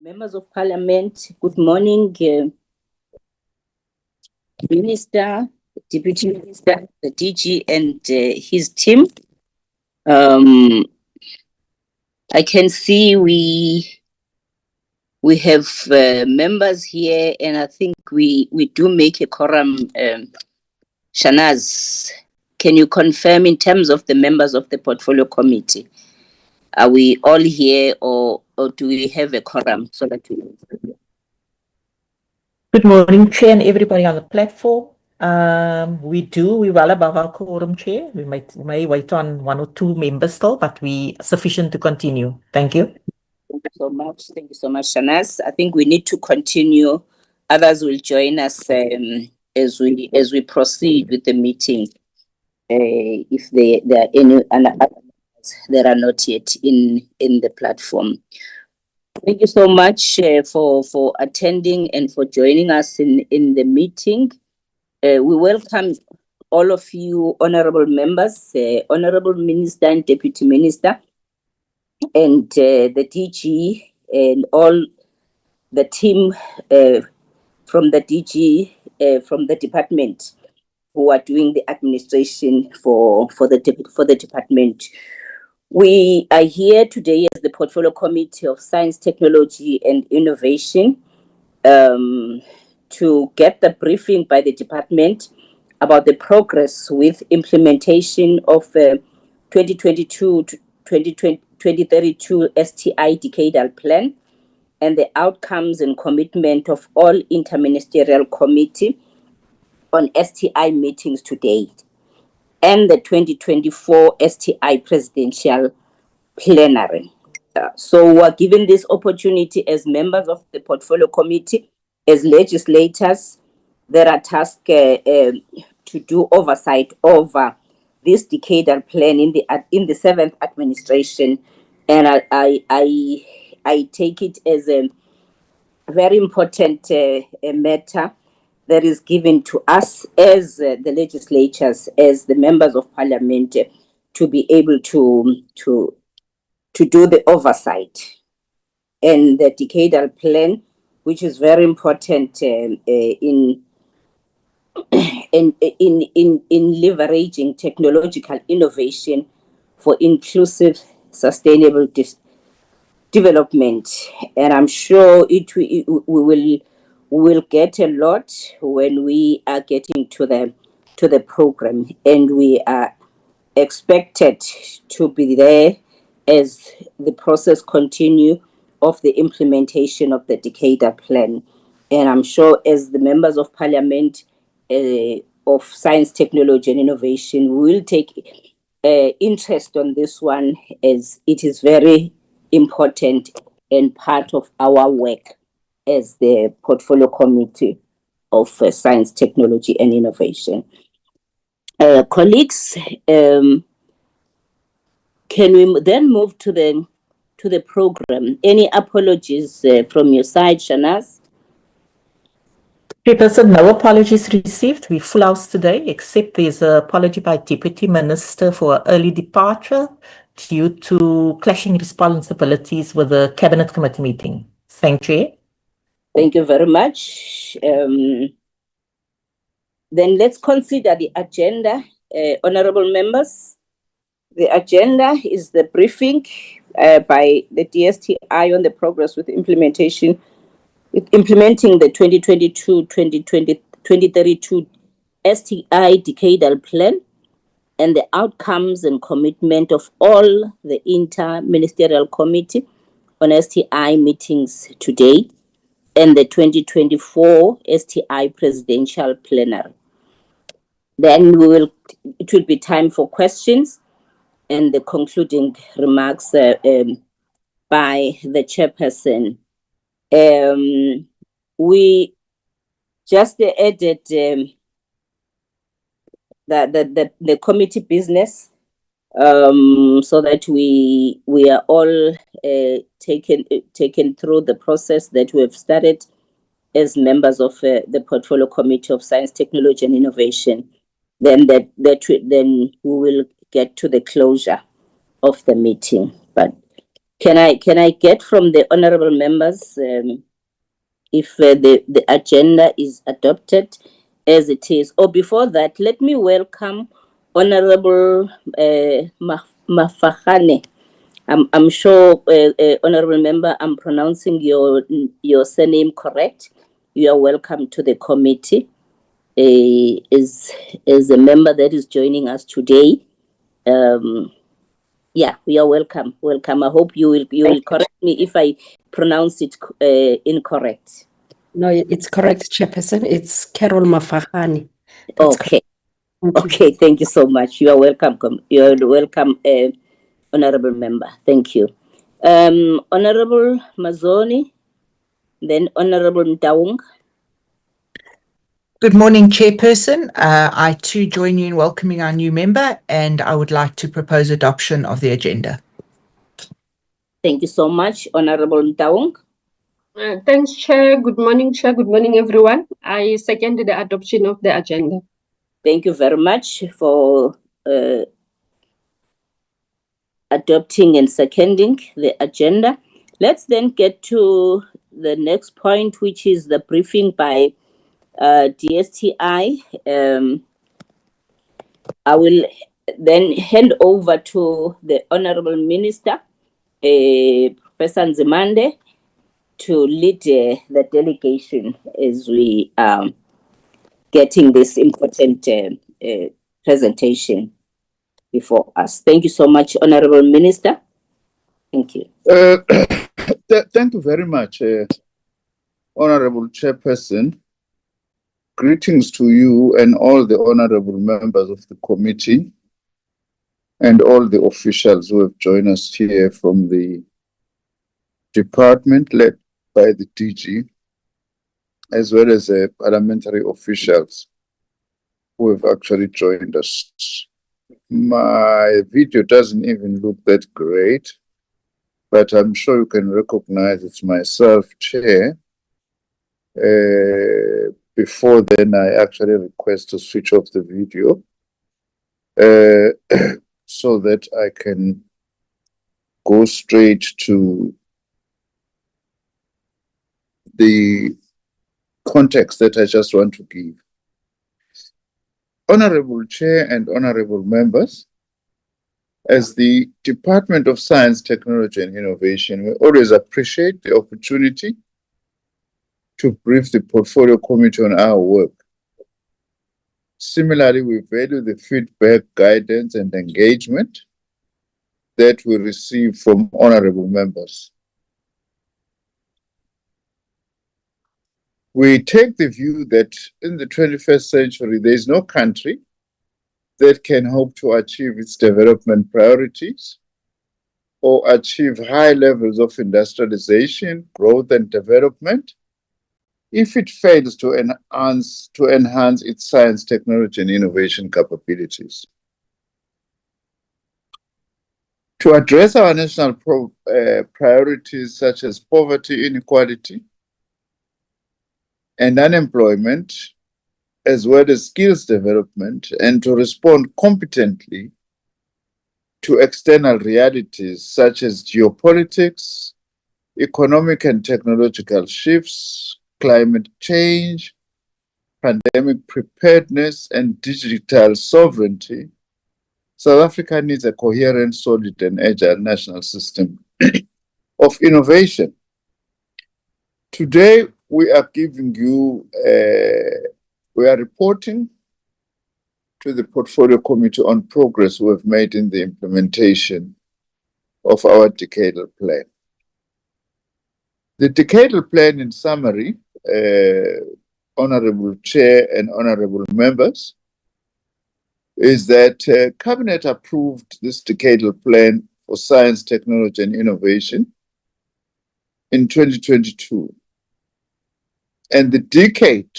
Members of Parliament, good morning. Minister, Deputy Minister, the DG and his team. I can see we have members here, and I think we do make a quorum. Shanaz, can you confirm in terms of the members of the Portfolio Committee? Are we all here, or do we have a quorum so that we? Good morning, Chair, and everybody on the platform. We're well above our quorum, Chair. We may wait on one or two members still, but we sufficient to continue. Thank you. Thank you so much. Thank you so much, Shanaz. I think we need to continue. Others will join us as we proceed with the meeting. If there are any others that are not yet in the platform. Thank you so much for attending and for joining us in the meeting. We welcome all of you, honorable members, honorable minister and deputy minister, and the DG and all the team from the DG, from the department, who are doing the administration for the department. We are here today as the Portfolio Committee of Science, Technology and Innovation to get the briefing by the department about the progress with implementation of 2022 to 2032 STI Decadal Plan and the outcomes and commitment of all Inter-Ministerial Committee on STI meetings to date, and the 2024 STI Presidential Plenary. So we're given this opportunity as members of the Portfolio Committee, as legislators that are tasked to do oversight over this decadal plan in the 7th administration, and I take it as a very important matter that is given to us as the legislatures, as the members of Parliament, to be able to do the oversight. And the decadal plan, which is very important in leveraging technological innovation for inclusive, sustainable development. And I'm sure we will get a lot when we are getting to the program, and we are expected to be there as the process continue of the implementation of the decadal plan. And I'm sure as the members of Parliament of Science, Technology and Innovation, we will take interest on this one, as it is very important and part of our work as the Portfolio Committee of Science, Technology and Innovation. Colleagues, can we then move to the program? Any apologies from your side, Shanaz? Chairperson, no apologies received. We're full house today, except there's an apology by Deputy Minister for early departure due to clashing responsibilities with the Cabinet Committee meeting. Thank you. Thank you very much. Then let's consider the agenda, honorable members. The agenda is the briefing by the DSTI on the progress with implementing the 2022-2032 STI Decadal Plan and the outcomes and commitment of all the Inter-Ministerial Committee on STI meetings today, and the 2024 STI Presidential Plenary. Then it will be time for questions and the concluding remarks by the chairperson. We just added the committee business so that we are all taken through the process that we have started as members of the Portfolio Committee of Science, Technology and Innovation. Then we will get to the closure of the meeting. But Can I get from the honorable members if the agenda is adopted as it is? Or before that, let me welcome Honorable Mafahane. I'm sure, honorable member, I'm pronouncing your surname correct. You are welcome to the committee. As a member that is joining us today. Yeah, we are welcome. Welcome. I hope you will correct me if I pronounce it incorrect. No, it's correct, Chairperson. It's Carol Mafahane. That's Okay. correct. Okay. Thank you so much. You are welcome. You are welcome, honorable member. Thank you. Honorable Mazoni, then Honorable Mtaung. Good morning, Chairperson. I too join you in welcoming our new member, and I would like to propose adoption of the agenda. Thank you so much, Honorable Mtaung. Thanks, Chair. Good morning, Chair. Good morning, everyone. I second the adoption of the agenda. Thank you very much for adopting and seconding the agenda. Let's then get to the next point, which is the briefing by DSTI. I will then hand over to the Honorable Minister, Professor Nzimande, to lead the delegation as we are getting this important presentation before us. Thank you so much, Honorable Minister. Thank you. Thank you very much, Honorable Chairperson. Greetings to you and all the honorable members of the committee and all the officials who have joined us here from the department led by the DG, as well as parliamentary officials who have actually joined us. My video doesn't even look that great, but I'm sure you can recognize it's myself, Chair. Before then, I actually request to switch off the video so that I can go straight to the context that I just want to give. Honorable Chair and honorable members, as the Department of Science, Technology and Innovation, we always appreciate the opportunity to brief the Portfolio Committee on our work. Similarly, we value the feedback, guidance, and engagement that we receive from honorable members. We take the view that in the 21st century, there is no country that can hope to achieve its development priorities or achieve high levels of industrialization, growth, and development if it fails to enhance its science, technology, and innovation capabilities. To address our national priorities such as poverty, inequality, and unemployment, as well as skills development, and to respond competently to external realities such as geopolitics, economic and technological shifts, climate change, pandemic preparedness, and digital sovereignty, South Africa needs a coherent, solid, and agile national system of innovation. Today, we are giving you, we are reporting to the Portfolio Committee on progress we have made in the implementation of our Decadal Plan. The Decadal Plan, in summary, Honorable Chair and Honorable Members, is that Cabinet approved this Decadal Plan for Science, Technology and Innovation in 2022. And the decade,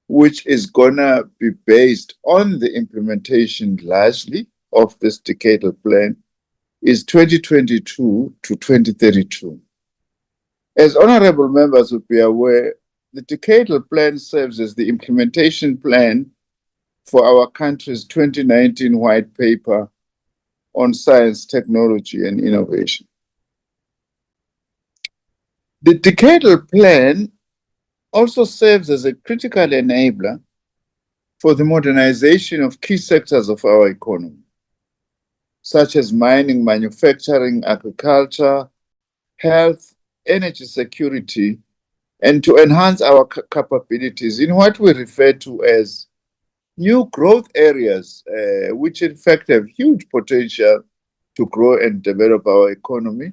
which is gonna be based on the implementation largely of this Decadal Plan, is 2022 to 2032. As honorable members would be aware, the Decadal Plan serves as the implementation plan for our country's 2019 White Paper on Science, Technology and Innovation. The Decadal Plan also serves as a critical enabler for the modernization of key sectors of our economy, such as mining, manufacturing, agriculture, health, energy security, and to enhance our capabilities in what we refer to as new growth areas, which in fact have huge potential to grow and develop our economy,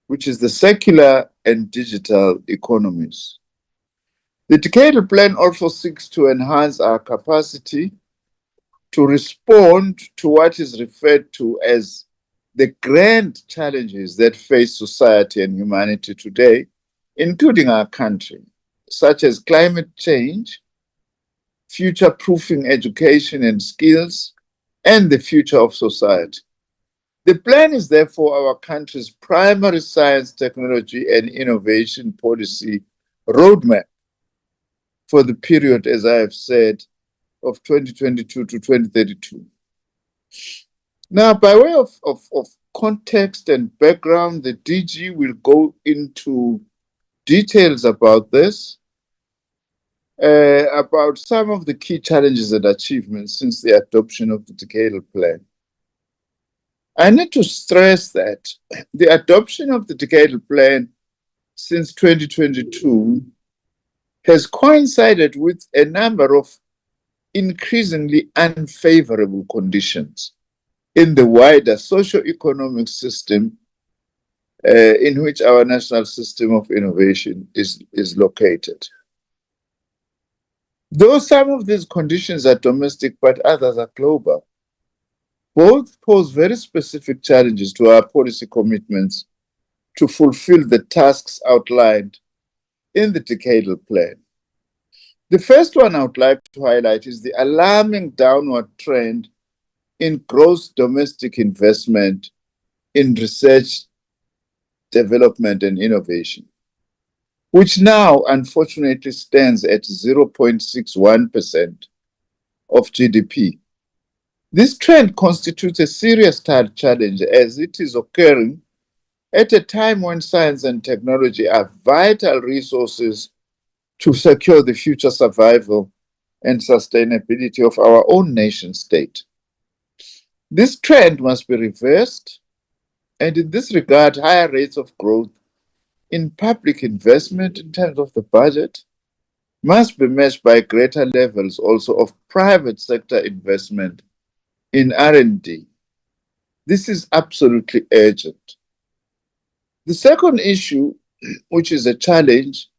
which is the circular and digital economies. The Decadal Plan also seeks to enhance our capacity to respond to what is referred to as the grand challenges that face society and humanity today, including our country, such as climate change, future-proofing education and skills, and the future of society. The plan is therefore our country's primary science, technology, and innovation policy roadmap for the period, as I have said, of 2022 to 2032. Now, by way of context and background, the DG will go into details about this, about some of the key challenges and achievements since the adoption of the Decadal Plan. I need to stress that the adoption of the Decadal Plan since 2022 has coincided with a number of increasingly unfavorable conditions in the wider socio-economic system in which our national system of innovation is located. Though some of these conditions are domestic, but others are global, both pose very specific challenges to our policy commitments to fulfill the tasks outlined in the Decadal Plan. The first one I would like to highlight is the alarming downward trend in gross domestic investment in research, development, and innovation, which now unfortunately stands at 0.61% of GDP. This trend constitutes a serious challenge as it is occurring at a time when science and technology are vital resources to secure the future survival and sustainability of our own nation state. This trend must be reversed, and in this regard, higher rates of growth in public investment in terms of the budget must be matched by greater levels also of private sector investment in R&D. This is absolutely urgent. The second issue, which is a challenge,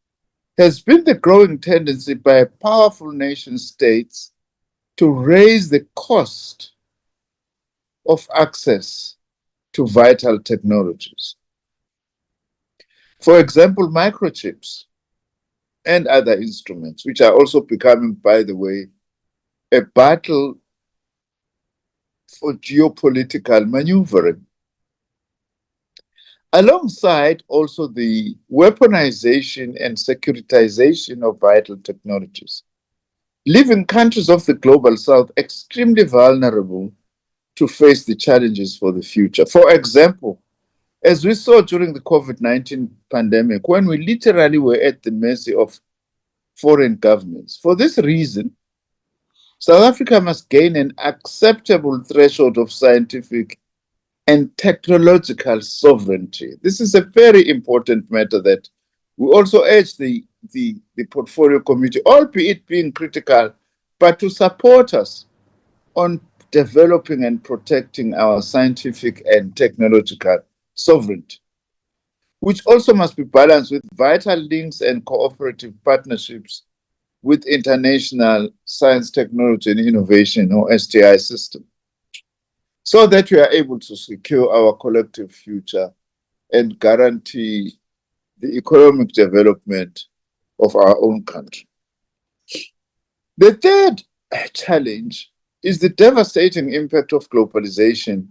has been the growing tendency by powerful nation states to raise the cost of access to vital technologies. For example, microchips and other instruments, which are also becoming, by the way, a battle for geopolitical maneuvering. Alongside also the weaponization and securitization of vital technologies, leaving countries of the global south extremely vulnerable to face the challenges for the future. For example, as we saw during the COVID-19 pandemic, when we literally were at the mercy of foreign governments. For this reason, South Africa must gain an acceptable threshold of scientific and technological sovereignty. This is a very important matter that we also urge the Portfolio Committee, albeit being critical, but to support us on developing and protecting our scientific and technological sovereignty, which also must be balanced with vital links and cooperative partnerships with international science, technology, and innovation, or STI system, so that we are able to secure our collective future and guarantee the economic development of our own country. The third challenge is the devastating impact of globalization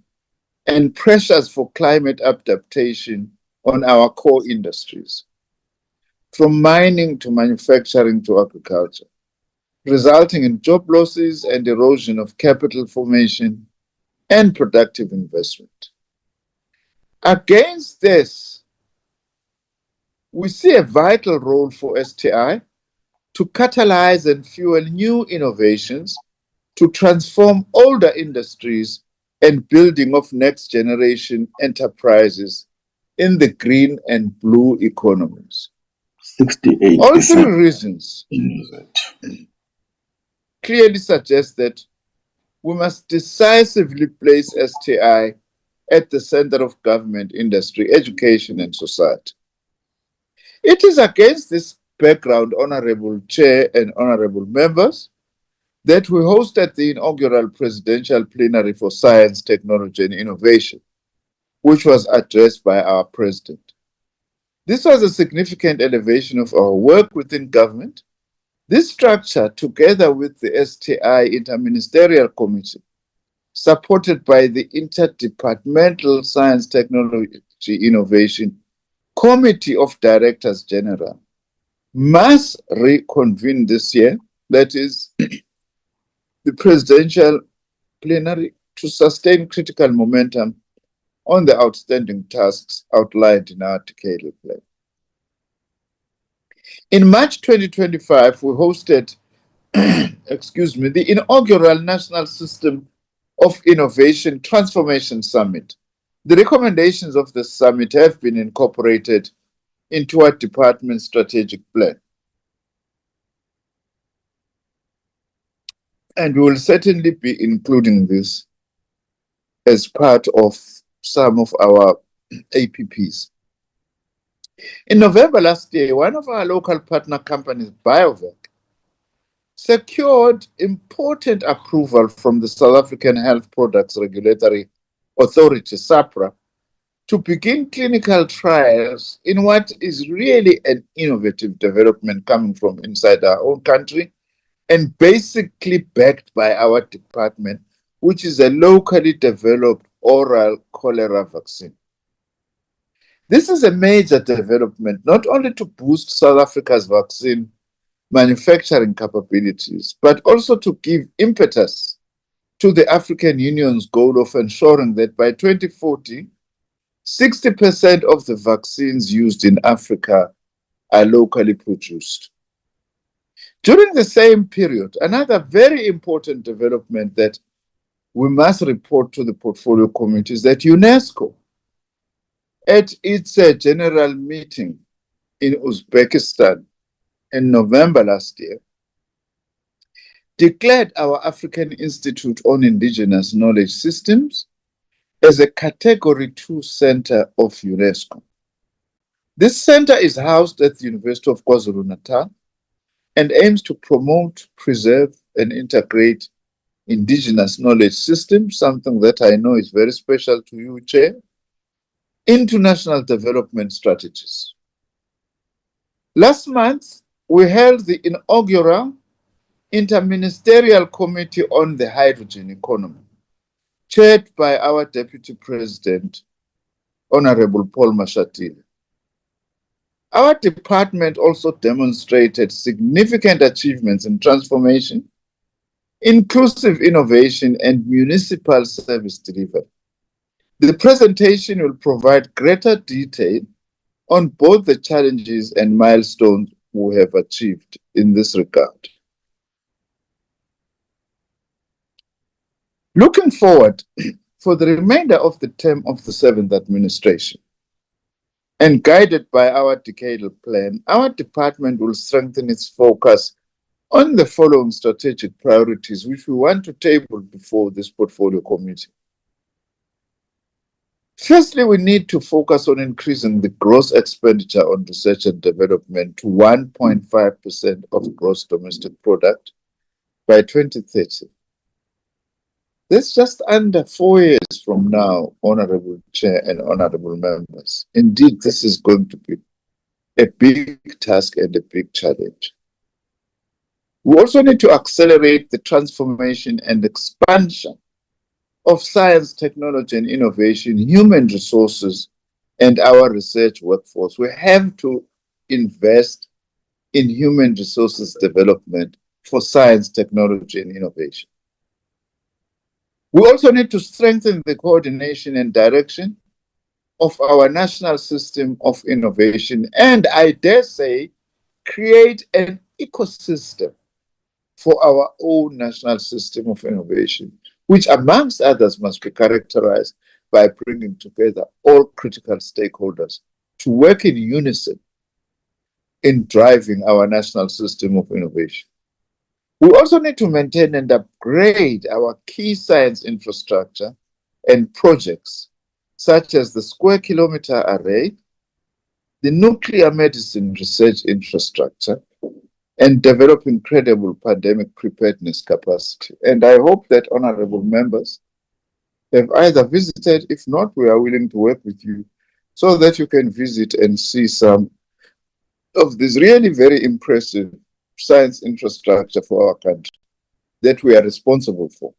and pressures for climate adaptation on our core industries, from mining to manufacturing to agriculture, resulting in job losses and erosion of capital formation and productive investment. Against this, we see a vital role for STI to catalyze and fuel new innovations to transform older industries and building of next generation enterprises in the green and blue economies. 68%. All three reasons clearly suggest that we must decisively place STI at the center of government, industry, education, and society. It is against this background, Honorable Chair and Honorable Members, that we hosted the inaugural Presidential Plenary for Science, Technology, and Innovation, which was addressed by our President. This was a significant elevation of our work within government. This structure, together with the STI Inter-Ministerial Committee, supported by the Interdepartmental Science, Technology, Innovation Committee of Directors General, must reconvene this year, that is, the Presidential Plenary, to sustain critical momentum on the outstanding tasks outlined in our Decadal Plan. In March 2025, we hosted the inaugural National System of Innovation Transformation Summit. The recommendations of the summit have been incorporated into our department's strategic plan. And we will certainly be including this as part of some of our APPs. In November last year, one of our local partner companies, BioVac, secured important approval from the South African Health Products Regulatory Authority, SAPRA, to begin clinical trials in what is really an innovative development coming from inside our own country and basically backed by our department, which is a locally developed oral cholera vaccine. This is a major development, not only to boost South Africa's vaccine manufacturing capabilities, but also to give impetus to the African Union's goal of ensuring that by 2040, 60% of the vaccines used in Africa are locally produced. During the same period, another very important development that we must report to the portfolio committee is that UNESCO, at its general meeting in Uzbekistan in November last year, declared our African Institute on Indigenous Knowledge Systems as a Category 2 center of UNESCO. This center is housed at the University of KwaZulu-Natal and aims to promote, preserve, and integrate indigenous knowledge systems, something that I know is very special to you, Chair, into national development strategies. Last month, we held the inaugural Inter-Ministerial Committee on the Hydrogen Economy, chaired by our Deputy President, Honorable Paul Mashatile. Our department also demonstrated significant achievements in transformation, inclusive innovation, and municipal service delivery. The presentation will provide greater detail on both the challenges and milestones we have achieved in this regard. Looking forward, for the remainder of the term of the 7th administration, and guided by our decadal plan, our department will strengthen its focus on the following strategic priorities, which we want to table before this portfolio committee. Firstly, we need to focus on increasing the gross expenditure on research and development to 1.5% of gross domestic product by 2030. That's just under 4 years from now, Honorable Chair and Honorable Members. Indeed, this is going to be a big task and a big challenge. We also need to accelerate the transformation and expansion of science, technology, and innovation, human resources, and our research workforce. We have to invest in human resources development for science, technology, and innovation. We also need to strengthen the coordination and direction of our national system of innovation, and I dare say, create an ecosystem for our own national system of innovation, which amongst others must be characterized by bringing together all critical stakeholders to work in unison in driving our national system of innovation. We also need to maintain and upgrade our key science infrastructure and projects, such as the Square Kilometre Array, the nuclear medicine research infrastructure, and developing credible pandemic preparedness capacity. And I hope that honorable members have either visited, if not, we are willing to work with you so that you can visit and see some of this really very impressive science infrastructure for our country that we are responsible for.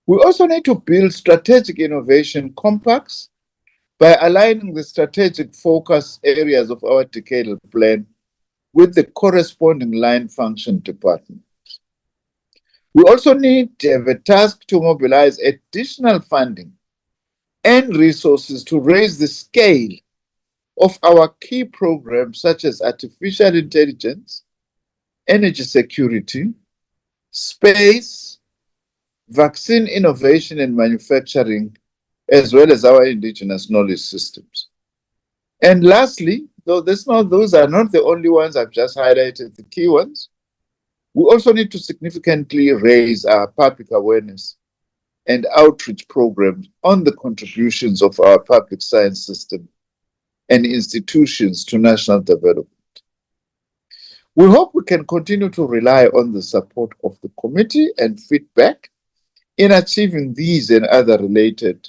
We also need to build strategic innovation compacts by aligning the strategic focus areas of our decadal plan with the corresponding line function departments. We also need to have a task to mobilize additional funding and resources to raise the scale of our key programs such as artificial intelligence, energy security, space, vaccine innovation and manufacturing, as well as our indigenous knowledge systems. And lastly, though those are not the only ones, I've just highlighted the key ones, we also need to significantly raise our public awareness and outreach programs on the contributions of our public science system and institutions to national development. We hope we can continue to rely on the support of the committee and feedback in achieving these and other related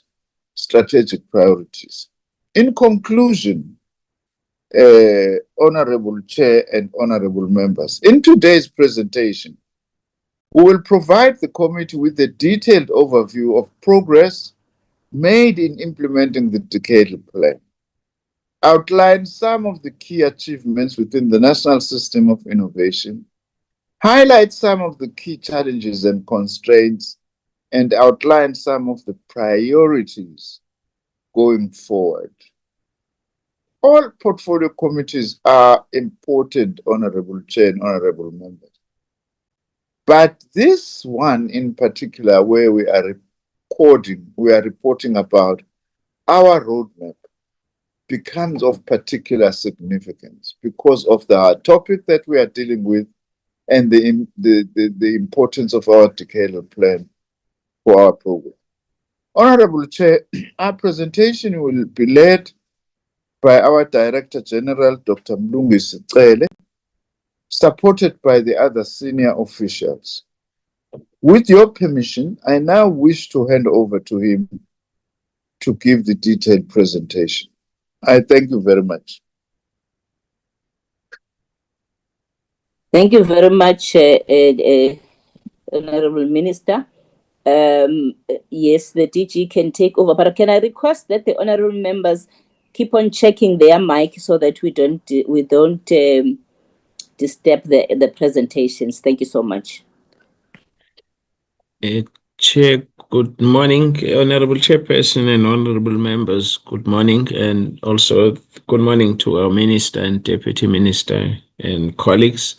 strategic priorities. In conclusion, Honorable Chair and Honorable Members, in today's presentation, we will provide the committee with a detailed overview of progress made in implementing the Decadal Plan, outline some of the key achievements within the national system of innovation, highlight some of the key challenges and constraints, and outline some of the priorities going forward. All portfolio committees are important, Honorable Chair and Honorable Members. But this one in particular, where we are reporting about our roadmap, becomes of particular significance because of the topic that we are dealing with and the importance of our decadal plan for our program. Honorable Chair, our presentation will be led by our Director General, Dr. Mlungisi Cele, supported by the other senior officials. With your permission, I now wish to hand over to him to give the detailed presentation. I thank you very much. Thank you very much, Honorable Minister. Yes, the DG can take over, but can I request that the honorable members keep on checking their mic so that we don't disturb the presentations. Thank you so much. Chair, good morning, Honorable Chairperson and honorable members. Good morning, and also good morning to our Minister and Deputy Minister and colleagues.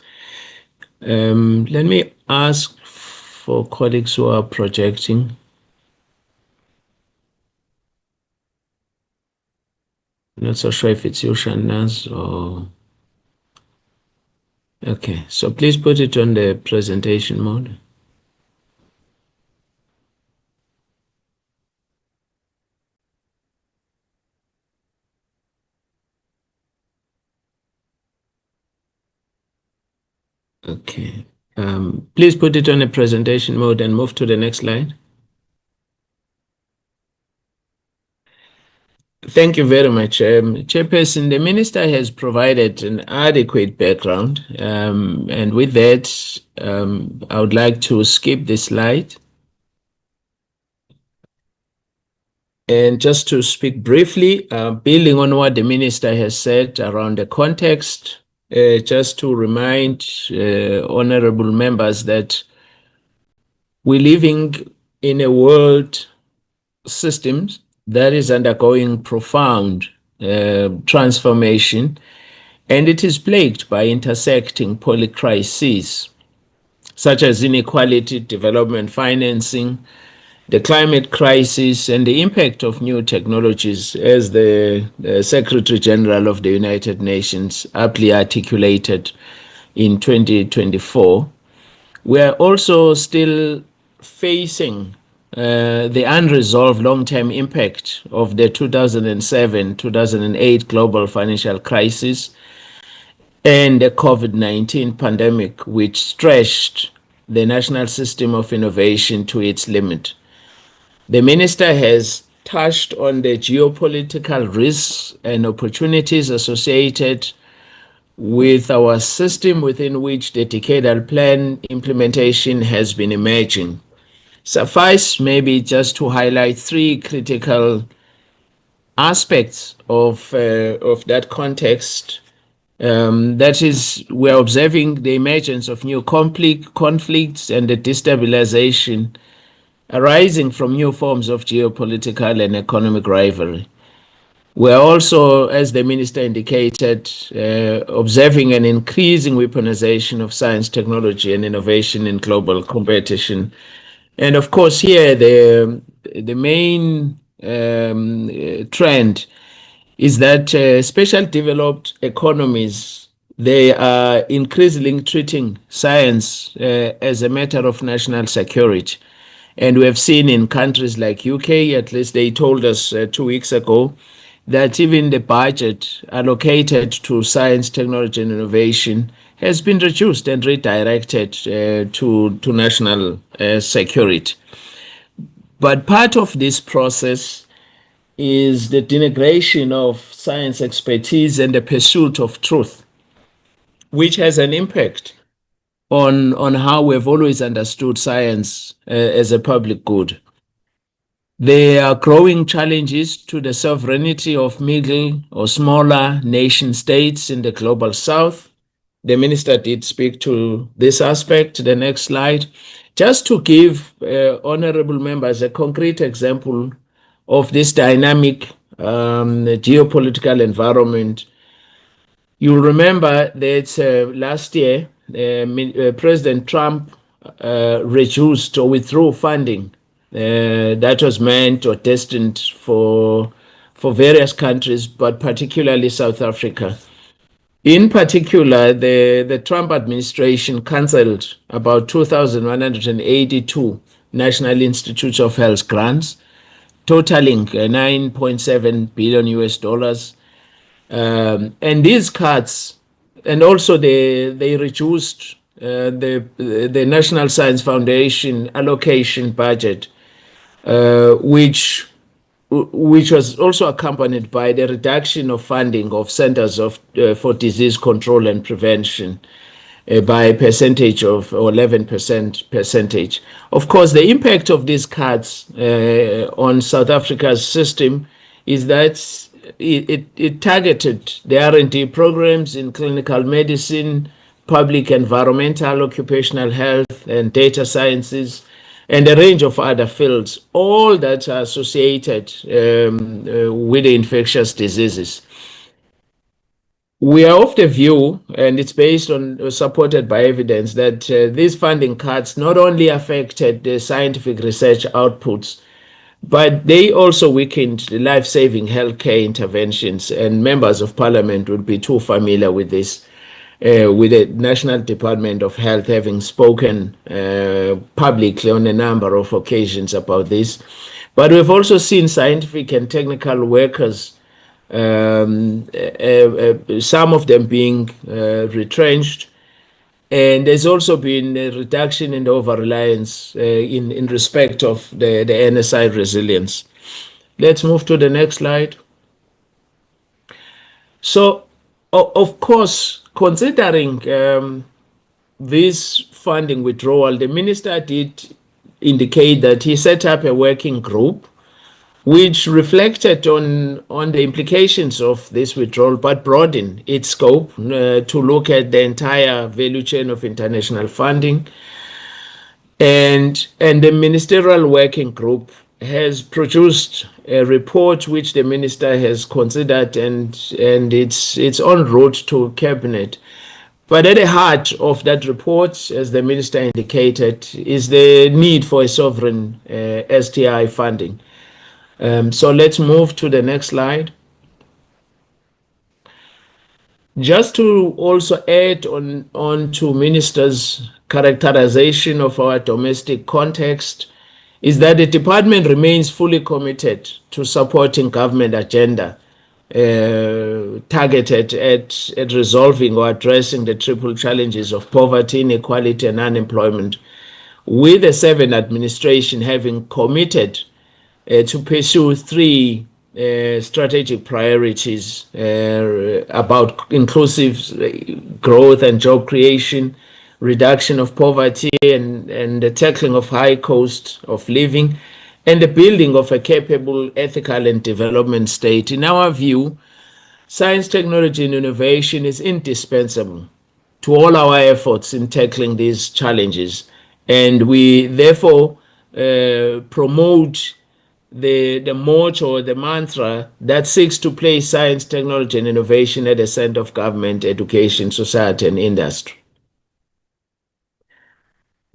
Let me ask for colleagues who are projecting. Not so sure if it's you, Shanaz, or... Okay, so please put it on the presentation mode. Okay, please put it on the presentation mode and move to the next slide. Thank you very much. Chairperson, the Minister has provided an adequate background, and with that, I would like to skip this slide. And just to speak briefly, building on what the Minister has said around the context, just to remind honorable members that we're living in a world systems that is undergoing profound transformation, and it is plagued by intersecting polycrises such as inequality, development financing, the climate crisis, and the impact of new technologies, as the Secretary General of the United Nations aptly articulated in 2024. We are also still facing the unresolved long-term impact of the 2007-2008 global financial crisis and the COVID-19 pandemic, which stretched the national system of innovation to its limit. The Minister has touched on the geopolitical risks and opportunities associated with our system within which the Decadal Plan implementation has been emerging. Suffice maybe just to highlight three critical aspects of that context. That is, we're observing the emergence of new conflicts and the destabilization arising from new forms of geopolitical and economic rivalry. We're also, as the Minister indicated, observing an increasing weaponization of science, technology, and innovation in global competition. And of course, here the main trend is that special developed economies, they are increasingly treating science as a matter of national security. And we have seen in countries like UK, at least they told us 2 weeks ago, that even the budget allocated to science, technology, and innovation has been reduced and redirected to national security. But part of this process is the denigration of science expertise and the pursuit of truth, which has an impact on how we've always understood science as a public good. There are growing challenges to the sovereignty of middle or smaller nation states in the global south. The Minister did speak to this aspect. The next slide. Just to give honorable members a concrete example of this dynamic geopolitical environment, you'll remember that last year, President Trump reduced or withdrew funding that was meant or destined for various countries, but particularly South Africa. In particular, the Trump administration cancelled about 2,182 National Institutes of Health grants, totaling $9.7 billion US. And these cuts, and also they reduced the National Science Foundation allocation budget, which was also accompanied by the reduction of funding of Centers for Disease Control and Prevention by a percentage of 11%. Of course, the impact of these cuts on South Africa's system is that it targeted the R&D programs in clinical medicine, public environmental, occupational health, and data sciences, and a range of other fields, all that are associated with the infectious diseases. We are of the view, and it's based on, supported by evidence, that these funding cuts not only affected the scientific research outputs, but they also weakened the life-saving healthcare interventions, and members of parliament would be too familiar with this, with the National Department of Health having spoken publicly on a number of occasions about this. But we've also seen scientific and technical workers, some of them being retrenched, and there's also been a reduction in the over-reliance in respect of the NSI resilience. Let's move to the next slide. So, of course, considering this funding withdrawal, the Minister did indicate that he set up a working group which reflected on the implications of this withdrawal, but broadened its scope to look at the entire value chain of international funding. And the ministerial working group has produced a report which the minister has considered, and it's en route to cabinet. But at the heart of that report, as the minister indicated, is the need for a sovereign STI funding. So let's move to the next slide. Just to also add on to Minister's characterization of our domestic context, is that the department remains fully committed to supporting government agenda targeted at resolving or addressing the triple challenges of poverty, inequality, and unemployment, with the 7th administration having committed to pursue 3 strategic priorities about inclusive growth and job creation, reduction of poverty, and the tackling of high cost of living, and the building of a capable, ethical, and development state. In our view, science, technology, and innovation is indispensable to all our efforts in tackling these challenges, and we therefore promote the motto, the mantra that seeks to place science, technology, and innovation at the center of government, education, society, and industry.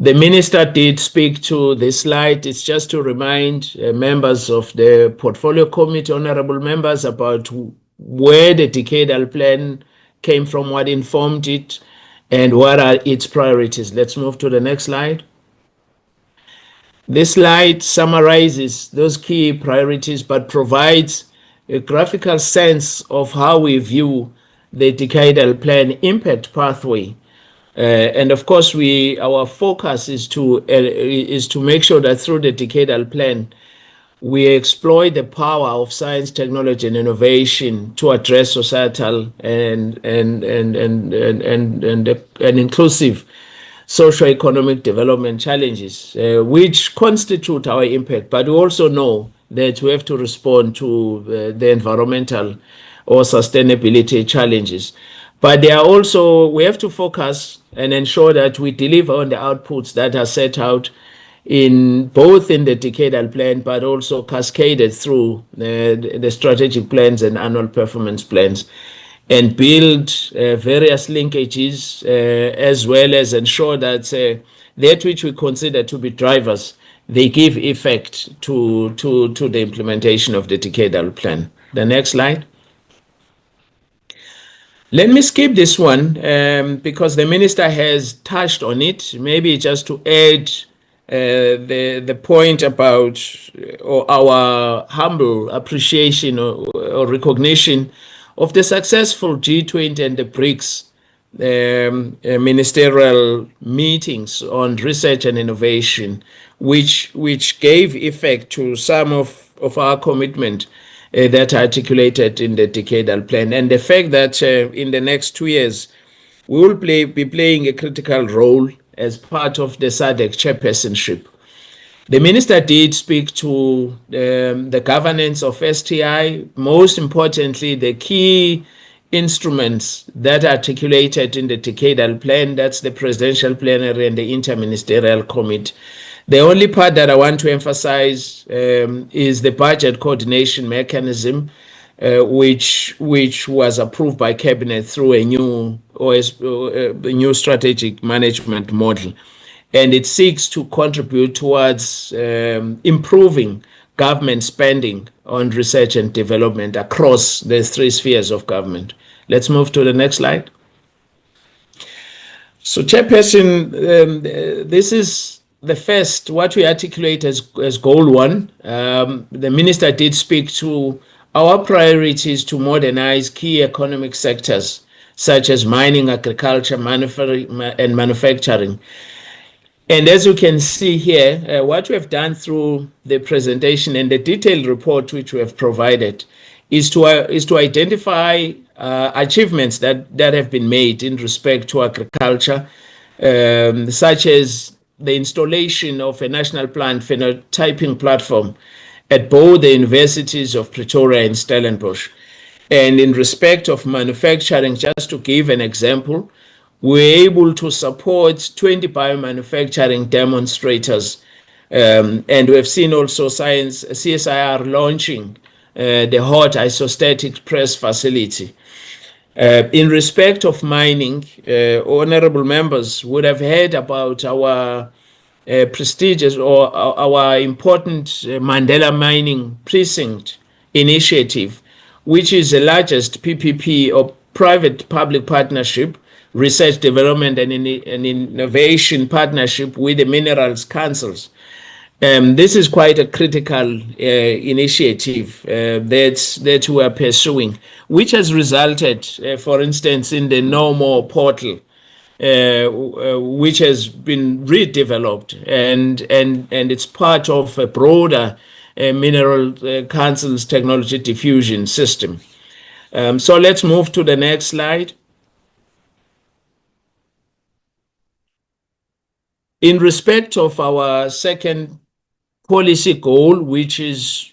The minister did speak to this slide. It's just to remind members of the Portfolio Committee, honorable members, about where the Decadal Plan came from, what informed it, and what are its priorities. Let's move to the next slide. This slide summarizes those key priorities, but provides a graphical sense of how we view the Decadal Plan impact pathway. And of course, our focus is to make sure that through the Decadal Plan, we exploit the power of science, technology, and innovation to address societal and inclusive socio-economic development challenges, which constitute our impact. But we also know that we have to respond to the environmental or sustainability challenges. But they are also, we have to focus and ensure that we deliver on the outputs that are set out in both in the Decadal Plan, but also cascaded through the strategic plans and annual performance plans, and build various linkages, as well as ensure that that which we consider to be drivers, they give effect to the implementation of the Decadal Plan. The next slide. Let me skip this one because the minister has touched on it. Maybe just to add the point about our humble appreciation or recognition of the successful G20 and the BRICS ministerial meetings on research and innovation, which gave effect to some of our commitment that are articulated in the Decadal Plan, and the fact that in the next 2 years we will be playing a critical role as part of the SADC chairpersonship. The minister did speak to the governance of STI, most importantly, the key instruments that are articulated in the Decadal Plan, that's the Presidential Plenary and the Inter-Ministerial Committee. The only part that I want to emphasize is the budget coordination mechanism, which was approved by Cabinet through a new strategic management model. And it seeks to contribute towards improving government spending on research and development across the 3 spheres of government. Let's move to the next slide. So, Chairperson, this is the first, what we articulate as goal 1. The minister did speak to our priorities to modernize key economic sectors such as mining, agriculture, and manufacturing. And as you can see here, what we have done through the presentation and the detailed report which we have provided is to identify achievements that have been made in respect to agriculture, such as the installation of a national plant phenotyping platform at both the universities of Pretoria and Stellenbosch. And in respect of manufacturing, just to give an example, we're able to support 20 biomanufacturing demonstrators And we have seen also CSIR launching the hot isostatic press facility. In respect of mining, honorable members would have heard about our prestigious or our important Mandela Mining Precinct initiative, which is the largest PPP or private-public partnership, research development and innovation partnership with the minerals councils. This is quite a critical initiative that we are pursuing, which has resulted, for instance, in the No More portal, which has been redeveloped, and it's part of a broader Mineral Council's technology diffusion system. So let's move to the next slide. In respect of our second policy goal, which is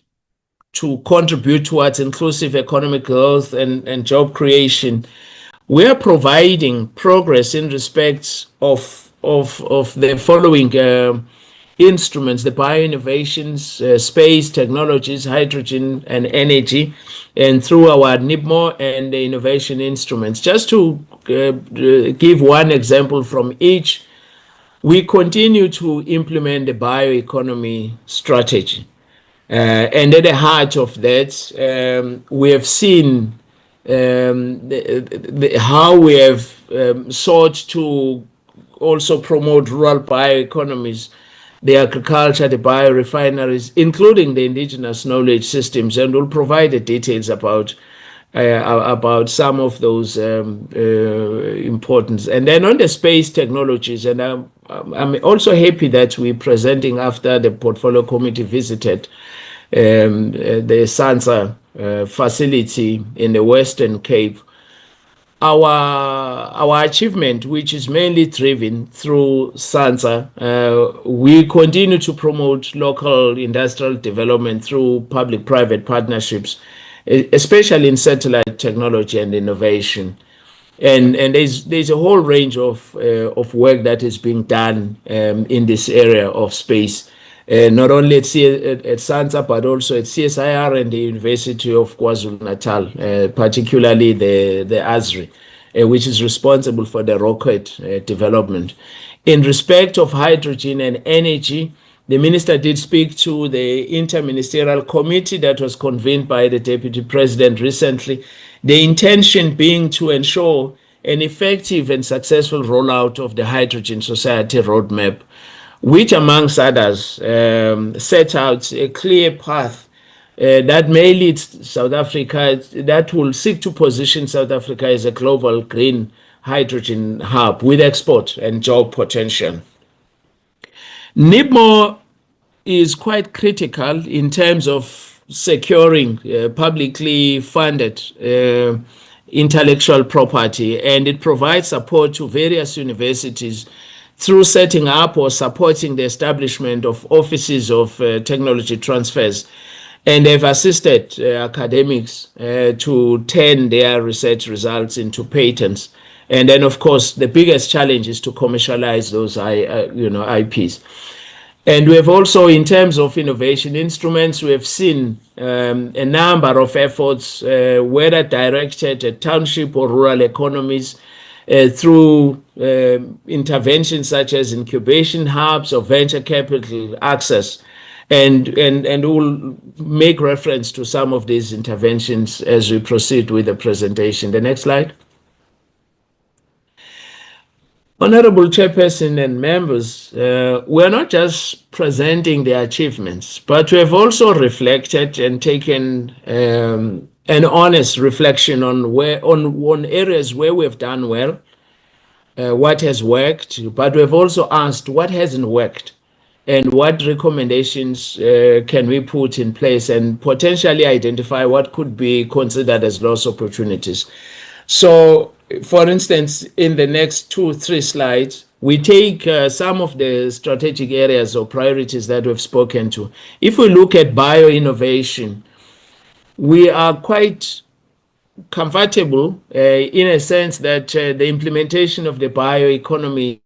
to contribute towards inclusive economic growth and job creation, we are providing progress in respect of the following instruments: the bioinnovations, space technologies, hydrogen and energy, and through our NIPMO and the innovation instruments. Just to give one example from each, we continue to implement the bioeconomy strategy. And at the heart of that, we have seen how we have sought to also promote rural bioeconomies, the agriculture, the biorefineries, including the indigenous knowledge systems, and we'll provide the details about some of those importance. And then on the space technologies, and I'm also happy that we're presenting after the portfolio committee visited the SANSA facility in the Western Cape. Our achievement, which is mainly driven through SANSA, we continue to promote local industrial development through public-private partnerships, especially in satellite technology and innovation. And there's a whole range of work that is being done in this area of space, not only at SANSA, but also at CSIR and the University of KwaZulu-Natal, particularly the ASRI, which is responsible for the rocket development. In respect of hydrogen and energy, the minister did speak to the Inter-Ministerial Committee that was convened by the Deputy President recently, the intention being to ensure an effective and successful rollout of the Hydrogen Society Roadmap, which, amongst others, set out a clear path that may lead South Africa, that will seek to position South Africa as a global green hydrogen hub with export and job potential. NIPMO is quite critical in terms of securing publicly funded intellectual property, and it provides support to various universities through setting up or supporting the establishment of offices of technology transfers. And they've assisted academics to turn their research results into patents. And then, of course, the biggest challenge is to commercialize those IPs. And we have also, in terms of innovation instruments, we have seen a number of efforts, whether directed at township or rural economies, through interventions such as incubation hubs or venture capital access. And we'll make reference to some of these interventions as we proceed with the presentation. The next slide. Honorable Chairperson and members, we're not just presenting the achievements, but we have also reflected and taken an honest reflection on areas where we've done well, what has worked, but we've also asked what hasn't worked and what recommendations can we put in place and potentially identify what could be considered as lost opportunities. So, for instance, in the next 2-3 slides, we take some of the strategic areas or priorities that we've spoken to. If we look at bioinnovation, we are quite comfortable in a sense that the implementation of the bioeconomy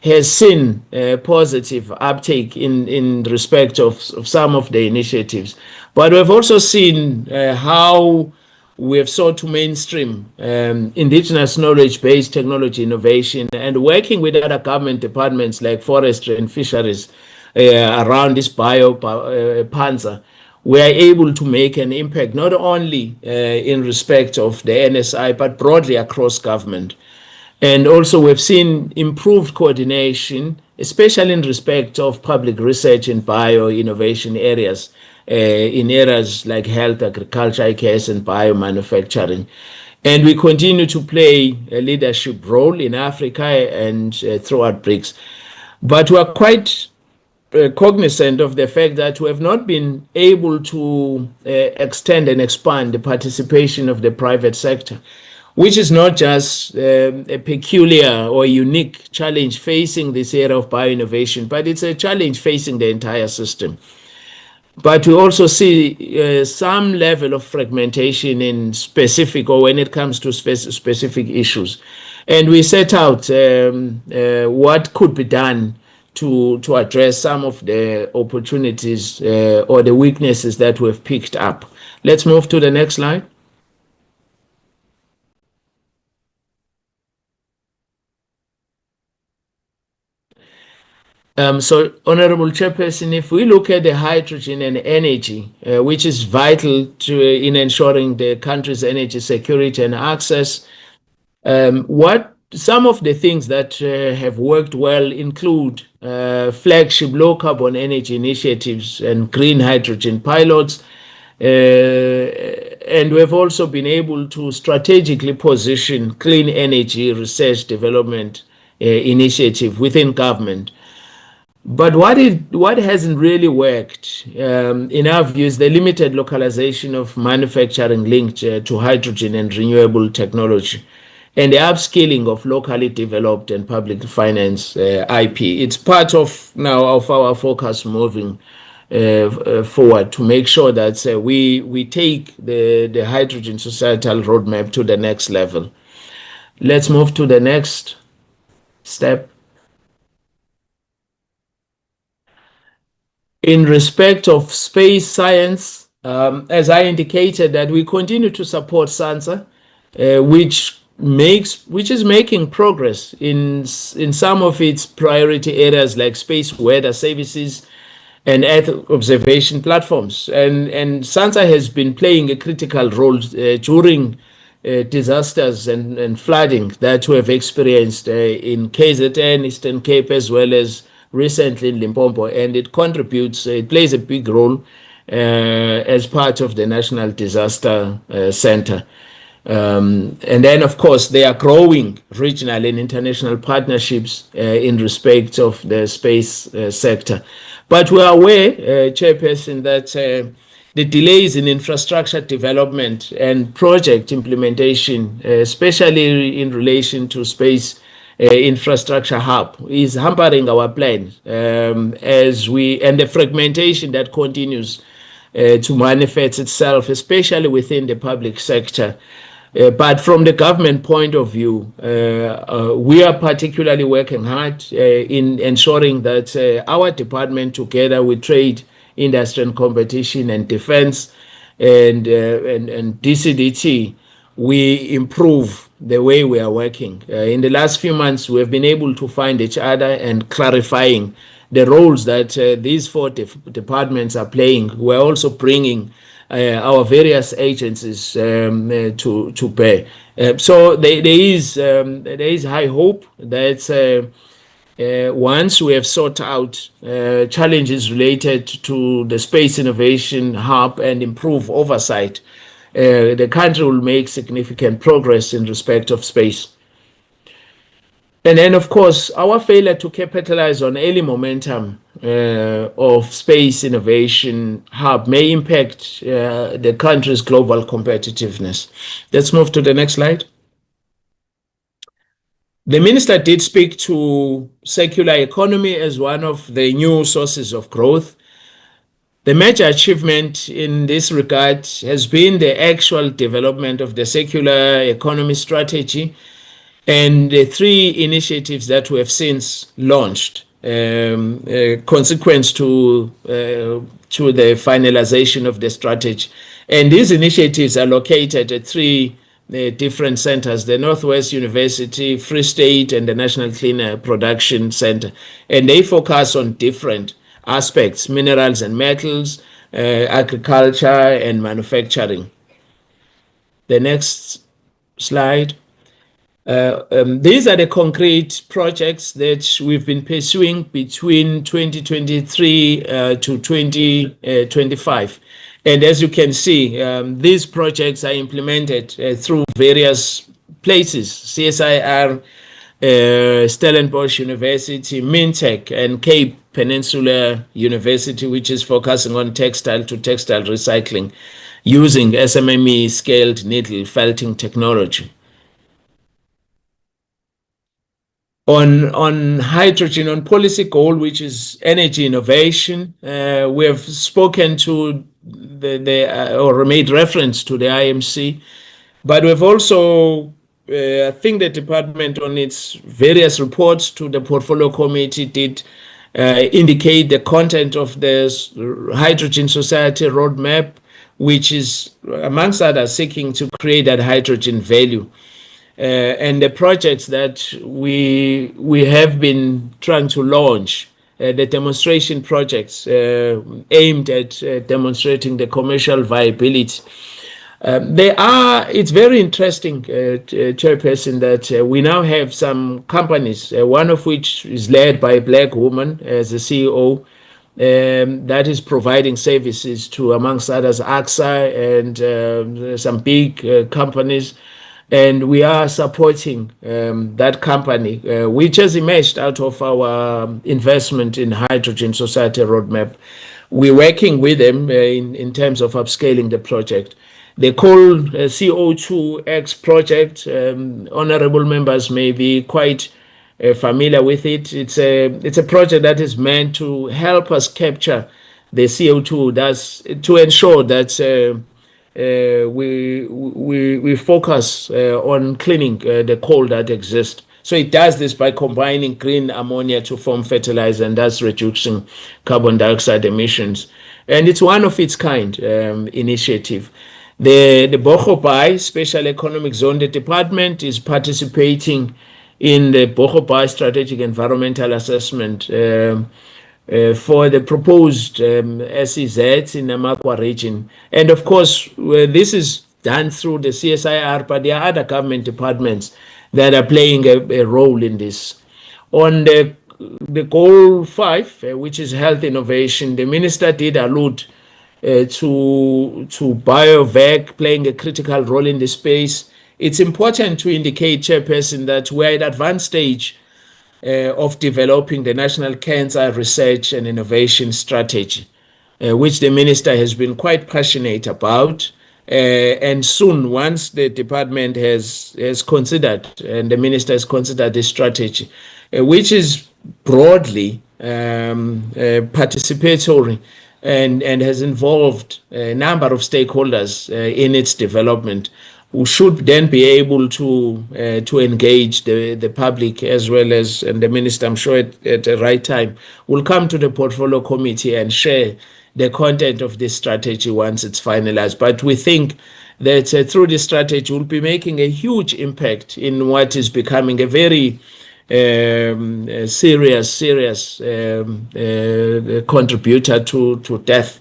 has seen positive uptake in respect of some of the initiatives. But we've also seen how we have sought to mainstream indigenous knowledge-based technology innovation and working with other government departments like forestry and fisheries around this panza. We are able to make an impact not only in respect of the NSI, but broadly across government. And also we've seen improved coordination, especially in respect of public research in bio-innovation areas, in areas like health, agriculture, IKS, and biomanufacturing. And we continue to play a leadership role in Africa and throughout BRICS. But we are quite cognizant of the fact that we have not been able to extend and expand the participation of the private sector, which is not just a peculiar or unique challenge facing this area of bioinnovation, but it's a challenge facing the entire system. But we also see some level of fragmentation in specific, or when it comes to specific issues. And we set out what could be done to address some of the opportunities or the weaknesses that we've picked up. Let's move to the next slide. So, Honorable Chairperson, if we look at the hydrogen and energy, which is vital in ensuring the country's energy security and access, what some of the things that have worked well include flagship low carbon energy initiatives and green hydrogen pilots. And we've also been able to strategically position clean energy research development initiative within government. But what hasn't really worked, in our view, is the limited localization of manufacturing linked to hydrogen and renewable technology, and the upskilling of locally developed and public finance IP. It's part of now of our focus moving forward to make sure that we take the hydrogen societal roadmap to the next level. Let's move to the next step. In respect of space science, as I indicated, that we continue to support SANSA, which is making progress in some of its priority areas like space weather services and Earth observation platforms. And SANSA has been playing a critical role during disasters and flooding that we have experienced in KZN, Eastern Cape, as well as recently in Limpopo, and it plays a big role as part of the National Disaster Center. And then, of course, they are growing regional and international partnerships in respect of the space sector. But we are aware, Chairperson, that the delays in infrastructure development and project implementation, especially in relation to space infrastructure hub, is hampering our plans and the fragmentation that continues to manifest itself, especially within the public sector. But from the government point of view, we are particularly working hard in ensuring that our department, together with trade, industry and competition and defense and DCDT, we improve the way we are working. In the last few months, we have been able to find each other and clarifying the roles that these four departments are playing. We're also bringing our various agencies to bear. So there is high hope that once we have sought out challenges related to the Space Innovation Hub and improve oversight, the country will make significant progress in respect of space. And then, of course, our failure to capitalize on early momentum of Space Innovation Hub may impact the country's global competitiveness. Let's move to the next slide. The minister did speak to circular economy as one of the new sources of growth. The major achievement in this regard has been the actual development of the circular economy strategy And the 3 initiatives that we have since launched, consequence to the finalization of the strategy. And these initiatives are located at 3 different centers: the Northwest University, Free State, and the National Clean Air Production Center. And they focus on different aspects: minerals and metals, agriculture, and manufacturing. The next slide. These are the concrete projects that we've been pursuing between 2023 to 2025. And as you can see, these projects are implemented through various places: CSIR, Stellenbosch University, Mintech, and Cape Peninsula University, which is focusing on textile to textile recycling using SMME scaled needle felting technology. On hydrogen, on policy goal, which is energy innovation, we have spoken to or made reference to the IMC, but we've also, I think the department on its various reports to the portfolio committee did indicate the content of the Hydrogen Society roadmap, which is, amongst others, seeking to create that hydrogen value. And the projects that we have been trying to launch, the demonstration projects aimed at demonstrating the commercial viability. It's very interesting, Chairperson, that we now have some companies, one of which is led by a black woman as the CEO, that is providing services to, amongst others, AXA and some big companies. And we are supporting that company, which has emerged out of our investment in Hydrogen Society roadmap. We're working with them in terms of upscaling the project. They call CO2X project. Honorable members may be quite familiar with it. It's a project that is meant to help us capture the CO2 to ensure that we focus on cleaning the coal that exists. So it does this by combining green ammonia to form fertilizer, and thus reducing carbon dioxide emissions. And it's one of its kind initiative. The Bochobai Special Economic Zone, the department is participating in the Bochobai Strategic Environmental Assessment for the proposed SEZ in the Namakwa region. And of course, this is done through the CSIR, but there are other government departments that are playing a role in this. On the goal 5, which is health innovation, the minister did allude to BioVac playing a critical role in this space. It's important to indicate, Chairperson, that we're at advanced stage of developing the National Cancer Research and Innovation Strategy, which the minister has been quite passionate about. And soon, once the department has considered, and the minister has considered the strategy, which is broadly participatory and has involved a number of stakeholders in its development, who should then be able to engage the public as well as, and the minister, I'm sure at the right time, will come to the portfolio committee and share the content of this strategy once it's finalized. But we think that through this strategy, we'll be making a huge impact in what is becoming a very serious contributor to death,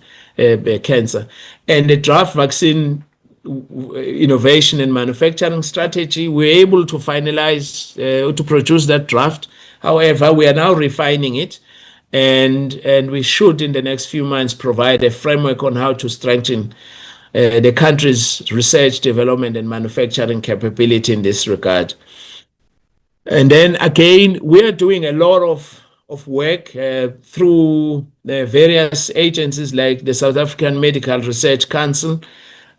cancer. And the draft vaccine innovation and manufacturing strategy, we're able to finalize, to produce that draft. However, we are now refining it, and we should in the next few months provide a framework on how to strengthen the country's research, development, and manufacturing capability in this regard. And then again, we are doing a lot of work through the various agencies like the South African Medical Research Council,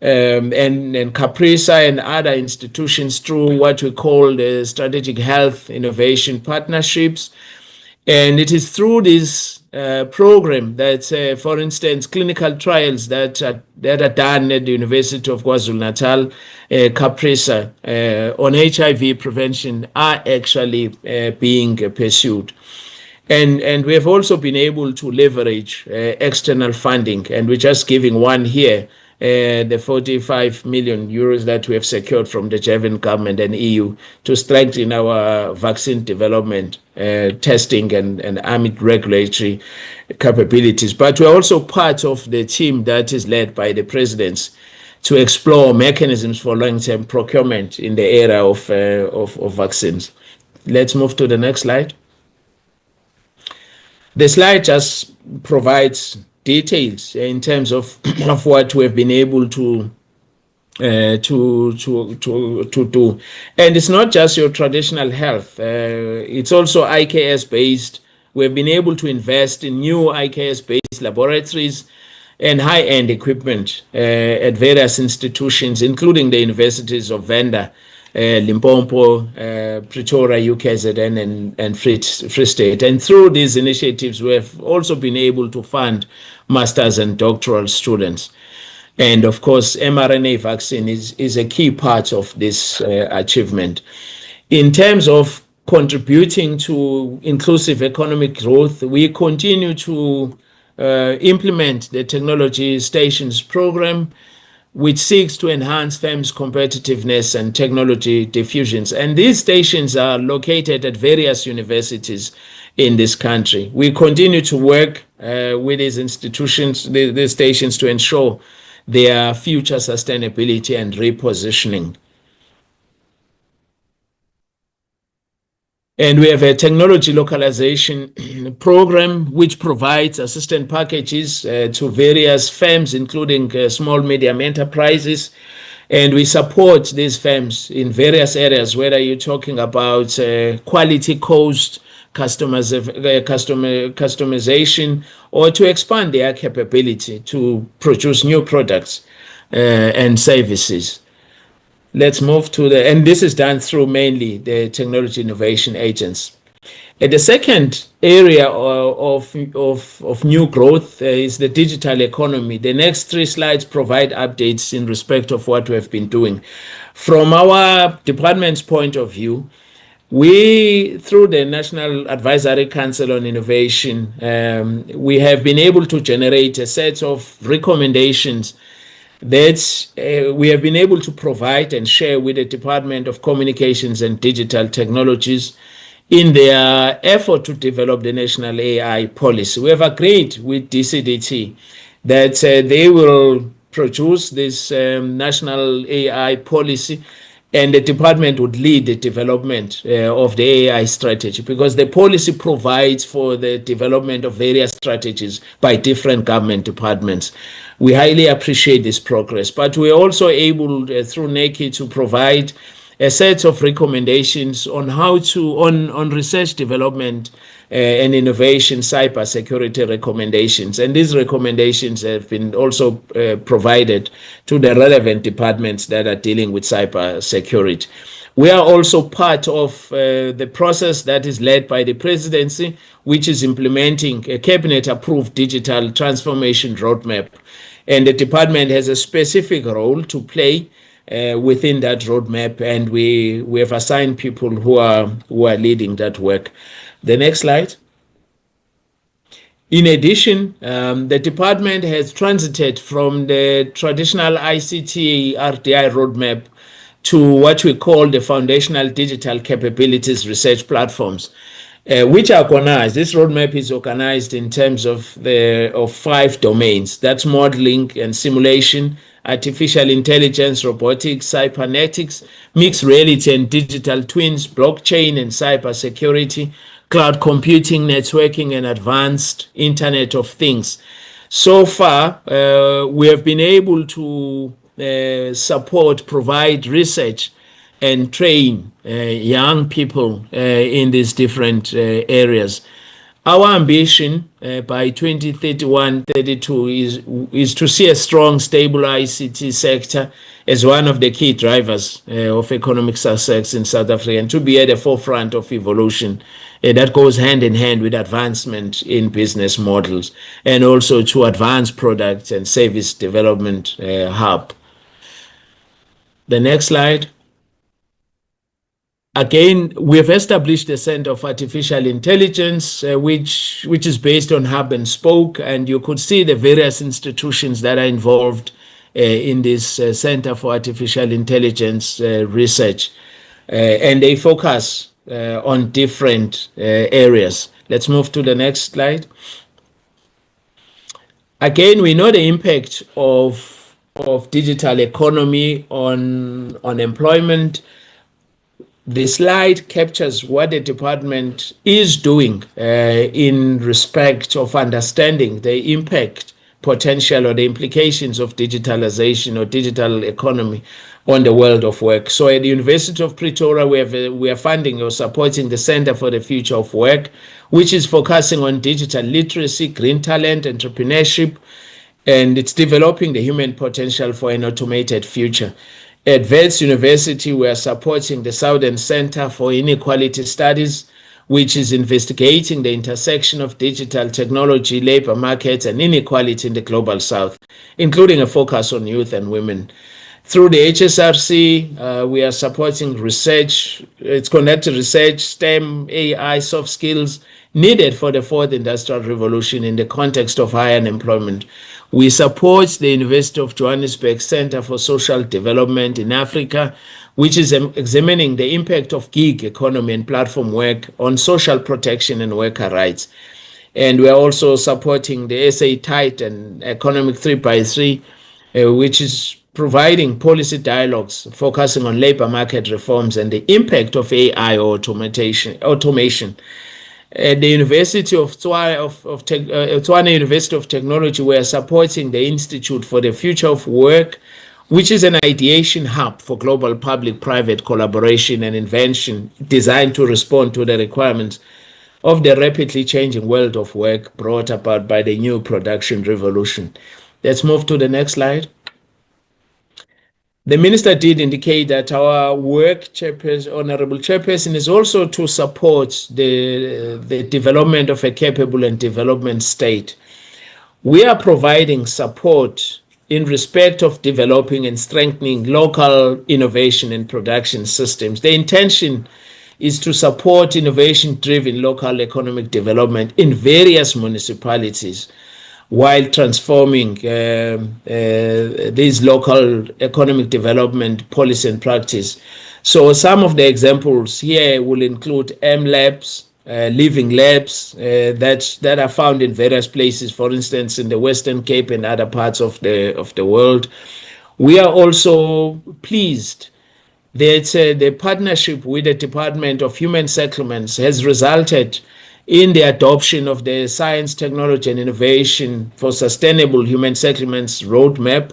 and CAPRISA and other institutions through what we call the Strategic Health Innovation Partnerships. And it is through these program that, for instance, clinical trials that are done at the University of KwaZulu-Natal, Caprisa, on HIV prevention are actually being pursued. And we have also been able to leverage external funding, and we're just giving one here, the 45 million euros that we have secured from the German government and EU to strengthen our vaccine development, testing and armed regulatory capabilities. But we're also part of the team that is led by the presidents to explore mechanisms for long-term procurement in the area of vaccines. Let's move to the next slide. The slide just provides details in terms of what we have been able to do. And it's not just your traditional health, it's also IKS based. We've been able to invest in new IKS based laboratories and high-end equipment at various institutions, including the universities of Venda, Limpopo, Pretoria, UKZN, and Free State. And through these initiatives, we have also been able to fund masters and doctoral students. And of course, mRNA vaccine is a key part of this achievement. In terms of contributing to inclusive economic growth, we continue to implement the Technology Stations program, which seeks to enhance firms' competitiveness and technology diffusions. And these stations are located at various universities in this country. We continue to work with these institutions, these stations, to ensure their future sustainability and repositioning. And we have a technology localization program which provides assistance packages to various firms, including small, medium enterprises. And we support these firms in various areas, whether you're talking about quality, cost, customization, or to expand their capability to produce new products and services. Let's move to and this is done through mainly the technology innovation agents. And the second area of new growth is the digital economy. The next three slides provide updates in respect of what we have been doing. From our department's point of view, we, through the National Advisory Council on Innovation, we have been able to generate a set of recommendations that we have been able to provide and share with the Department of Communications and Digital Technologies in their effort to develop the national AI policy. We have agreed with DCDT that they will produce this national AI policy, and the department would lead the development of the AI strategy, because the policy provides for the development of various strategies by different government departments. We highly appreciate this progress, but we're also able, through NECI, to provide a set of recommendations on how to, on research development and innovation, cybersecurity recommendations. And these recommendations have been also provided to the relevant departments that are dealing with cybersecurity. We are also part of the process that is led by the presidency, which is implementing a cabinet-approved digital transformation roadmap. And the department has a specific role to play within that roadmap, and we have assigned people who are leading that work. The next slide. In addition, the department has transited from the traditional ICT RDI roadmap to what we call the Foundational Digital Capabilities Research Platforms, which are organized. This roadmap is organized in terms of 5 domains. That's modeling and simulation, artificial intelligence, robotics, cybernetics, mixed reality and digital twins, blockchain and cybersecurity, cloud computing, networking, and advanced Internet of Things. So far, we have been able to provide research and train young people in these different areas. Our ambition by 2031-32 is to see a strong, stable ICT sector as one of the key drivers of economic success in South Africa, and to be at the forefront of evolution that goes hand in hand with advancement in business models, and also to advance product and service development hub. The next slide. Again, we have established the Center of Artificial Intelligence, which is based on hub and spoke, and you could see the various institutions that are involved in this Center for Artificial Intelligence research, and they focus on different areas. Let's move to the next slide. Again, we know the impact of digital economy on employment. The slide captures what the department is doing in respect of understanding the impact, potential, or the implications of digitalization or digital economy on the world of work. So at the University of Pretoria, we are funding or supporting the Center for the Future of Work, which is focusing on digital literacy, green talent, entrepreneurship, and it's developing the human potential for an automated future. At Wits University, we are supporting the Southern Center for Inequality Studies, which is investigating the intersection of digital technology, labor markets, and inequality in the Global South, including a focus on youth and women. Through the HSRC, we are supporting research. It's connected research, STEM, AI, soft skills needed for the fourth industrial revolution in the context of high unemployment. We support the University of Johannesburg Center for Social Development in Africa, which is examining the impact of gig economy and platform work on social protection and worker rights. And we are also supporting the SA Titan Economic 3x3, which is providing policy dialogues focusing on labor market reforms and the impact of AI or automation. At the University of Tswana University of Technology, we are supporting the Institute for the Future of Work, which is an ideation hub for global public-private collaboration and invention designed to respond to the requirements of the rapidly changing world of work brought about by the new production revolution. Let's move to the next slide. The minister did indicate that our work, Honorable Chairperson, is also to support the development of a capable and development state. We are providing support in respect of developing and strengthening local innovation and production systems. The intention is to support innovation-driven local economic development in various municipalities, while transforming these local economic development policy and practice. So some of the examples here will include M-Labs, living labs that are found in various places, for instance, in the Western Cape and other parts of the world. We are also pleased that the partnership with the Department of Human Settlements has resulted in the adoption of the Science, Technology and Innovation for Sustainable Human Settlements Roadmap,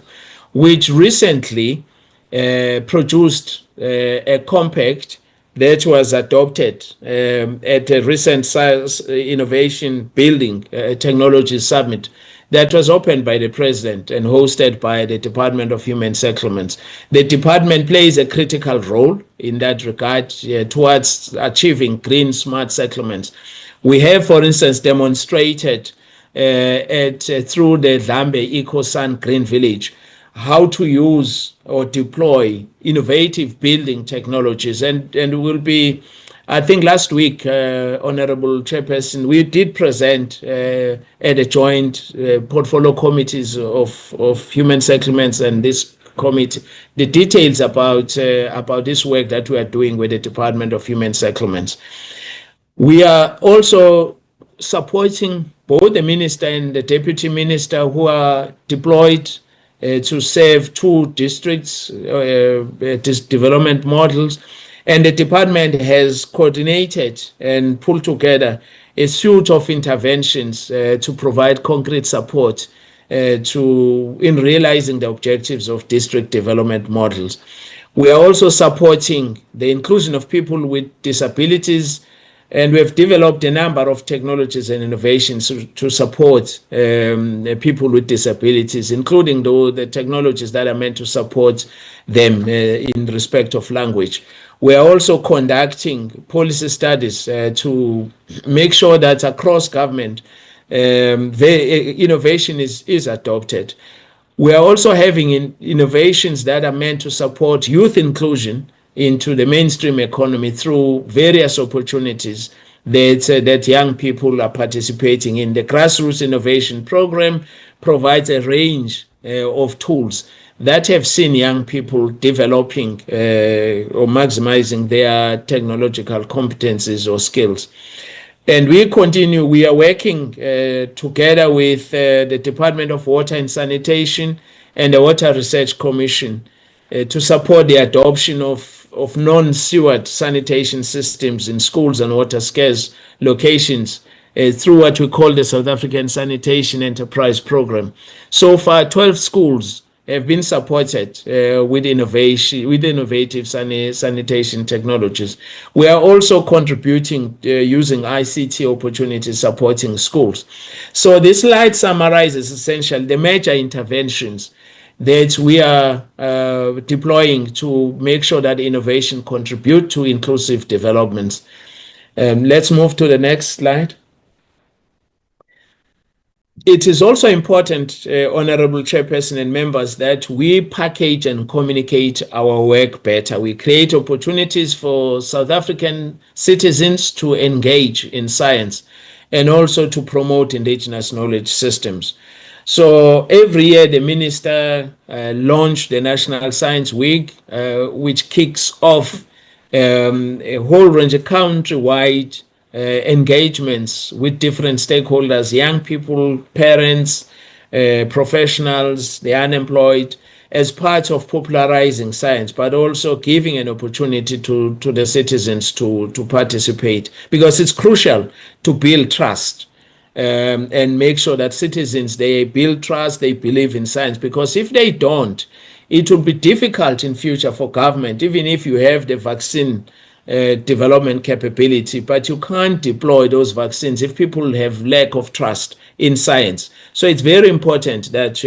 which recently produced a compact that was adopted at a recent Science Innovation Building Technology Summit that was opened by the President and hosted by the Department of Human Settlements. The department plays a critical role in that regard towards achieving green, smart settlements. We have, for instance, demonstrated through the Dlambe EcoSun Green Village how to use or deploy innovative building technologies. And will be, I think last week, Honorable Chairperson, we did present at a joint portfolio committees of human settlements and this committee the details about this work that we are doing with the Department of Human Settlements. We are also supporting both the minister and the deputy minister who are deployed to serve two districts, development models, and the department has coordinated and pulled together a suite of interventions to provide concrete support in realizing the objectives of district development models. We are also supporting the inclusion of people with disabilities And we have developed a number of technologies and innovations to support people with disabilities, including the technologies that are meant to support them in respect of language. We are also conducting policy studies to make sure that across government, innovation is adopted. We are also having innovations that are meant to support youth inclusion into the mainstream economy through various opportunities that young people are participating in. The Grassroots Innovation Program provides a range of tools that have seen young people developing or maximizing their technological competencies or skills. And we are working together with the Department of Water and Sanitation and the Water Research Commission to support the adoption of non-sewered sanitation systems in schools and water-scarce locations through what we call the South African Sanitation Enterprise Program. So far, 12 schools have been supported with innovative sanitation technologies. We are also contributing using ICT opportunities supporting schools. So this slide summarizes essentially the major interventions that we are deploying to make sure that innovation contribute to inclusive development. Let's move to the next slide. It is also important, Honorable Chairperson and members, that we package and communicate our work better. We create opportunities for South African citizens to engage in science and also to promote indigenous knowledge systems. So every year the minister launched the National Science Week, which kicks off a whole range of countrywide engagements with different stakeholders, young people, parents, professionals, the unemployed, as part of popularizing science, but also giving an opportunity to the citizens to participate, because it's crucial to build trust. And make sure that citizens, they build trust, they believe in science, because if they don't, it will be difficult in future for government, even if you have the vaccine development capability, but you can't deploy those vaccines if people have lack of trust in science. So it's very important that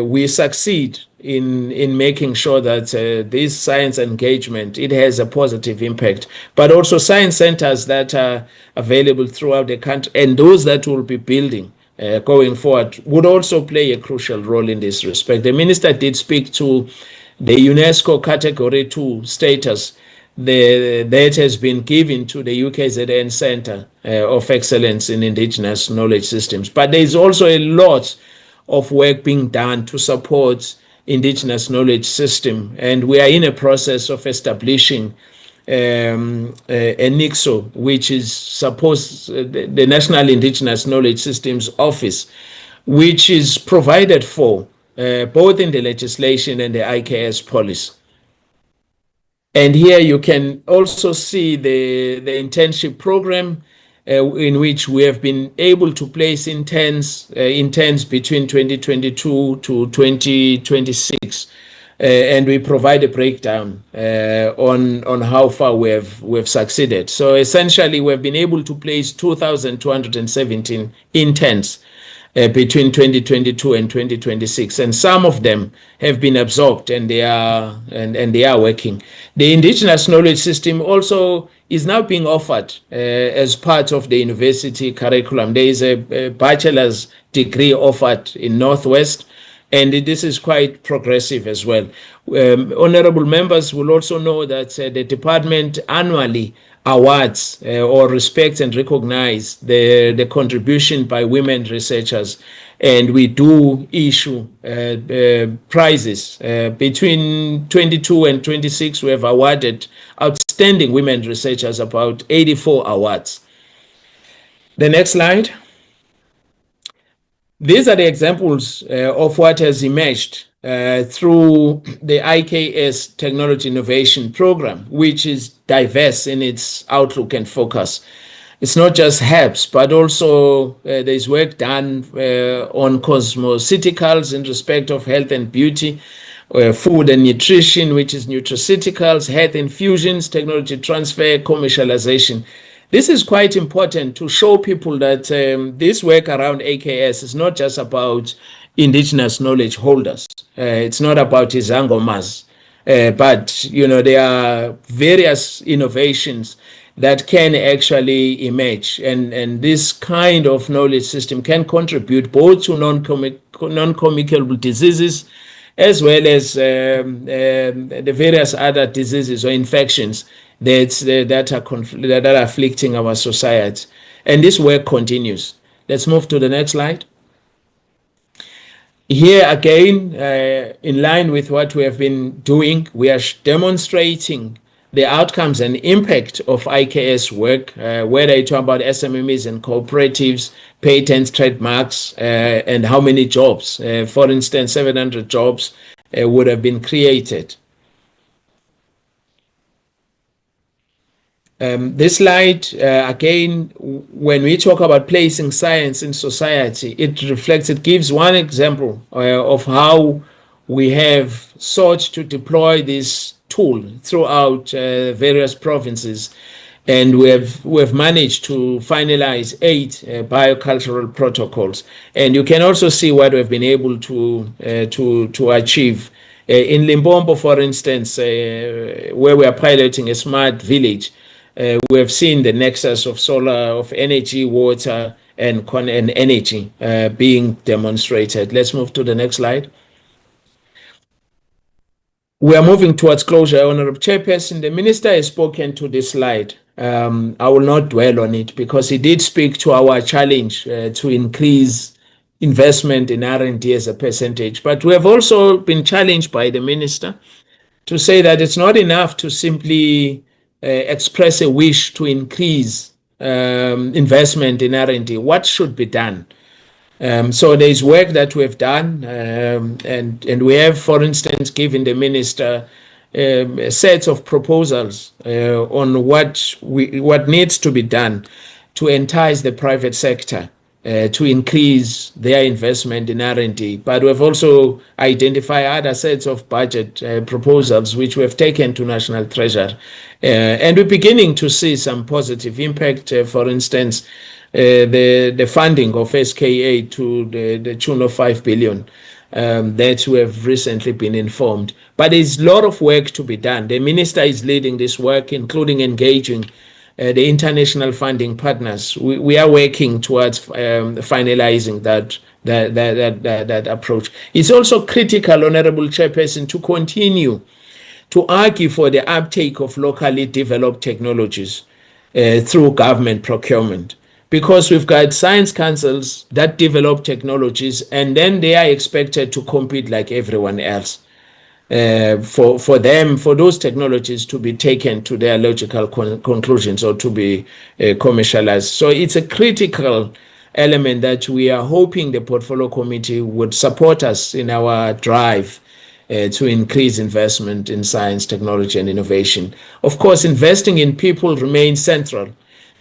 we succeed in making sure that this science engagement, it has a positive impact, but also science centers that are available throughout the country and those that will be building going forward would also play a crucial role in this respect. The minister did speak to the UNESCO Category 2 status that has been given to the UKZN Centre of Excellence in Indigenous Knowledge Systems. But there is also a lot of work being done to support Indigenous knowledge system, and we are in a process of establishing a NICSO, which is supposed the National Indigenous Knowledge Systems Office, which is provided for both in the legislation and the IKS policy. And here you can also see the internship program in which we have been able to place interns between 2022 to 2026, and we provide a breakdown on how far we have succeeded. So essentially, we have been able to place 2,217 interns between 2022 and 2026, and some of them have been absorbed and they are working. The Indigenous Knowledge System also is now being offered as part of the university curriculum. There is a bachelor's degree offered in Northwest, and this is quite progressive as well. Honorable members will also know that the department annually awards or respects and recognize the contribution by women researchers, and we do issue prizes. Between 22 and 26, we have awarded outstanding women researchers about 84 awards. The next slide. These are the examples of what has emerged through the IKS Technology Innovation Program, which is diverse in its outlook and focus. It's not just herbs, but also there's work done on cosmeceuticals in respect of health and beauty, food and nutrition, which is nutraceuticals, health infusions, technology transfer, commercialization. This is quite important to show people that this work around AKS is not just about indigenous knowledge holders. It's not about izangomas, but there are various innovations that can actually emerge, and this kind of knowledge system can contribute both to non-communicable diseases as well as the various other diseases or infections that are afflicting our society. And this work continues. Let's move to the next slide. Here again, in line with what we have been doing, we are demonstrating the outcomes and impact of IKS work, whether you talk about SMMEs and cooperatives, patents, trademarks, and how many jobs. For instance, 700 jobs would have been created. This slide, again, when we talk about placing science in society, it gives one example of how we have sought to deploy this tool throughout various provinces, and we have managed to finalize 8 biocultural protocols. And you can also see what we've been able to achieve. In Limpopo, for instance, where we are piloting a smart village, we have seen the nexus of solar, of energy, water, and energy being demonstrated. Let's move to the next slide. We are moving towards closure, Honorable Chairperson. The Minister has spoken to this slide. I will not dwell on it because he did speak to our challenge to increase investment in R&D as a percentage. But we have also been challenged by the Minister to say that it's not enough to simply express a wish to increase investment in R&D. What should be done? So there's work that we have done, and we have, for instance, given the Minister sets of proposals on what needs to be done to entice the private sector to increase their investment in R&D. But we've also identified other sets of budget proposals which we have taken to National Treasury. And we're beginning to see some positive impact. For instance, the funding of SKA to the tune of 5 billion that we have recently been informed. But there's a lot of work to be done. The Minister is leading this work, including engaging the international funding partners. We are working towards finalizing that approach. It's also critical, Honorable Chairperson, to continue to argue for the uptake of locally developed technologies through government procurement, because we've got science councils that develop technologies and then they are expected to compete like everyone else. For those technologies to be taken to their logical conclusions or to be commercialized. So it's a critical element that we are hoping the Portfolio Committee would support us in our drive to increase investment in science, technology, and innovation. Of course, investing in people remains central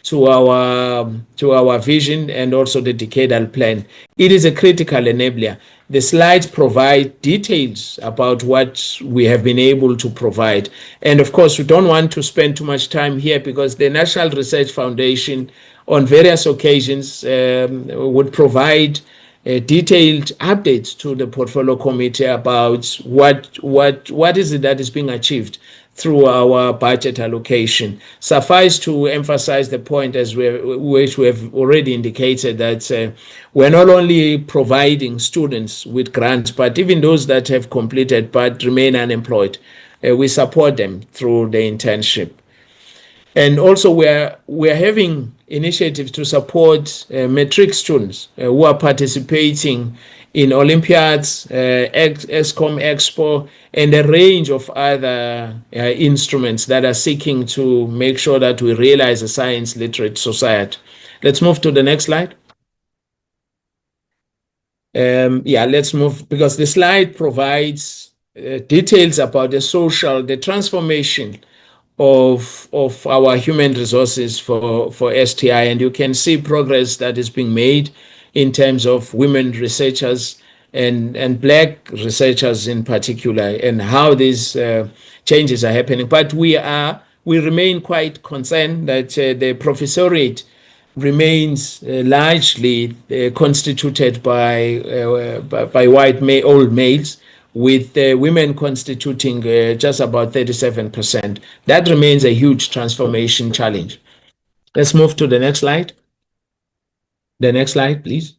to our vision and also the Decadal Plan. It is a critical enabler. The slides provide details about what we have been able to provide. And of course, we don't want to spend too much time here because the National Research Foundation on various occasions would provide detailed updates to the Portfolio Committee about what is it that is being achieved through our budget allocation. Suffice to emphasize the point which we have already indicated that we're not only providing students with grants, but even those that have completed but remain unemployed, we support them through the internship. And also we're having initiatives to support matric students who are participating in Olympiads, ESCOM Expo, and a range of other instruments that are seeking to make sure that we realize a science literate society. Let's move to the next slide. Let's move, because the slide provides details about the transformation of our human resources for STI, and you can see progress that is being made in terms of women researchers and Black researchers in particular, and how these changes are happening. But we are we remain quite concerned that the professoriate remains largely constituted by white old males, with women constituting just about 37%. That remains a huge transformation challenge. Let's move to the next slide. The next slide, please.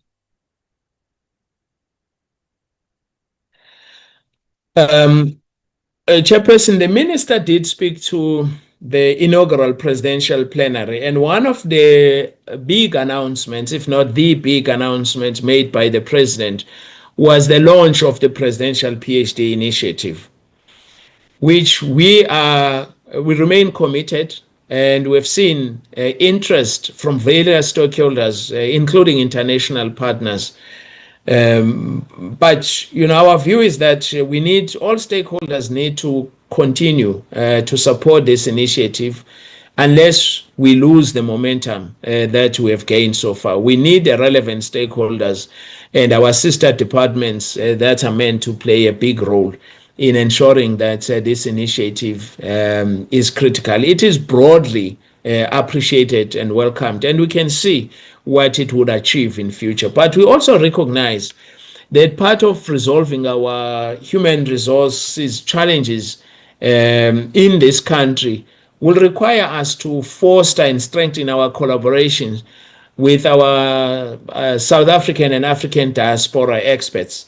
Chairperson, the minister did speak to the inaugural presidential plenary, and one of the big announcements, if not the big announcement made by the president, was the launch of the presidential PhD initiative, which we remain committed, and we've seen interest from various stakeholders, including international partners. But our view is that all stakeholders need to continue to support this initiative unless we lose the momentum that we have gained so far. We need the relevant stakeholders and our sister departments that are meant to play a big role in ensuring that this initiative is critical. It is broadly appreciated and welcomed, and we can see what it would achieve in future. But we also recognize that part of resolving our human resources challenges in this country will require us to foster and strengthen our collaborations with our South African and African diaspora experts,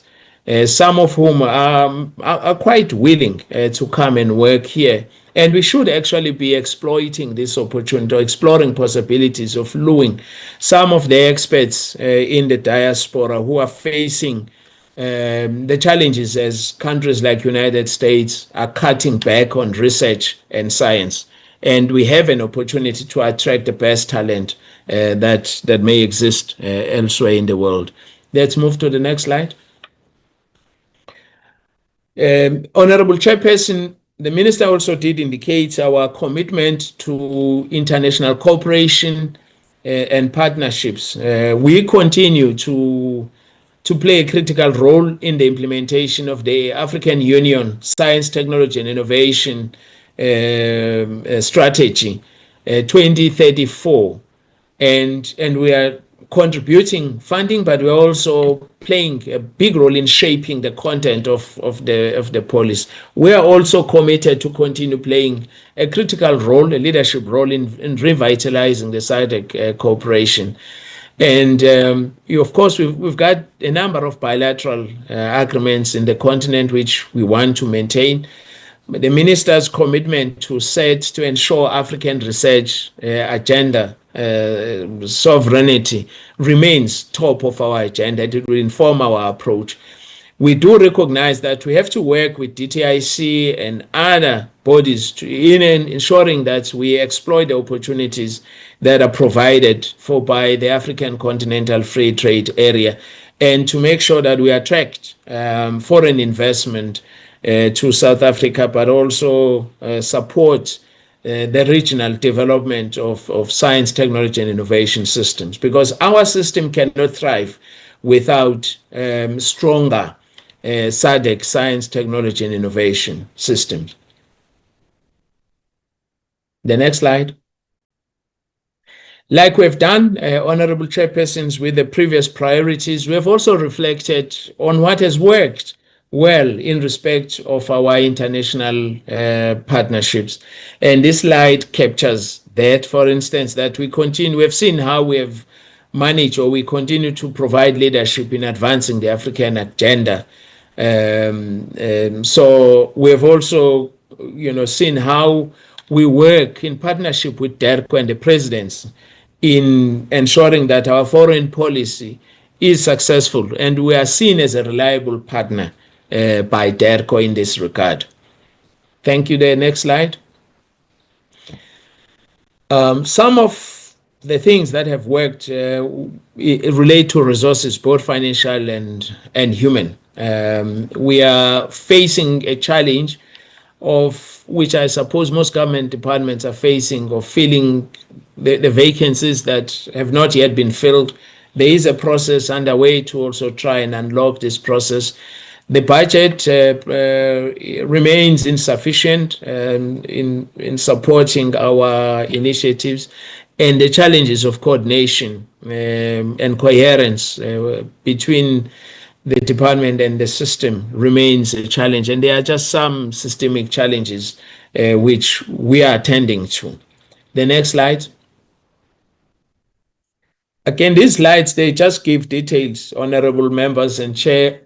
some of whom are quite willing to come and work here. And we should actually be exploiting this opportunity, or exploring possibilities of luring some of the experts in the diaspora who are facing the challenges as countries like United States are cutting back on research and science. And we have an opportunity to attract the best talent that may exist elsewhere in the world. Let's move to the next slide. Honorable Chairperson, the Minister also did indicate our commitment to international cooperation and partnerships. We continue to play a critical role in the implementation of the African Union Science, Technology and Innovation Strategy 2034. And we are contributing funding, but we're also playing a big role in shaping the content of the policy. We are also committed to continue playing a critical role, a leadership role in revitalizing the SADC cooperation. And of course, we've got a number of bilateral agreements in the continent which we want to maintain. The minister's commitment to ensure African research agenda sovereignty remains top of our agenda. It will inform our approach. We do recognize that we have to work with DTIC and other bodies in ensuring that we exploit the opportunities that are provided by the African Continental Free Trade Area, and to make sure that we attract foreign investment to South Africa, but also support the regional development of science, technology, and innovation systems, because our system cannot thrive without stronger SADC science, technology, and innovation systems. The next slide. Like we've done, Honorable Chairpersons, with the previous priorities, we have also reflected on what has worked well in respect of our international partnerships. And this slide captures that, for instance, that we have seen how we have managed, or we continue to provide leadership in advancing the African agenda. So we have also, seen how we work in partnership with DERCO and the presidents in ensuring that our foreign policy is successful, and we are seen as a reliable partner by DERCO in this regard. Thank you. The next slide. Some of the things that have worked relate to resources, both financial and human. We are facing a challenge of which I suppose most government departments are facing, of filling the vacancies that have not yet been filled. There is a process underway to also try and unlock this process. The budget remains insufficient in supporting our initiatives, and the challenges of coordination and coherence between the department and the system remains a challenge. And there are just some systemic challenges which we are attending to. The next slide. Again, these slides, they just give details, honorable members and chair,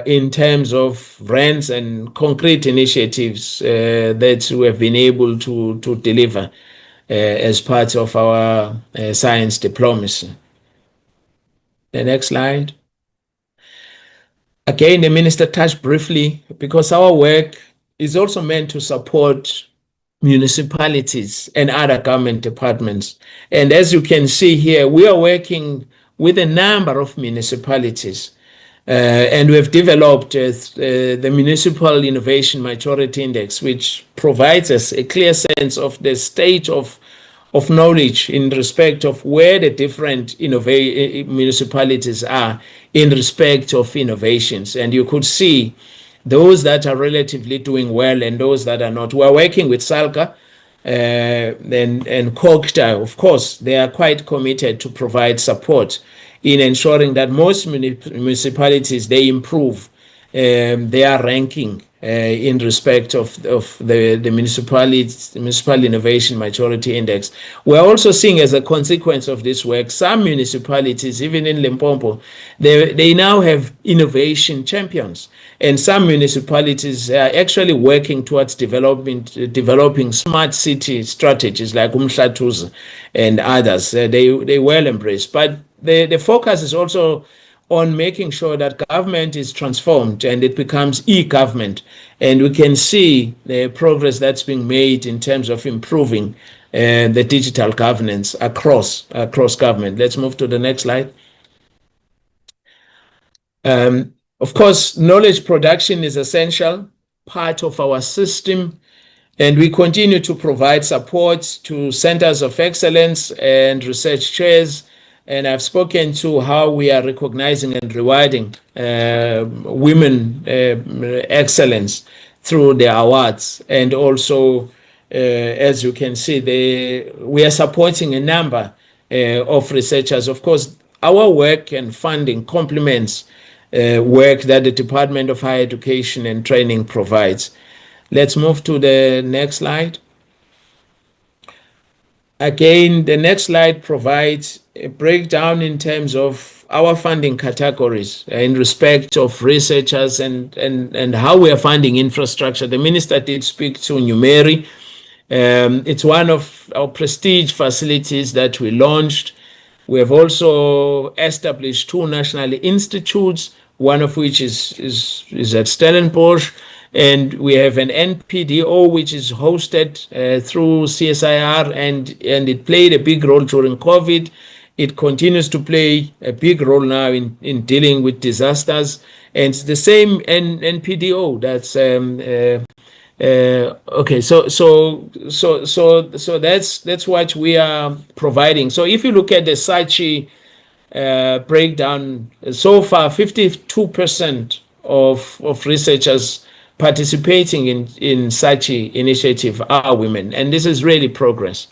in terms of grants and concrete initiatives that we have been able to deliver as part of our science diplomacy. The next slide. Again, the minister touched briefly, because our work is also meant to support municipalities and other government departments. And as you can see here, we are working with a number of municipalities. And we've developed the Municipal Innovation Maturity Index, which provides us a clear sense of the state of knowledge in respect of where the different municipalities are in respect of innovations. And you could see those that are relatively doing well and those that are not. We're working with SALCA and COGTA. Of course, they are quite committed to provide support in ensuring that most municipalities, they improve their ranking in respect of the Municipal Innovation Maturity Index. We're also seeing, as a consequence of this work, some municipalities, even in Limpopo, they now have innovation champions. And some municipalities are actually working towards developing smart city strategies like Umhlatuza and others. They well embraced. But the focus is also on making sure that government is transformed and it becomes e-government. And we can see the progress that's being made in terms of improving the digital governance across government. Let's move to the next slide. Of course, knowledge production is essential part of our system, and we continue to provide support to centers of excellence and research chairs. And I've spoken to how we are recognizing and rewarding women excellence through the awards. And also, as you can see, we are supporting a number of researchers. Of course, our work and funding complements work that the Department of Higher Education and Training provides. Let's move to the next slide. Again, the next slide provides a breakdown in terms of our funding categories in respect of researchers and how we are funding infrastructure. The minister did speak to Numeri. It's one of our prestige facilities that we launched. We have also established 2 national institutes, one of which is at Stellenbosch, and we have an NPDO which is hosted through CSIR, and it played a big role during COVID. It continues to play a big role now in dealing with disasters, and it's the same NPDO. That's okay. So that's what we are providing. So if you look at the SACHI breakdown, so far 52% of researchers participating in SACHI initiative are women, and this is really progress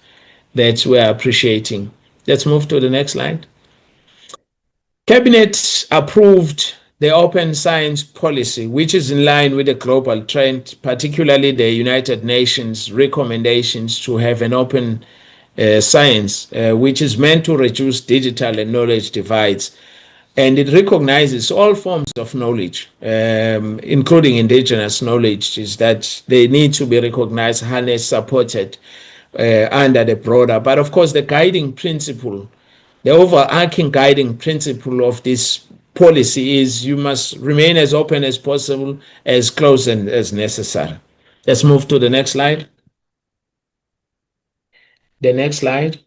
that we are appreciating. Let's move to the next slide. Cabinet approved the open science policy, which is in line with the global trend, particularly the United Nations recommendations to have an open science, which is meant to reduce digital and knowledge divides. And it recognizes all forms of knowledge, including indigenous knowledge, is that they need to be recognized, harnessed, supported under the broader. But of course, the guiding principle, the overarching guiding principle of this policy is you must remain as open as possible, as close and as necessary. Let's move to the next slide. The next slide.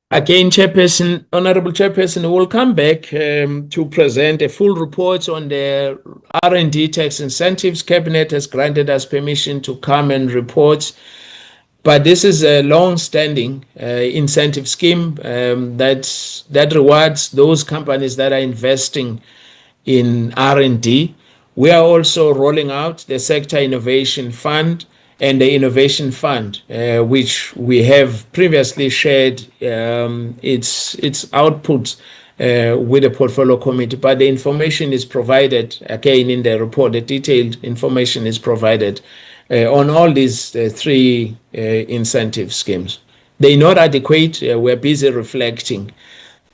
Again, Chairperson, Honorable Chairperson, will come back to present a full report on the R&D tax incentives. Cabinet has granted us permission to come and report But this is a long-standing incentive scheme that rewards those companies that are investing in R&D. We are also rolling out the Sector Innovation Fund and the Innovation Fund, which we have previously shared its outputs with the Portfolio Committee, but the information is provided again in the report. The detailed information is provided on all these three incentive schemes. They're not adequate. We're busy reflecting.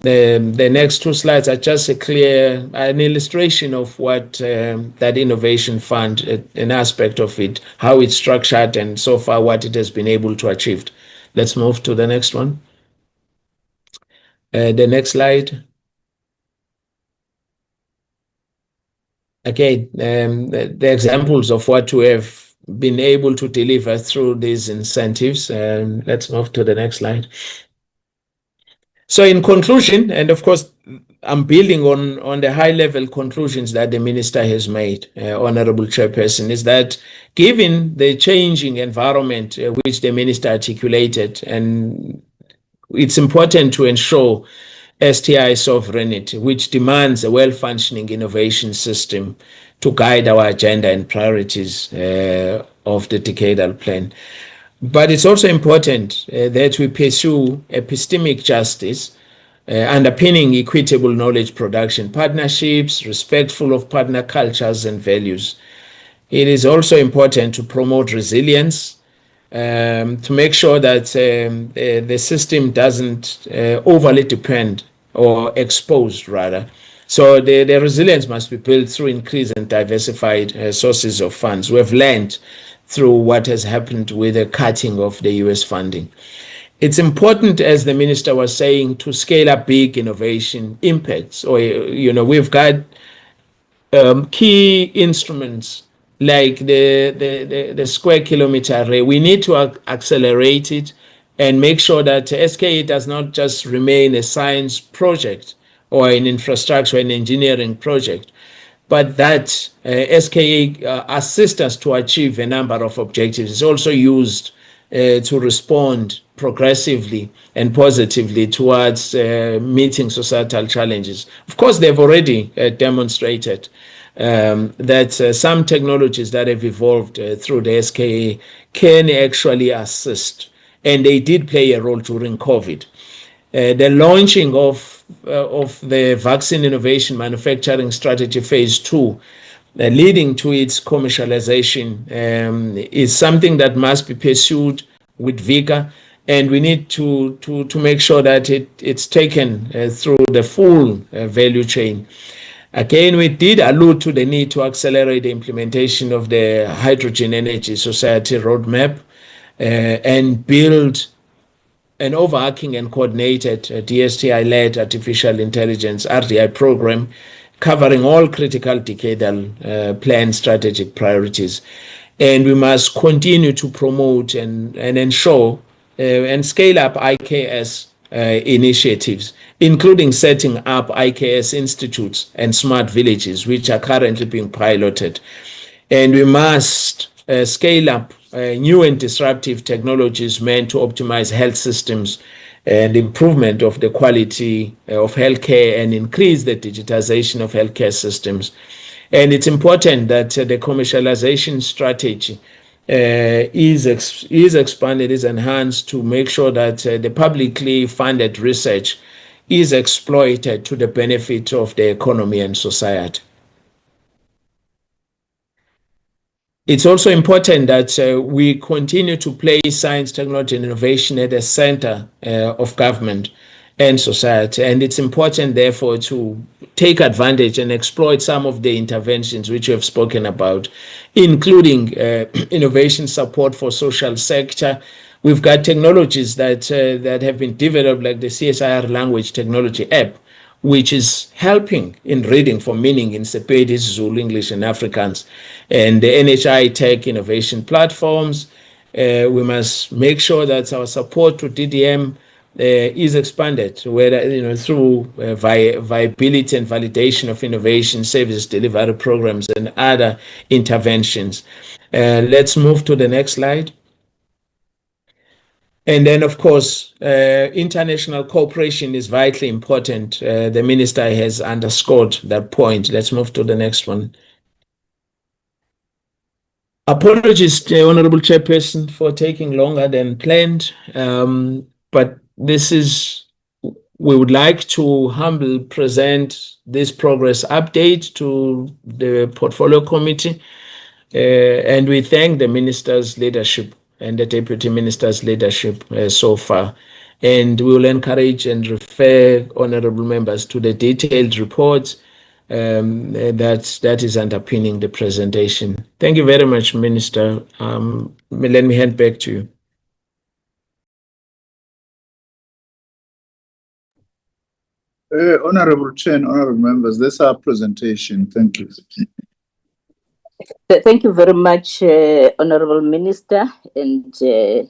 The next two slides are just an illustration of what that innovation fund, an aspect of it, how it's structured, and so far what it has been able to achieve. Let's move to the next one. The next slide. Again, the examples of what we have been able to deliver through these incentives. Let's move to the next slide. So in conclusion, and of course, I'm building on the high-level conclusions that the Minister has made, Honorable Chairperson, is that given the changing environment which the Minister articulated, and it's important to ensure STI sovereignty, which demands a well-functioning innovation system to guide our agenda and priorities of the Decadal Plan. But it's also important that we pursue epistemic justice, underpinning equitable knowledge production partnerships, respectful of partner cultures and values. It is also important to promote resilience, to make sure that the system doesn't overly depend or exposed rather. So the resilience must be built through increased and diversified sources of funds. We have learned through what has happened with the cutting of the US funding. It's important, as the Minister was saying, to scale up big innovation impacts. Or, we've got key instruments like the square kilometer array. We need to accelerate it and make sure that SKA does not just remain a science project or an infrastructure and engineering project, but that SKA assists us to achieve a number of objectives. It's also used to respond progressively and positively towards meeting societal challenges. Of course, they've already demonstrated that some technologies that have evolved through the SKA can actually assist, and they did play a role during COVID. The launching of the Vaccine Innovation Manufacturing Strategy Phase 2, leading to its commercialization, is something that must be pursued with vigor, and we need to make sure that it's taken through the full value chain. Again, we did allude to the need to accelerate the implementation of the Hydrogen Energy Society roadmap and build an overarching and coordinated DSTI-led artificial intelligence RDI program covering all critical decadal plan strategic priorities. And we must continue to promote and ensure and scale up IKS initiatives, including setting up IKS institutes and smart villages, which are currently being piloted. And we must scale up new and disruptive technologies meant to optimize health systems and improvement of the quality of healthcare and increase the digitization of healthcare systems. And it's important that the commercialization strategy is expanded, is enhanced to make sure that the publicly funded research is exploited to the benefit of the economy and society. It's also important that we continue to place science, technology, and innovation at the center of government and society. And it's important, therefore, to take advantage and exploit some of the interventions which we have spoken about, including innovation support for social sector. We've got technologies that have been developed, like the CSIR language technology app, which is helping in reading for meaning in Sepedi, Zulu, English, and Afrikaans. And the NHI tech innovation platforms. We must make sure that our support to DDM is expanded, whether through viability and validation of innovation, service delivery programs, and other interventions. Let's move to the next slide. And then, of course, international cooperation is vitally important. The minister has underscored that point. Let's move to the next one. Apologies, Honorable Chairperson, for taking longer than planned. But we would like to humbly present this progress update to the Portfolio Committee. And we thank the Minister's leadership and the Deputy Minister's leadership so far. And we will encourage and refer honorable members to the detailed reports that is underpinning the presentation. Thank you very much, Minister. Let me hand back to you. Honorable Chair and honorable members, this is our presentation. Thank you. Thank you very much, Honorable Minister and the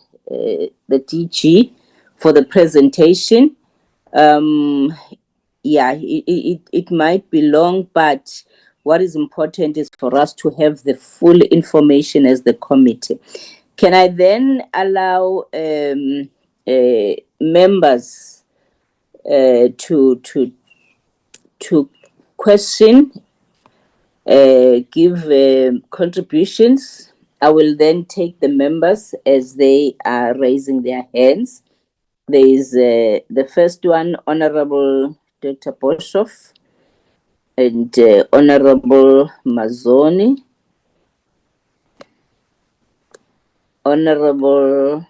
DG for the presentation. Yeah, it might be long, but what is important is for us to have the full information as the committee. Can I then allow members to question, give contributions? I will then take the members as they are raising their hands. There is the first one, Honorable Dr. Boshoff and Honorable Mazzoni, Honorable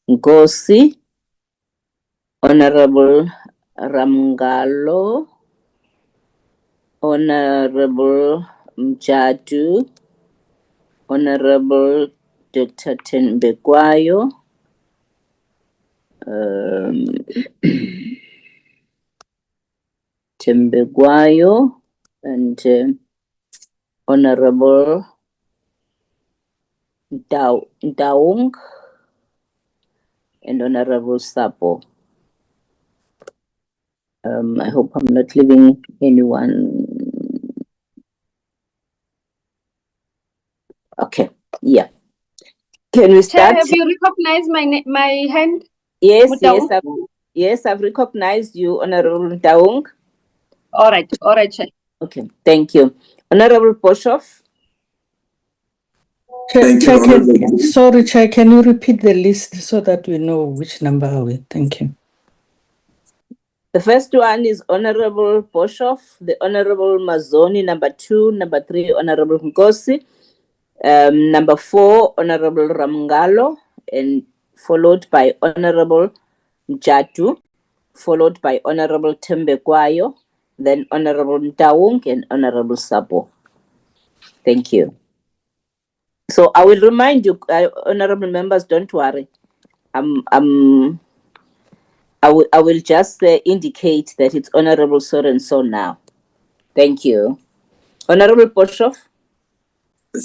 Ngosi, Honorable Ramgalo, Honorable Mjadu, Honorable Dr. Tenbekwayo, Tembegwayo, and Honorable Daung, and Honorable Sapo. I hope I'm not leaving anyone. Okay, yeah. Can we start? Chair, have you recognized my hand? Yes, Mutaung? yes, I've recognized you, Honorable Daung. All right, Chair. Okay, thank you. Honorable Boshoff. Sorry, Chair, can you repeat the list so that we know which number are we? Thank you. The first one is Honorable Boshoff, the Honorable Mazzoni, number 2, number 3, Honorable Ngosi, number 4, Honorable Ramgalo, and followed by Honorable Mjatu, followed by Honorable Tembekwayo, then Honorable Mtaung, and Honorable Sapo. Thank you. So I will remind you, honorable members, don't worry. I will just indicate that it's Honorable so and so now. Thank you. Honorable Boshoff.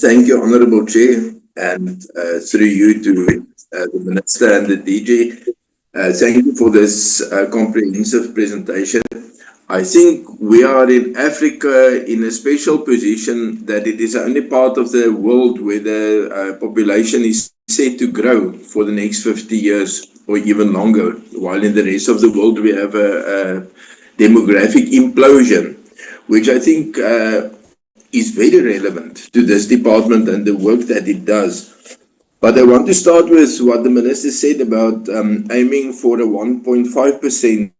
Thank you, Honorable Chair, and through you to the Minister and the DG. Thank you for this comprehensive presentation. I think we are in Africa in a special position that it is the only part of the world where the population is set to grow for the next 50 years or even longer, while in the rest of the world we have a demographic implosion, which I think is very relevant to this department and the work that it does. But I want to start with what the Minister said about aiming for a 1.5%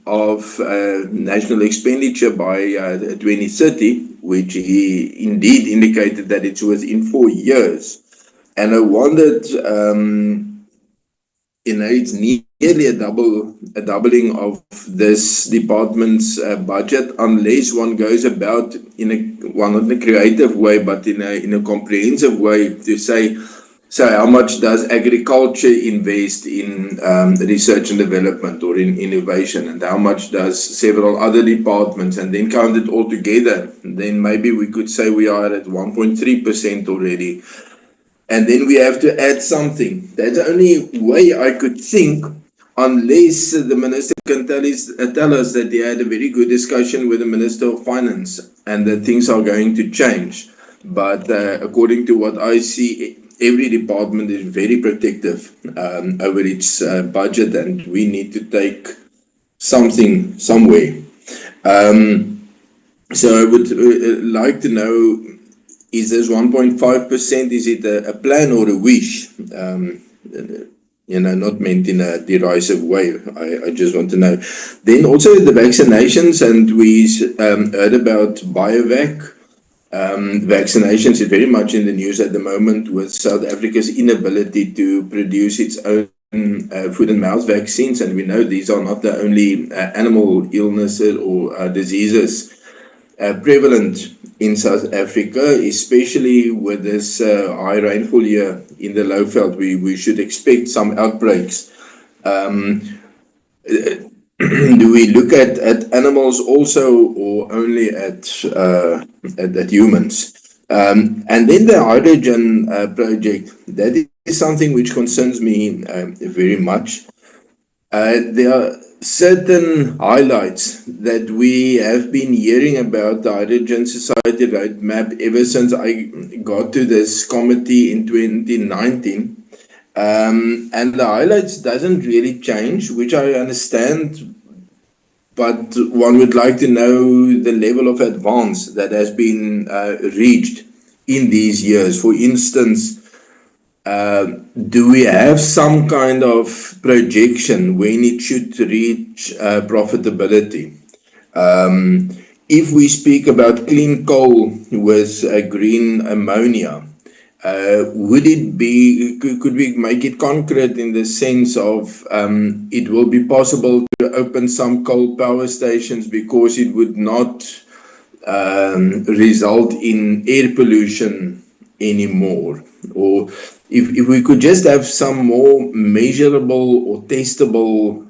of national expenditure by 2030, which he indeed indicated that it's within 4 years. And I wondered, it's nearly a doubling of this department's budget, unless one goes about in not in a creative way, but in a comprehensive way to say, so how much does agriculture invest in research and development or in innovation, and how much does several other departments, and then count it all together? And then maybe we could say we are at 1.3% already. And then we have to add something. That's the only way I could think, unless the Minister can tell us that he had a very good discussion with the Minister of Finance and that things are going to change. But according to what I see, every department is very protective over its budget, and we need to take something somewhere. So I would like to know, is this 1.5%, is it a plan or a wish? Not meant in a derisive way. I just want to know. Then also the vaccinations, and we heard about BioVac. Vaccinations is very much in the news at the moment with South Africa's inability to produce its own foot and mouth vaccines, and we know these are not the only animal illnesses or diseases prevalent in South Africa, especially with this high rainfall year in the Lowveld. We should expect some outbreaks. Do we look at animals also, or only at humans? And then the hydrogen project, that is something which concerns me very much. There are certain highlights that we have been hearing about the Hydrogen Society roadmap ever since I got to this committee in 2019. And the highlights doesn't really change, which I understand, but one would like to know the level of advance that has been reached in these years. For instance, do we have some kind of projection when it should reach profitability? If we speak about clean coal with green ammonia, could we make it concrete in the sense of it will be possible to open some coal power stations because it would not result in air pollution anymore? Or if we could just have some more measurable or testable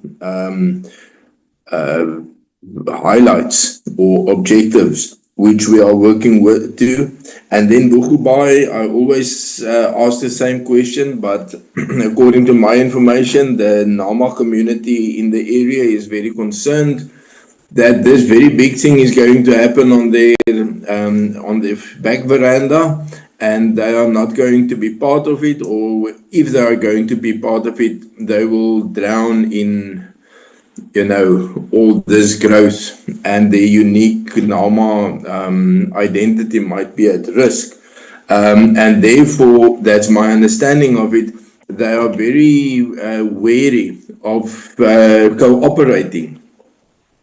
highlights or objectives which we are working with to. And then Bukubai, I always ask the same question, but according to my information, the Nama community in the area is very concerned that this very big thing is going to happen on their back veranda, and they are not going to be part of it, or if they are going to be part of it, they will drown in all this growth, and the unique Nama identity might be at risk. And therefore, that's my understanding of it, they are very wary of cooperating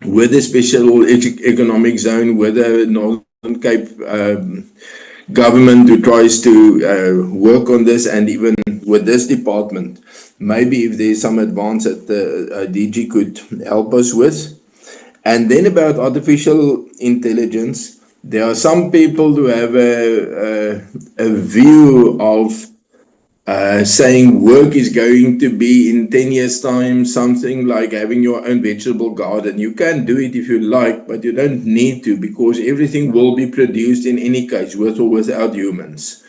with the special economic zone, with the Northern Cape government who tries to work on this, and even with this department. Maybe if there's some advance that the DG could help us with. And then about artificial intelligence, there are some people who have a view of saying work is going to be in 10 years' time, something like having your own vegetable garden. You can do it if you like, but you don't need to, because everything will be produced in any case, with or without humans.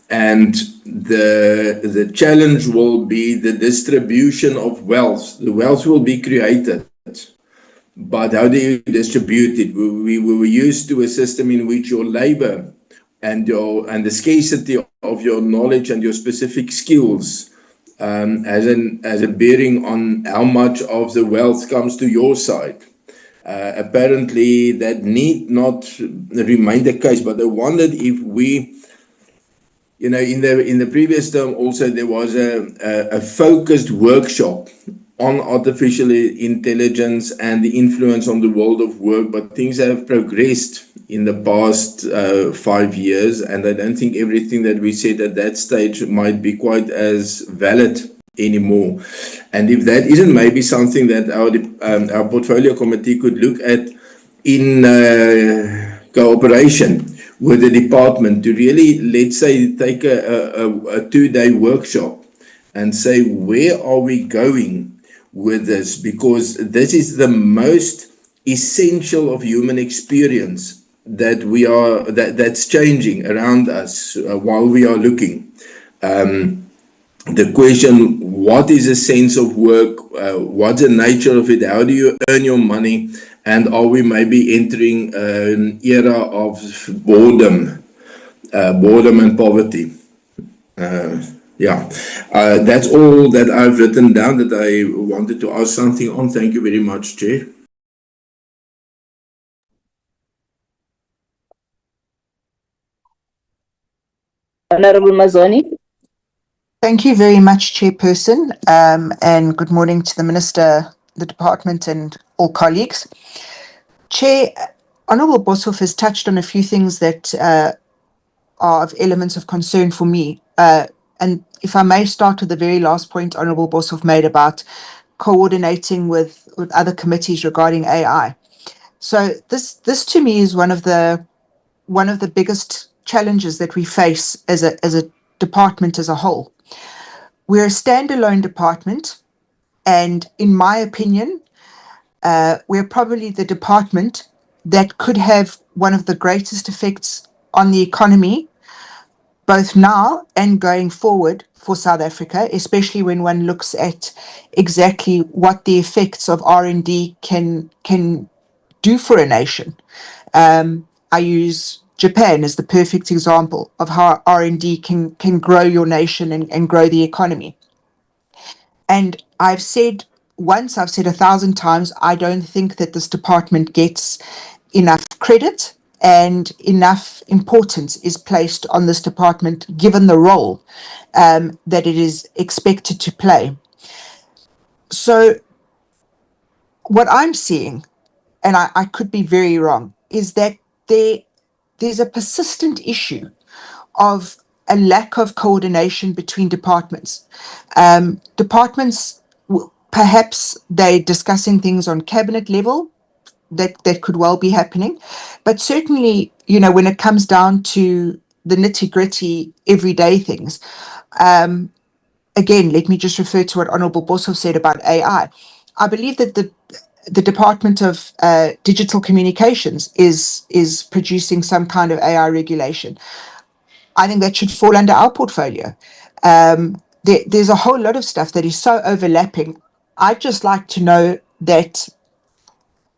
And the challenge will be the distribution of wealth. The wealth will be created, but how do you distribute it? We were used to a system in which your labor and the scarcity of your knowledge and your specific skills has a bearing on how much of the wealth comes to your side. Apparently, that need not remain the case, but I wondered if we, in the previous term also there was a focused workshop on artificial intelligence and the influence on the world of work, but things have progressed in the past 5 years, and I don't think everything that we said at that stage might be quite as valid anymore. And if that isn't maybe something that our portfolio committee could look at in cooperation with the department to really, let's say, take a 2-day workshop and say, where are we going with this? Because this is the most essential of human experience that's changing around us while we are looking. The question, what is the sense of work? What's the nature of it? How do you earn your money? And are we maybe entering an era of boredom and poverty? Yeah, that's all that I've written down that I wanted to ask something on. Thank you very much, Chair. Honorable Mazoni. Thank you very much, Chairperson, and good morning to the Minister, the Department, and all colleagues. Chair, Honourable Boshoff has touched on a few things that are of elements of concern for me. And if I may start with the very last point Honourable Boshoff made about coordinating with other committees regarding AI. So this to me is one of the biggest challenges that we face as a department as a whole. We're a standalone department, and in my opinion, we're probably the department that could have one of the greatest effects on the economy, both now and going forward for South Africa, especially when one looks at exactly what the effects of R&D can do for a nation. I use Japan as the perfect example of how R&D can grow your nation and grow the economy. And I've said 1,000 times, I don't think that this department gets enough credit and enough importance is placed on this department, given the role that it is expected to play. So what I'm seeing, and I could be very wrong, is that there's a persistent issue of a lack of coordination between departments. Departments, perhaps they're discussing things on cabinet level, that could well be happening. But certainly, when it comes down to the nitty-gritty everyday things, again, let me just refer to what Honourable Boshoff said about AI. I believe that the Department of Digital Communications is producing some kind of AI regulation. I think that should fall under our portfolio. There's a whole lot of stuff that is so overlapping. I'd just like to know that,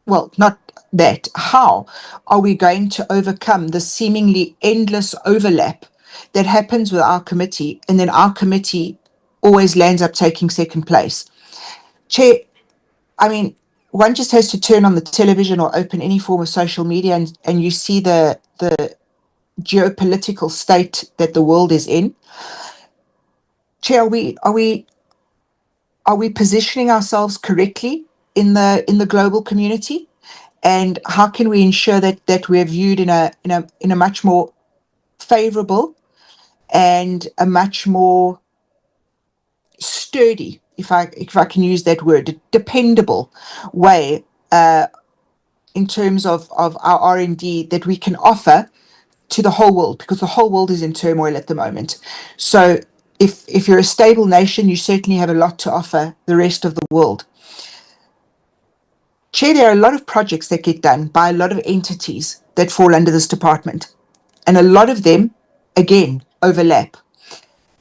well, not that, how are we going to overcome the seemingly endless overlap that happens with our committee, and then our committee always lands up taking second place? Chair, I mean, one just has to turn on the television or open any form of social media and you see the geopolitical state that the world is in. Chair, are we positioning ourselves correctly in the global community? And how can we ensure that we're viewed in a much more favorable and a much more sturdy, if I can use that word, dependable way in terms of our R&D that we can offer to the whole world, because the whole world is in turmoil at the moment. So if you're a stable nation, you certainly have a lot to offer the rest of the world. Chair, there are a lot of projects that get done by a lot of entities that fall under this department, and a lot of them, again, overlap.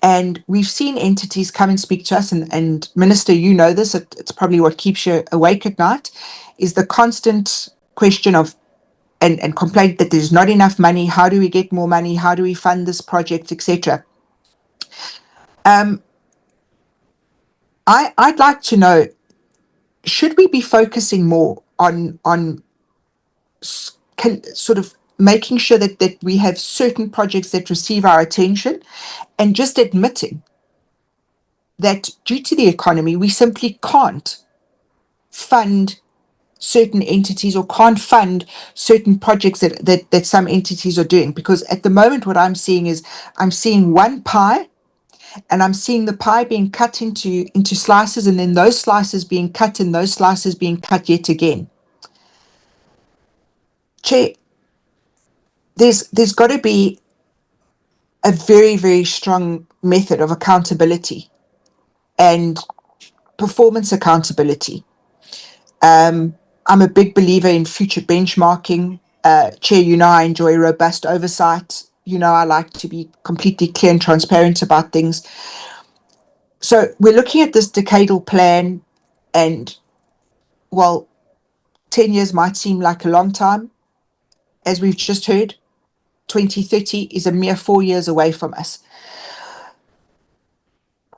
And we've seen entities come and speak to us, and Minister, you know this, it's probably what keeps you awake at night, is the constant question of and complaint that there's not enough money. How do we get more money? How do we fund this project, etc.? I'd like to know, should we be focusing more on sort of making sure that we have certain projects that receive our attention, and just admitting that due to the economy, we simply can't fund certain entities or can't fund certain projects that some entities are doing? Because at the moment, what I'm seeing is I'm seeing one pie, and I'm seeing the pie being cut into slices, and then those slices being cut and those slices being cut yet again. Chair, there's got to be a very, very strong method of accountability and performance accountability. I'm a big believer in future benchmarking. Chair, I enjoy robust oversight. I like to be completely clear and transparent about things. So we're looking at this decadal plan, and, well, 10 years might seem like a long time. As we've just heard, 2030 is a mere 4 years away from us.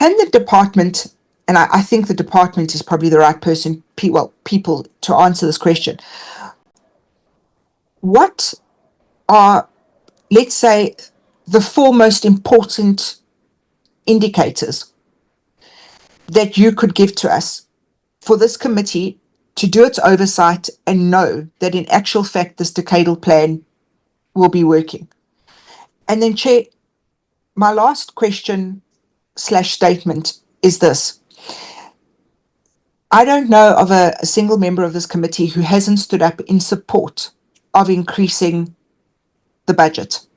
Can the department, and I think the department is probably the right person, people to answer this question. What are, let's say, the 4 most important indicators that you could give to us for this committee to do its oversight and know that in actual fact this decadal plan will be working? And then, Chair, my last question / statement is this. I don't know of a single member of this committee who hasn't stood up in support of increasing the budget.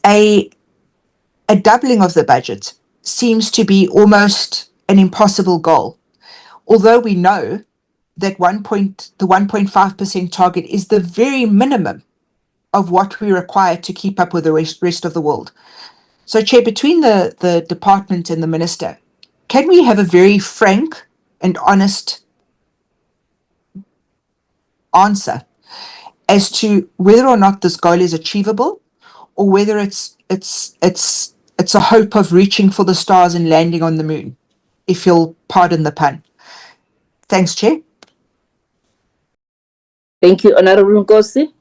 A doubling of the budget seems to be almost an impossible goal, although we know that the 1.5% target is the very minimum of what we require to keep up with the rest of the world. So, Chair, between the department and the minister, can we have a very frank and honest answer as to whether or not this goal is achievable, or whether it's a hope of reaching for the stars and landing on the moon, if you'll pardon the pun? Thanks, Chair. Thank you, Honorable Nkosi.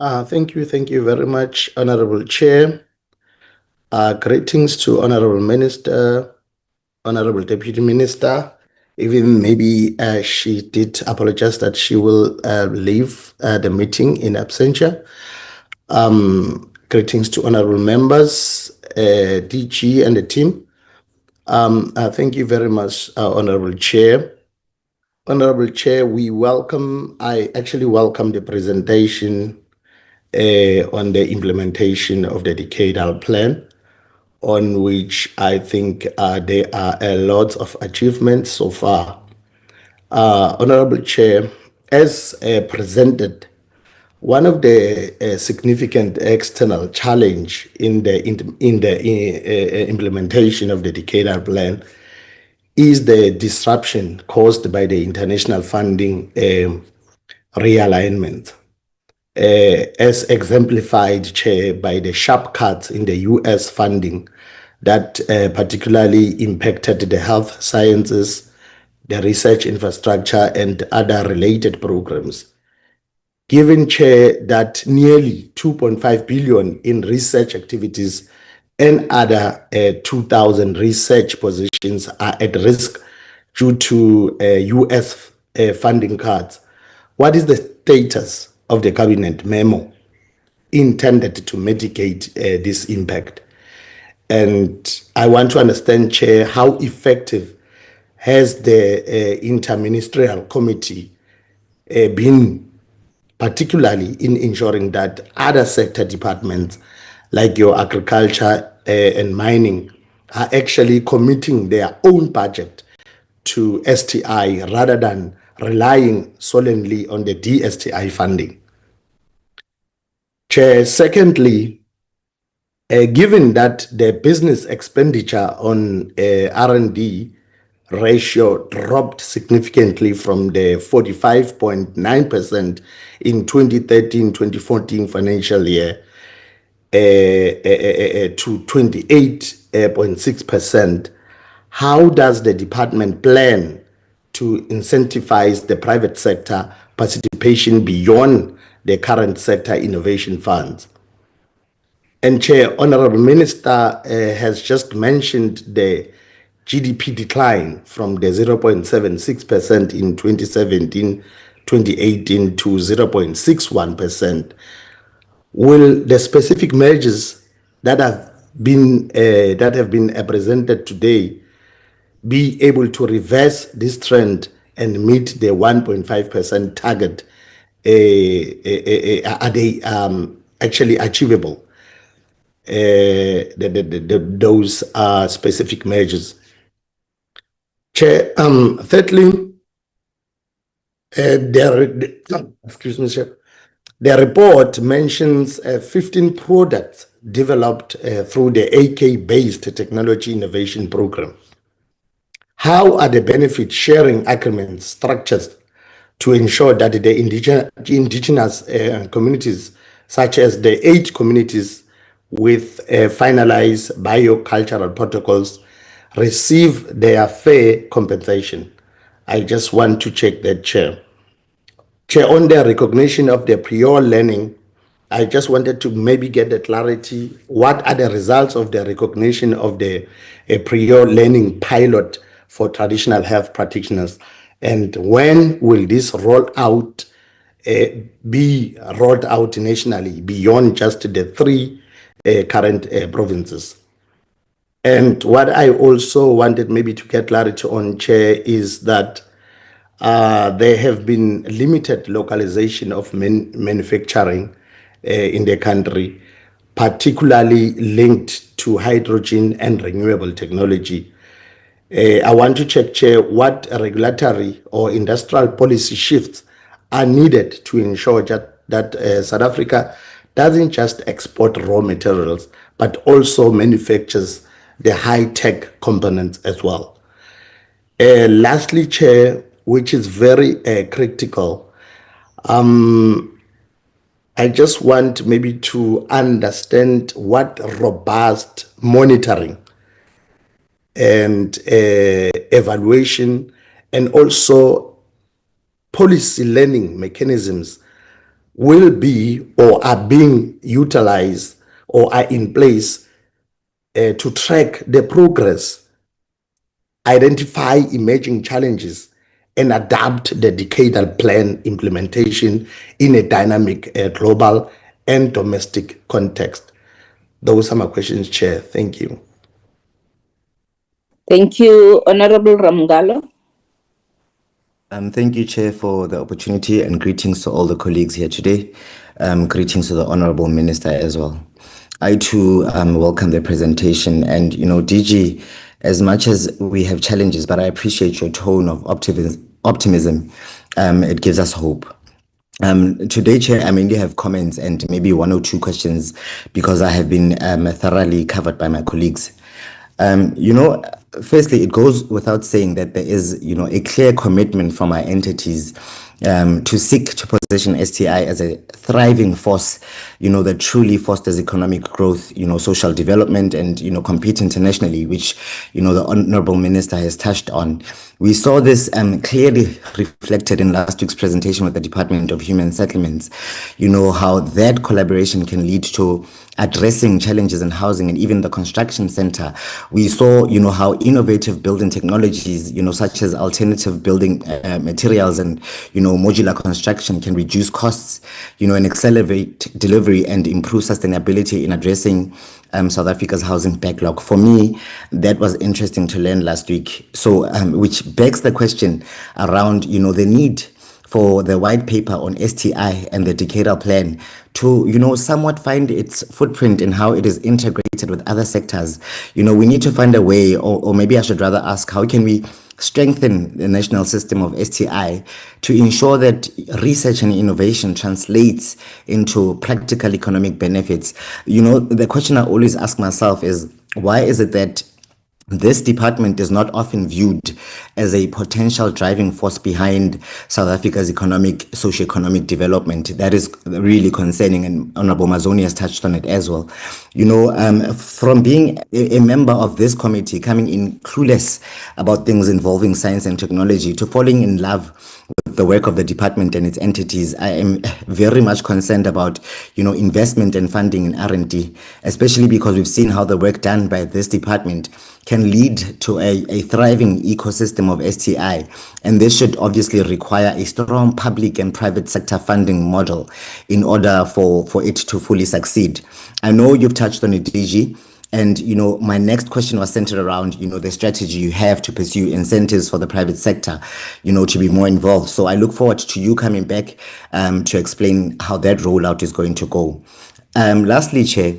Thank you very much, Honorable Chair. Greetings to Honorable Minister, Honorable Deputy Minister. Even maybe she did apologize that she will leave the meeting in absentia. Greetings to Honorable Members, DG and the team. Thank you very much, Honorable Chair. Honorable Chair, I actually welcome the presentation on the implementation of the Decadal Plan, on which I think there are a lot of achievements so far. Honorable Chair, as presented, one of the significant external challenge in the implementation of the Decadal Plan is the disruption caused by the international funding realignment, as exemplified, Chair, by the sharp cuts in the US funding that particularly impacted the health sciences, the research infrastructure, and other related programs. Given, Chair, that nearly 2.5 billion in research activities and other 2,000 research positions are at risk due to US funding cuts, what is the status of the cabinet memo intended to mitigate this impact? And I want to understand, Chair, how effective has the Inter-Ministerial Committee been, particularly in ensuring that other sector departments like your agriculture and mining are actually committing their own budget to STI rather than relying solely on the DSTI funding? Chair, secondly, given that the business expenditure on R&D ratio dropped significantly from the 45.9% in 2013-2014 financial year to 28.6%, how does the department plan to incentivize the private sector participation beyond the current sector innovation funds? And Chair, Honorable Minister has just mentioned the GDP decline from the 0.76% in 2017-2018 to 0.61%. Will the specific measures that have been presented today be able to reverse this trend and meet the 1.5% target? Are they actually achievable? Those are specific measures. Chair, thirdly, excuse me, Chair. The report mentions 15 products developed through the AK-based technology innovation program. How are the benefit sharing agreements structured to ensure that the indigenous communities, such as the 8 communities with finalized biocultural protocols receive their fair compensation? I just want to check that, Chair. Chair, on the recognition of the prior learning, I just wanted to maybe get the clarity. What are the results of the recognition of the prior learning pilot for traditional health practitioners? And when will this roll out be rolled out nationally beyond just the three current provinces? And what I also wanted maybe to get clarity on, Chair, is that there have been limited localization of manufacturing in the country, particularly linked to hydrogen and renewable technology. I want to check, Chair, what regulatory or industrial policy shifts are needed to ensure that South Africa doesn't just export raw materials, but also manufactures the high-tech components as well. Lastly, Chair, which is very critical, I just want maybe to understand what robust monitoring and evaluation and also policy learning mechanisms will be or are being utilized or are in place to track the progress, identify emerging challenges, and adapt the decadal plan implementation in a dynamic global and domestic context. Those are my questions, Chair. Thank you. Thank you, Honorable Ramgalo. Thank you, Chair, for the opportunity, and greetings to all the colleagues here today. Greetings to the Honorable Minister as well. I too welcome the presentation, and DG, as much as we have challenges, but I appreciate your tone of optimism. It gives us hope. Today, Chair, I mainly have comments and maybe one or two questions because I have been thoroughly covered by my colleagues. Firstly, it goes without saying that there is, a clear commitment from our entities to seek to position STI as a thriving force, that truly fosters economic growth, social development, and, compete internationally, which, the Honorable Minister has touched on. We saw this clearly reflected in last week's presentation with the Department of Human Settlements, how that collaboration can lead to addressing challenges in housing and even the construction center. We saw, how innovative building technologies, such as alternative building materials and, modular construction can reduce costs, and accelerate delivery and improve sustainability in addressing South Africa's housing backlog. For me, that was interesting to learn last week. So, which begs the question around, the need for the white paper on STI and the decadal plan to, somewhat find its footprint in how it is integrated with other sectors. We need to find a way, or maybe I should rather ask, how can we strengthen the national system of STI to ensure that research and innovation translates into practical economic benefits? The question I always ask myself is, why is it that this department is not often viewed as a potential driving force behind South Africa's socio-economic development? That is really concerning, and Honorable Mazoni has touched on it as well. From being a member of this committee, coming in clueless about things involving science and technology, to falling in love with the work of the department and its entities, I am very much concerned about, investment and funding in R&D, especially because we've seen how the work done by this department can lead to a thriving ecosystem of STI. And this should obviously require a strong public and private sector funding model in order for it to fully succeed. I know you've touched on it, DG. And, my next question was centered around, the strategy you have to pursue incentives for the private sector, to be more involved. So I look forward to you coming back to explain how that rollout is going to go. Lastly, Chair,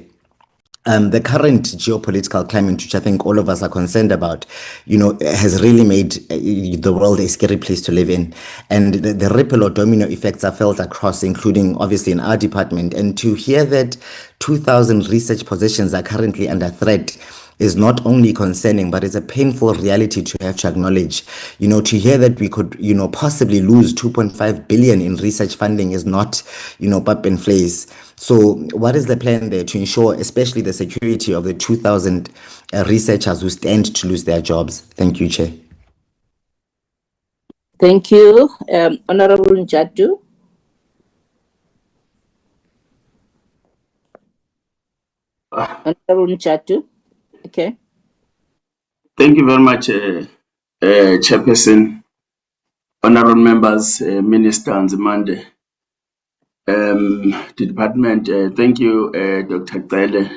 the current geopolitical climate, which I think all of us are concerned about, has really made the world a scary place to live in. And the ripple or domino effects are felt across, including obviously in our department. And to hear that 2,000 research positions are currently under threat, is not only concerning, but it's a painful reality to have to acknowledge. To hear that we could, possibly lose 2.5 billion in research funding is not, pap and place. So what is the plan there to ensure, especially the security of the 2,000 researchers who stand to lose their jobs? Thank you, Chair. Thank you. Honorable Njadu. Honorable Njadu. Okay. Thank you very much, Chairperson, honorable members, Minister Nzimande, the department. Thank you, Dr. Gcele,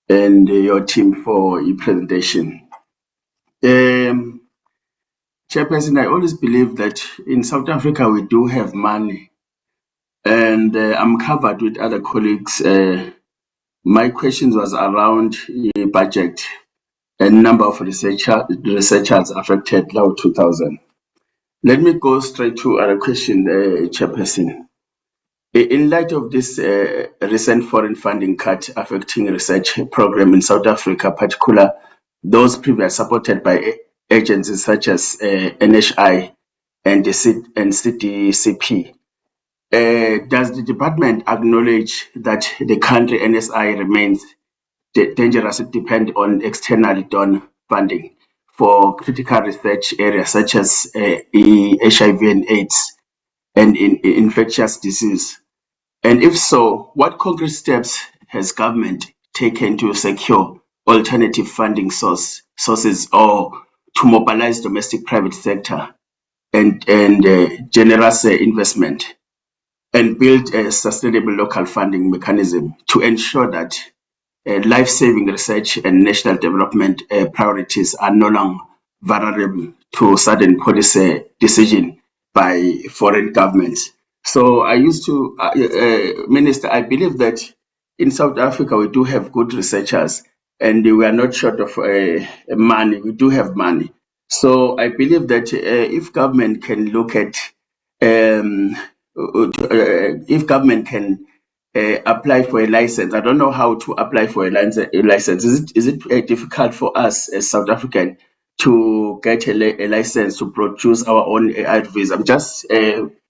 and your team for your presentation. Chairperson, I always believe that in South Africa we do have money, and I'm covered with other colleagues. My questions was around the budget and number of researchers affected now 2,000. Let me go straight to our question, Chairperson. In light of this recent foreign funding cut affecting research program in South Africa, particularly those previously supported by agencies such as NHI and CDCP, does the department acknowledge that the country NSI remains dangerously dependent on external donor funding for critical research areas such as HIV and AIDS and infectious disease? And if so, what concrete steps has government taken to secure alternative funding sources or to mobilize domestic private sector and generous investment and build a sustainable local funding mechanism to ensure that life-saving research and national development priorities are no longer vulnerable to sudden policy decision by foreign governments? So I used to, Minister, I believe that in South Africa we do have good researchers and we are not short of money. We do have money. So I believe that if government can look at, if government can apply for a license. I don't know how to apply for a license. Is it difficult for us as South African to get a license to produce our own ARVs? I'm just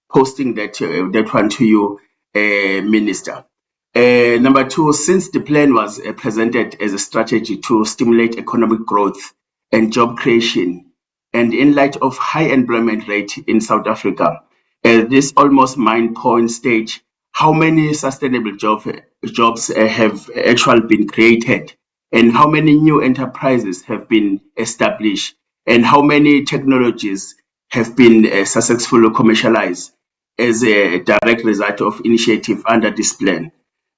posting that one to you, Minister. Number two, since the plan was presented as a strategy to stimulate economic growth and job creation, and in light of high employment rate in South Africa, at this almost 9-point stage, how many sustainable jobs have actually been created, and how many new enterprises have been established, and how many technologies have been successfully commercialized as a direct result of initiative under this plan?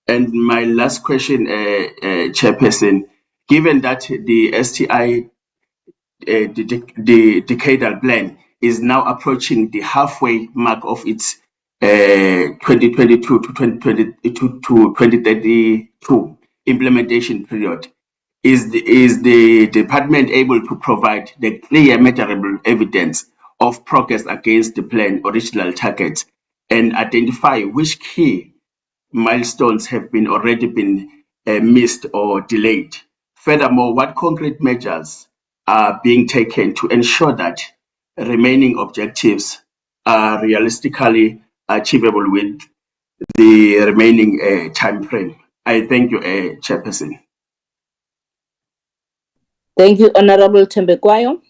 And my last question, Chairperson, given that the STI the Decadal Plan is now approaching the halfway mark of its 2022 to 2032 implementation period, is the department able to provide the clear measurable evidence of progress against the plan original targets and identify which key milestones have already been missed or delayed? Furthermore, what concrete measures are being taken to ensure that remaining objectives are realistically achievable with the remaining time frame? I thank you, Chairperson. Thank you, Honorable Tembekwayo.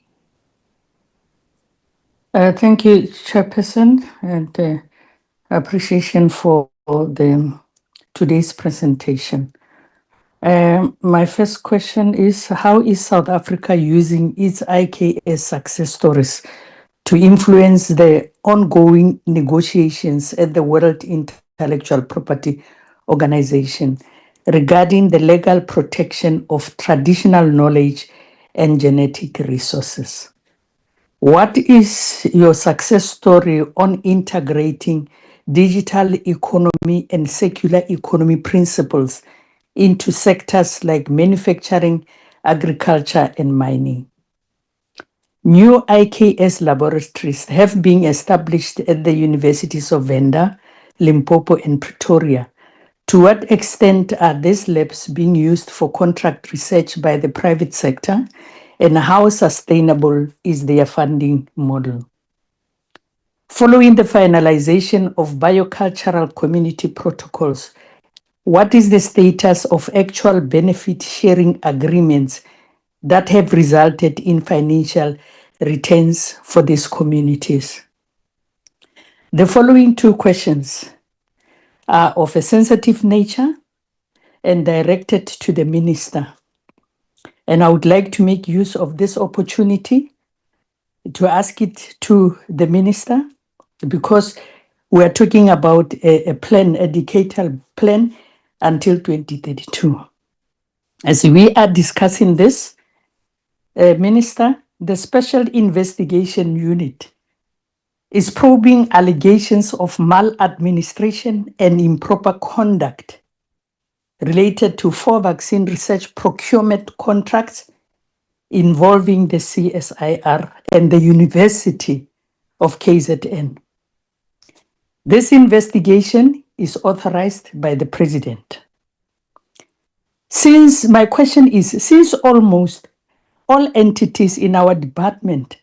Thank you, Chairperson, and appreciation for today's presentation. My first question is, how is South Africa using its IKS success stories to influence the ongoing negotiations at the World Intellectual Property Organization regarding the legal protection of traditional knowledge and genetic resources? What is your success story on integrating digital economy and circular economy principles into sectors like manufacturing, agriculture, and mining? New IKS laboratories have been established at the universities of Venda, Limpopo, and Pretoria To what extent are these labs being used for contract research by the private sector, and how sustainable is their funding model? Following the finalization of biocultural community protocols, what is the status of actual benefit sharing agreements that have resulted in financial returns for these communities? The following two questions are of a sensitive nature and directed to the minister. And I would like to make use of this opportunity to ask it to the minister, because we are talking about a plan, a decadal plan until 2032. As we are discussing this, Minister, the Special Investigation Unit is probing allegations of maladministration and improper conduct related to 4 vaccine research procurement contracts involving the CSIR and the University of KZN. This investigation is authorized by the President. My question is, since almost all entities in our department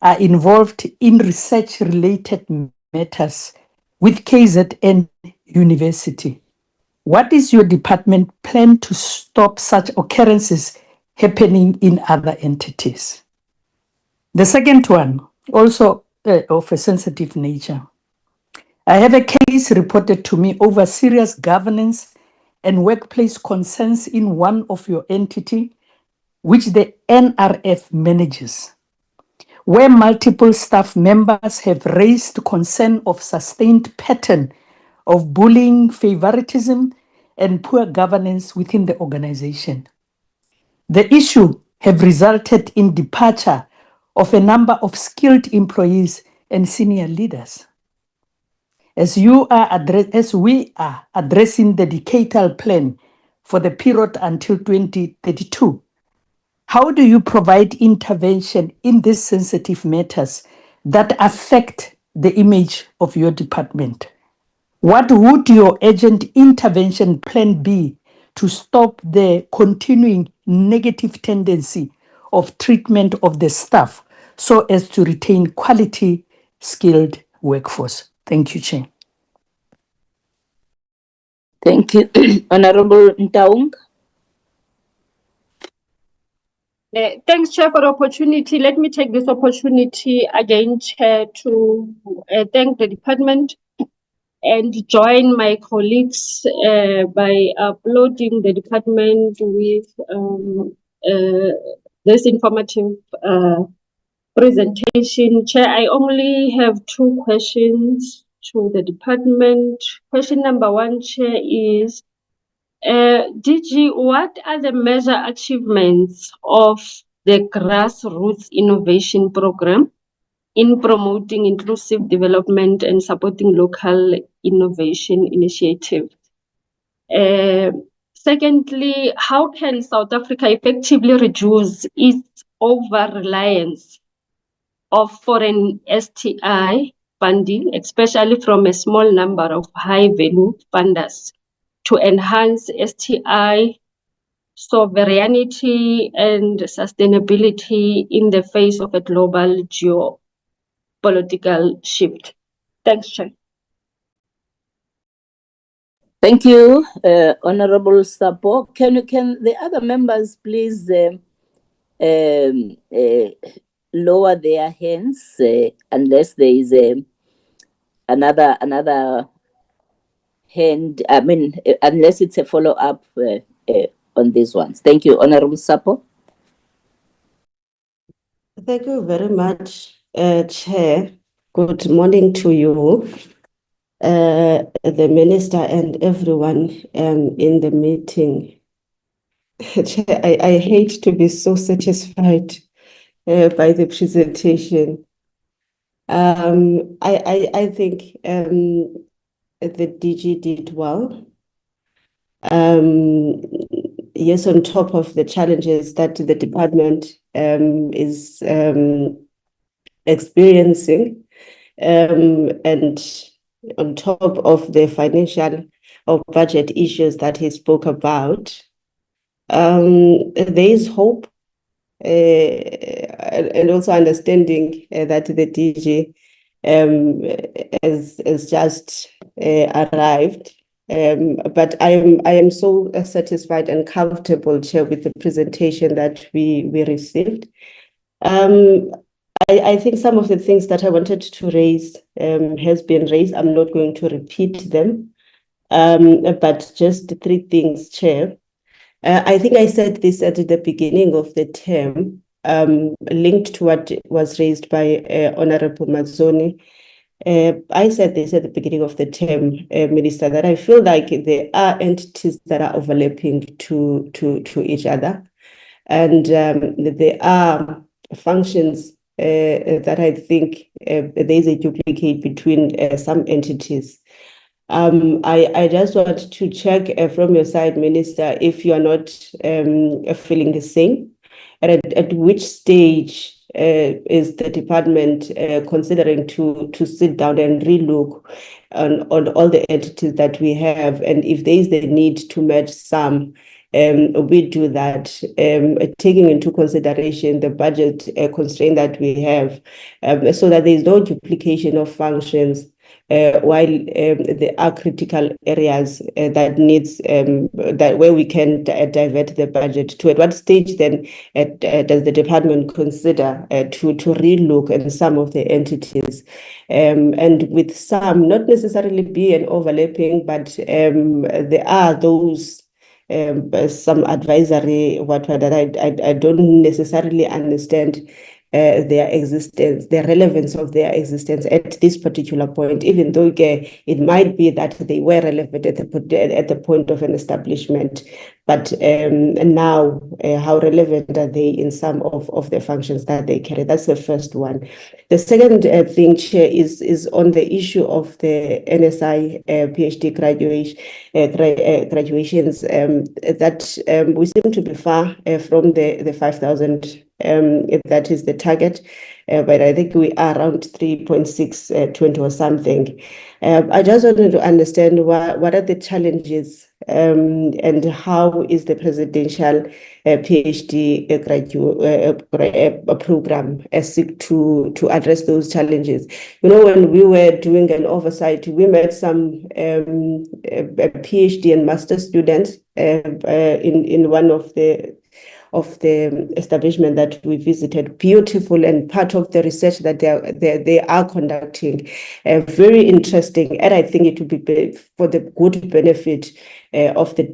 are involved in research-related matters with KZN University, what is your department plan to stop such occurrences happening in other entities? The second one, also of a sensitive nature. I have a case reported to me over serious governance and workplace concerns in one of your entity, which the NRF manages, where multiple staff members have raised concern of sustained pattern of bullying, favoritism, and poor governance within the organization. The issue have resulted in departure of a number of skilled employees and senior leaders. As we are addressing the decadal plan for the period until 2032, how do you provide intervention in these sensitive matters that affect the image of your department? What would your urgent intervention plan be to stop the continuing negative tendency of treatment of the staff so as to retain quality, skilled workforce? Thank you, Chair. Thank you, Honorable Ntaung. Thanks, Chair, for the opportunity. Let me take this opportunity again, Chair, to thank the department and join my colleagues by applauding the department with this informative presentation. Chair, I only have 2 questions to the department. Question number 1, Chair, is DG, what are the major achievements of the grassroots innovation program in promoting inclusive development and supporting local innovation initiatives? Secondly, how can South Africa effectively reduce its over-reliance of foreign STI funding, especially from a small number of high-value funders, to enhance STI sovereignty and sustainability in the face of a global geopolitical shift? Thanks, Chair. Thank you, Honorable Sapo. Can the other members please lower their hands unless there is another hand, unless it's a follow-up on these ones. Thank you, Honorable Sapo. Thank you very much, Chair. Good morning to you, the Minister and everyone in the meeting. Chair, I hate to be so satisfied by the presentation. I think the DG did well. Yes, on top of the challenges that the department is experiencing, and on top of the financial budget issues that he spoke about. There is hope, and also understanding that the DG has just arrived. But I am so satisfied and comfortable, Chair, with the presentation that we received. I think some of the things that I wanted to raise has been raised. I'm not going to repeat them, but just 3 things, Chair. I think I said this at the beginning of the term, linked to what was raised by Honorable Mazzoni. I said this at the beginning of the term, Minister, that I feel like there are entities that are overlapping to each other, and there are functions that I think there is a duplicate between some entities. I just want to check from your side, Minister, if you are not feeling the same, and at which stage is the department considering to sit down and relook on all the entities that we have, and if there is the need to merge some, we do that, taking into consideration the budget constraint that we have, so that there is no duplication of functions. While there are critical areas that needs that where we can divert the budget to. At what stage then does the department consider to relook at some of the entities, and with some not necessarily be an overlapping, but there are those some advisory that I don't necessarily understand their existence, the relevance of their existence at this particular point, even though it might be that they were relevant at the point of an establishment. But now, how relevant are they in some of the functions that they carry? That's the first one. The second thing, Chair, is on the issue of the NSI PhD graduations, that we seem to be far from the 5,000. That is the target, but I think we are around 3.620 or something. I just wanted to understand what are the challenges and how is the presidential PhD program seek to address those challenges. You know, when we were doing an oversight, we met some PhD and master students in one of the establishment that we visited. Beautiful, and part of the research that they are conducting, very interesting, and I think it would be for the good benefit of the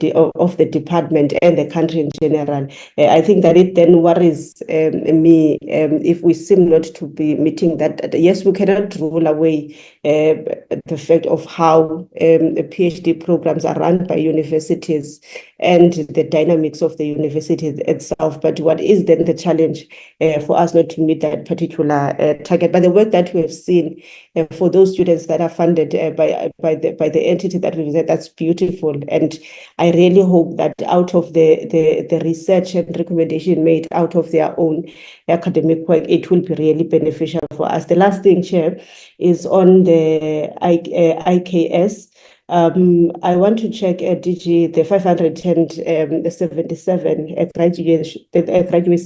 department and the country in general. I think that it then worries me if we seem not to be meeting that. Yes, we cannot rule away the fact of how PhD programs are run by universities and the dynamics of the university itself. But what is then the challenge for us not to meet that particular target? But the work that we have seen for those students that are funded by the entity that we said, that's beautiful. And I really hope that out of the research and recommendation made out of their own academic work, it will be really beneficial for us. The last thing, Chair, is on the IKS. I want to check DG the 577 graduates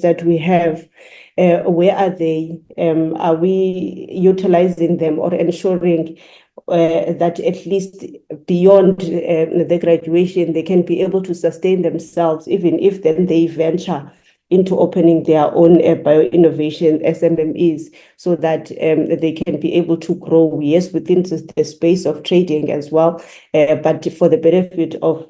that we have. Where are they? Are we utilizing them or ensuring that at least beyond the graduation, they can be able to sustain themselves, even if then they venture into opening their own bio-innovation SMMEs, so that they can be able to grow, yes, within the space of trading as well, but for the benefit of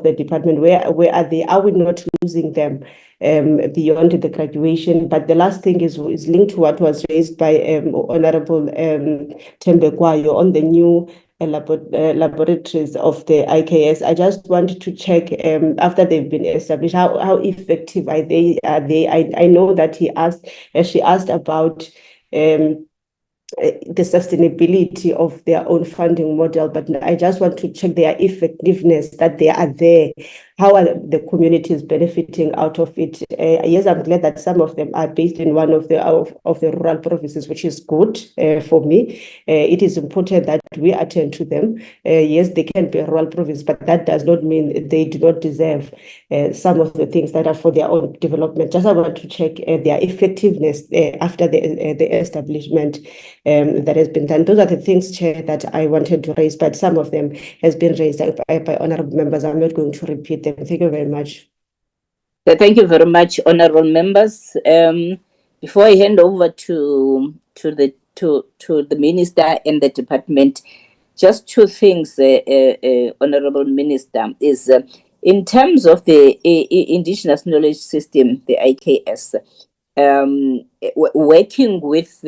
the department. Where are they? Are we not losing them beyond the graduation? But the last thing is linked to what was raised by Honorable Tembekwayo on the new laboratories of the IKS. I just wanted to check after they've been established, how effective are they? I know that she asked about the sustainability of their own funding model, but I just want to check their effectiveness, that they are there. How are the communities benefiting out of it? Yes, I'm glad that some of them are based in one of the rural provinces, which is good for me. It is important that we attend to them. Yes, they can be a rural province, but that does not mean they do not deserve some of the things that are for their own development. Just I want to check their effectiveness after the establishment that has been done. Those are the things, Chair, that I wanted to raise, but some of them has been raised by honourable members. I'm not going to repeat them. Thank you very much. Thank you very much, honourable members. Before I hand over to the minister and the department, just two things, honourable minister, is in terms of the Indigenous Knowledge System, the IKS, working with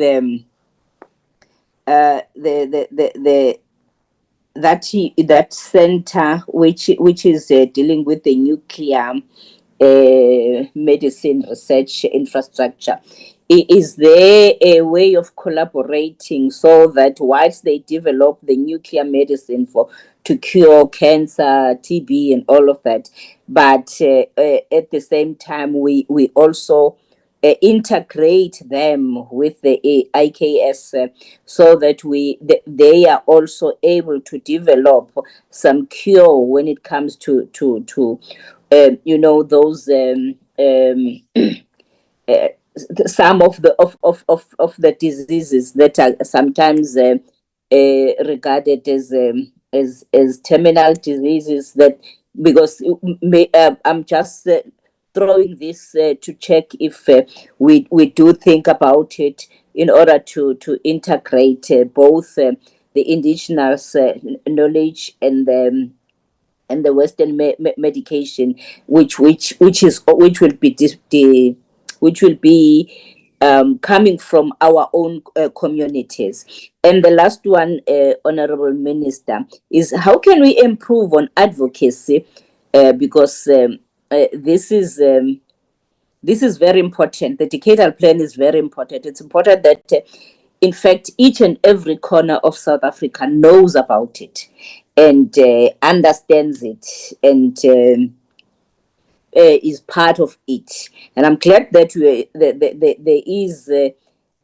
that center which is dealing with the nuclear medicine research infrastructure. Is there a way of collaborating so that whilst they develop the nuclear medicine to cure cancer, TB, and all of that, but at the same time we also integrate them with the IKS so that they are also able to develop some cure when it comes to those some of the diseases that are sometimes regarded as terminal diseases, that because I'm just throwing this to check if we do think about it in order to integrate both the indigenous knowledge and the Western medication, which will be coming from our own communities. And the last one, Honourable Minister, is how can we improve on advocacy? Because this is very important. The Decadal Plan is very important. It's important that, in fact, each and every corner of South Africa knows about it and understands it and is part of it. And I'm glad that there is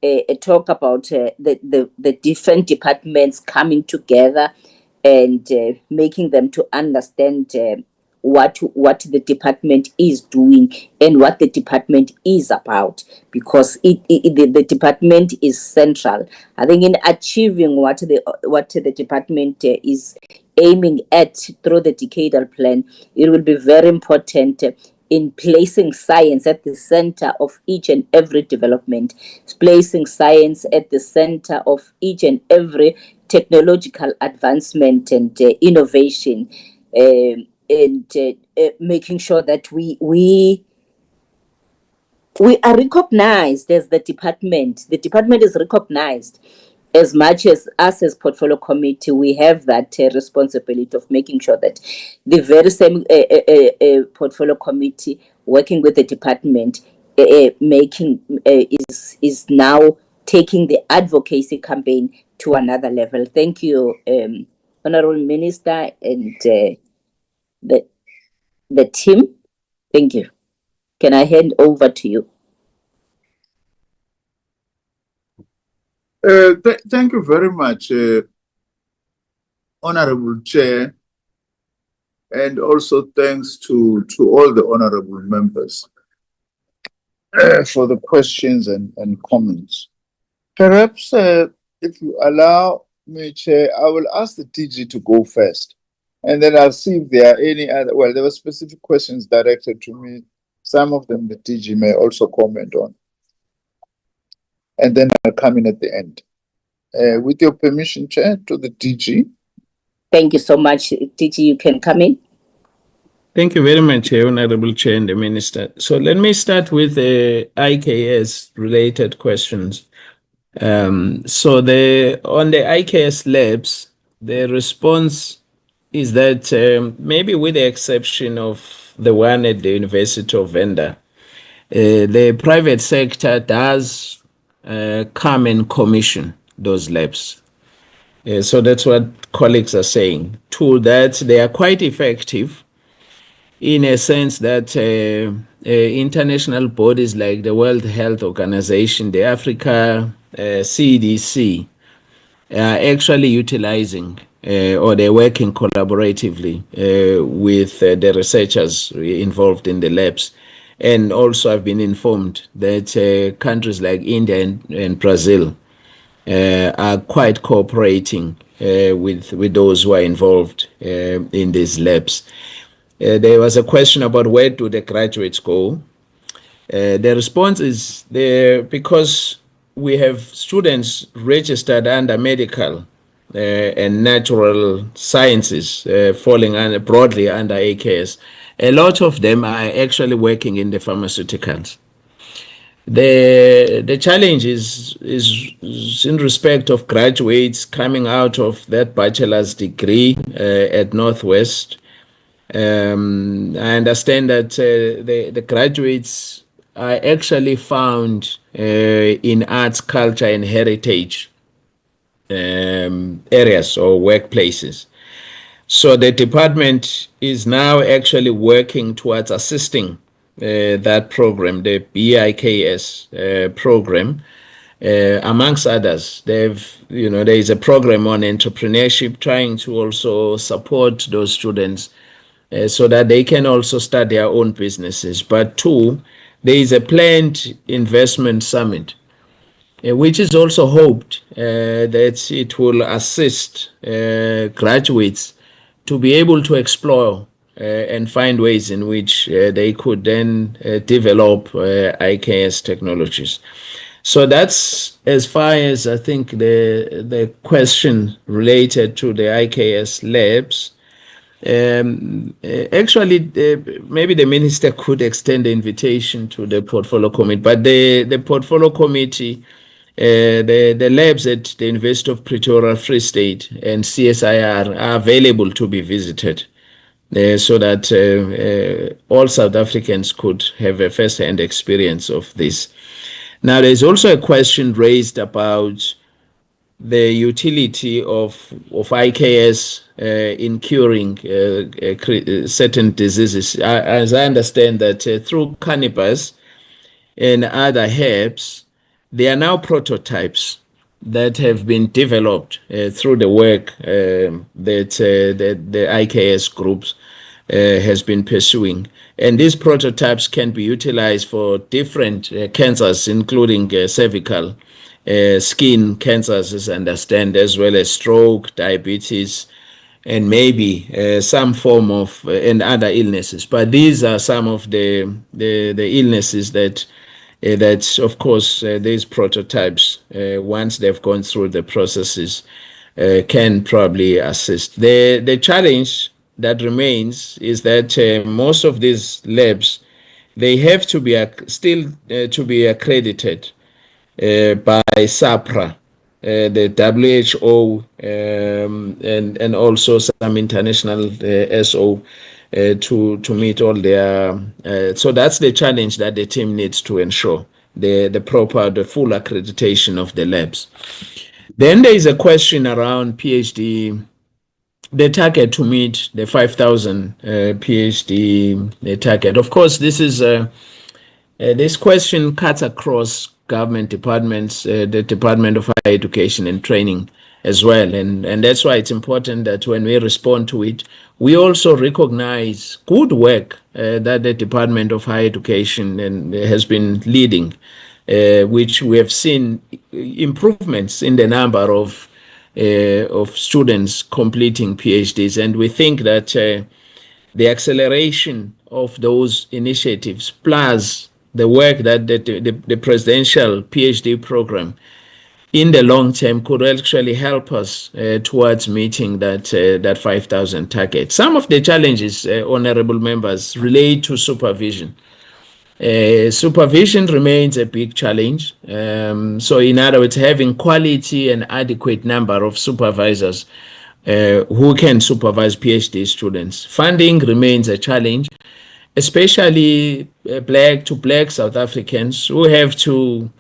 a talk about the different departments coming together and making them to understand what the department is doing and what the department is about, because the department is central. I think in achieving what the department is aiming at through the Decadal Plan, it will be very important in placing science at the center of each and every development, placing science at the center of each and every technological advancement and innovation, and making sure that we are recognized as the department. The department is recognized. As much as us as portfolio committee, we have that responsibility of making sure that the very same portfolio committee working with the department is now taking the advocacy campaign to another level. Thank you, Honourable Minister and the team. Thank you. Can I hand over to you? Thank you very much, Honorable Chair, and also thanks to all the honorable members for the questions and comments. Perhaps, if you allow me, Chair, I will ask the DG to go first, and then I'll see if there are any other. Well, there were specific questions directed to me. Some of them the DG may also comment on. And then I'll come in at the end. With your permission, Chair, to the DG. Thank you so much, DG. You can come in. Thank you very much, Honorable Chair and the Minister. So let me start with the IKS-related questions. So on the IKS labs, the response is that maybe with the exception of the one at the University of Venda, the private sector does come and commission those labs. So that's what colleagues are saying. Two, that they are quite effective in a sense that international bodies like the World Health Organization, the Africa CDC, are actually utilizing or they're working collaboratively with the researchers involved in the labs. And also I've been informed that countries like India and Brazil are quite cooperating with those who are involved in these labs. There was a question about where do the graduates go. The response is there because we have students registered under medical and natural sciences falling broadly under AKS. A lot of them are actually working in the pharmaceuticals. The challenge is in respect of graduates coming out of that bachelor's degree at Northwest. I understand that the graduates are actually found in arts, culture, and heritage areas or workplaces. So the department is now actually working towards assisting that program, the BIKS program. Amongst others, there is a program on entrepreneurship trying to also support those students so that they can also start their own businesses. But two, there is a planned investment summit, which is also hoped that it will assist graduates to be able to explore and find ways in which they could then develop IKS technologies. So that's as far as I think the question related to the IKS labs. Actually, maybe the minister could extend the invitation to the portfolio committee, but the portfolio committee, the labs at the University of Pretoria, Free State, and CSIR are available to be visited so that all South Africans could have a first-hand experience of this. Now, there's also a question raised about the utility of IKS in curing certain diseases. As I understand that through cannabis and other herbs, there are now prototypes that have been developed through the work that the IKS groups has been pursuing. And these prototypes can be utilized for different cancers, including cervical, skin cancers, as I understand, as well as stroke, diabetes, and maybe some form of and other illnesses. But these are some of the illnesses that of course these prototypes, once they've gone through the processes, can probably assist. The challenge that remains is that most of these labs, they have to be still to be accredited by SAPRA, the WHO, and also some international SO to meet all their. So that's the challenge that the team needs to ensure the full accreditation of the labs. Then there is a question around PhD. The target to meet the 5,000 PhD target. Of course, this question cuts across government departments, the Department of Higher Education and Training as well. And that's why it's important that when we respond to it, we also recognize good work that the Department of Higher Education has been leading, which we have seen improvements in the number of students completing PhDs. And we think that the acceleration of those initiatives, plus the work that the presidential PhD program in the long term could actually help us towards meeting that 5,000 target. Some of the challenges, honorable members, relate to supervision. Supervision remains a big challenge. So in other words, having quality and adequate number of supervisors who can supervise PhD students. Funding remains a challenge, especially black South Africans who have to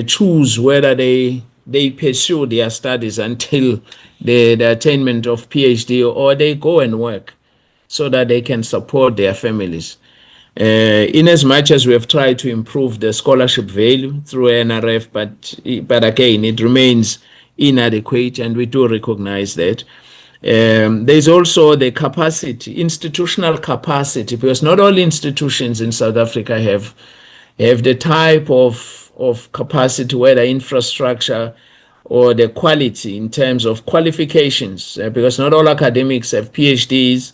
choose whether they they pursue their studies until the attainment of PhD, or they go and work so that they can support their families. In as much as we have tried to improve the scholarship value through NRF, but again, it remains inadequate, and we do recognize that. There's also the capacity, institutional capacity, because not all institutions in South Africa have the type of capacity, whether infrastructure or the quality in terms of qualifications, because not all academics have PhDs.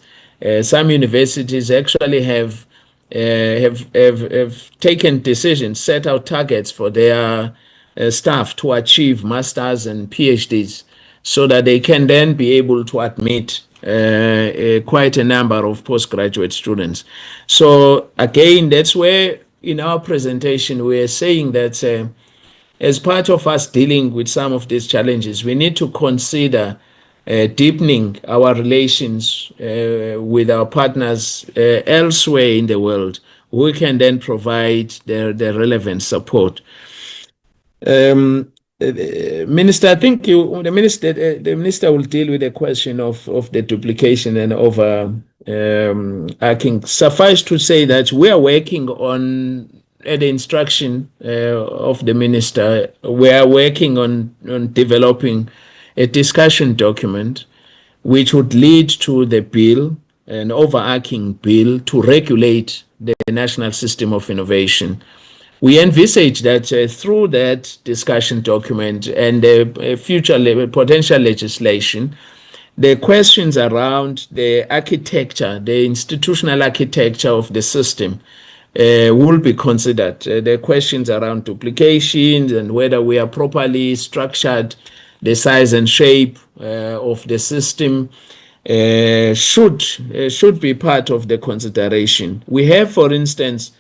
Some universities actually have taken decisions, set out targets for their staff to achieve masters and PhDs, so that they can then be able to admit quite a number of postgraduate students. So again, that's where in our presentation we are saying that as part of us dealing with some of these challenges, we need to consider deepening our relations with our partners elsewhere in the world, who can then provide the relevant support. Minister, I think the minister will deal with the question of the duplication and over. I think suffice to say that we are working on, at the instruction of the minister, we are working on developing a discussion document which would lead to the bill, an overarching bill to regulate the national system of innovation. We envisage that through that discussion document and future potential legislation, the questions around the architecture, the institutional architecture of the system will be considered. The questions around duplications and whether we are properly structured, the size and shape of the system should be part of the consideration. We have, for instance,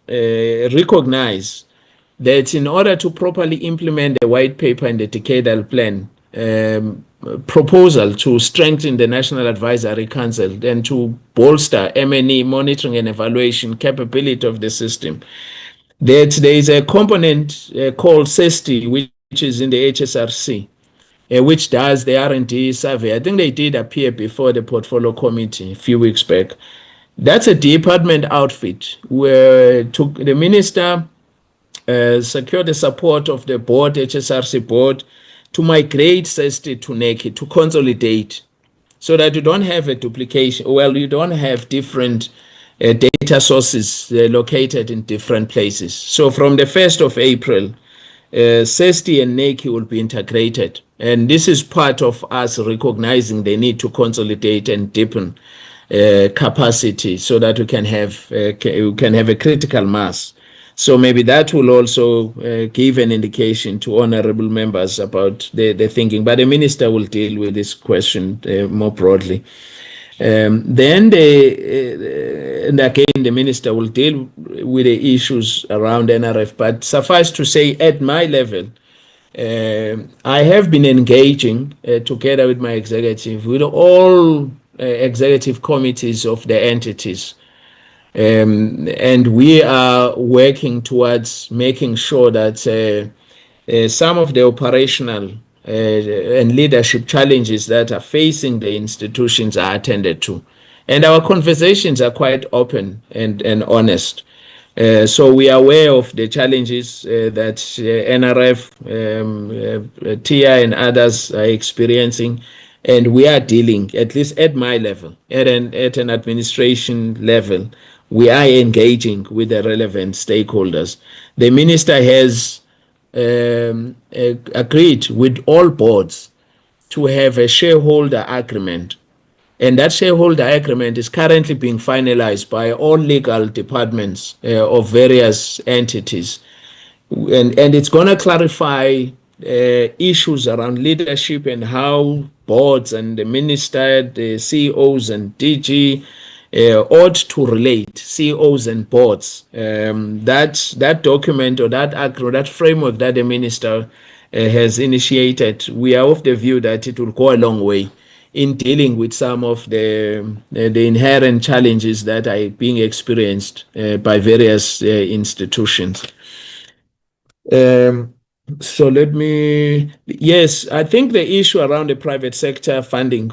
recognize that in order to properly implement the white paper and the decadal plan proposal to strengthen the National Advisory Council and to bolster M&E monitoring and evaluation capability of the system, that there is a component called STI, which is in the HSRC, which does the R&D survey. I think they did appear before the portfolio committee a few weeks back. That's a department outfit where the minister secured the support of the board, HSRC board, to migrate SESTI to NECI, to consolidate, so that you don't have a duplication. Well, you don't have different data sources located in different places. So from the 1st of April, SESTI and NECI will be integrated. And this is part of us recognizing the need to consolidate and deepen capacity so that we can have a critical mass. So maybe that will also give an indication to honorable members about the thinking. But the minister will deal with this question more broadly. Then and again, the minister will deal with the issues around NRF. But suffice to say, at my level, I have been engaging together with my executive, with all executive committees of the entities. And we are working towards making sure that some of the operational and leadership challenges that are facing the institutions are attended to. And our conversations are quite open and honest. So we are aware of the challenges that NRF, TI and others are experiencing, and we are dealing, at least at my level, at an administration level, we are engaging with the relevant stakeholders. The minister has agreed with all boards to have a shareholder agreement. And that shareholder agreement is currently being finalized by all legal departments of various entities. And it's going to clarify issues around leadership and how boards and the minister, the CEOs and DG ought to relate, CEOs and boards. That document or that framework that the minister has initiated, we are of the view that it will go a long way in dealing with some of the inherent challenges that are being experienced by various institutions. So let me, yes, I think the issue around the private sector funding,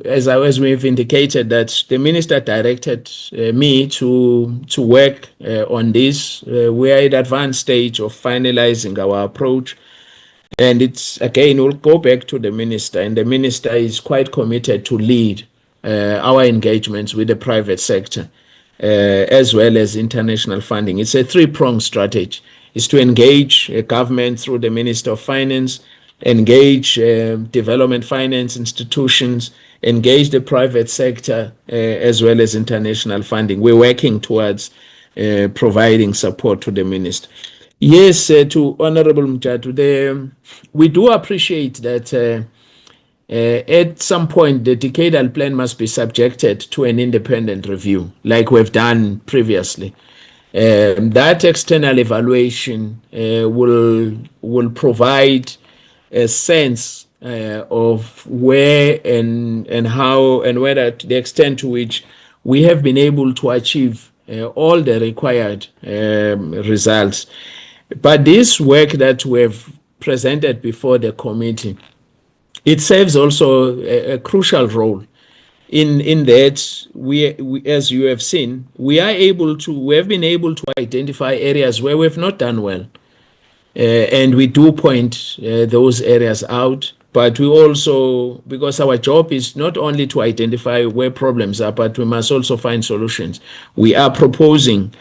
as we've indicated, that the minister directed me to work on this. We are at advanced stage of finalizing our approach. And it's, again, we'll go back to the minister, and the minister is quite committed to lead our engagements with the private sector, as well as international funding. It's a three-pronged strategy. It's to engage government through the Minister of Finance, engage development finance institutions, engage the private sector, as well as international funding. We're working towards providing support to the minister. Yes, to Honorable Mjatu, we do appreciate that at some point the decadal plan must be subjected to an independent review, like we've done previously. That external evaluation will provide a sense of where and how and whether, to the extent to which we have been able to achieve all the required results. But this work that we've presented before the committee, it serves also a crucial role in that we, as you have seen, we have been able to identify areas where we've not done well. And we do point those areas out, but we also, because our job is not only to identify where problems are, but we must also find solutions. We are proposing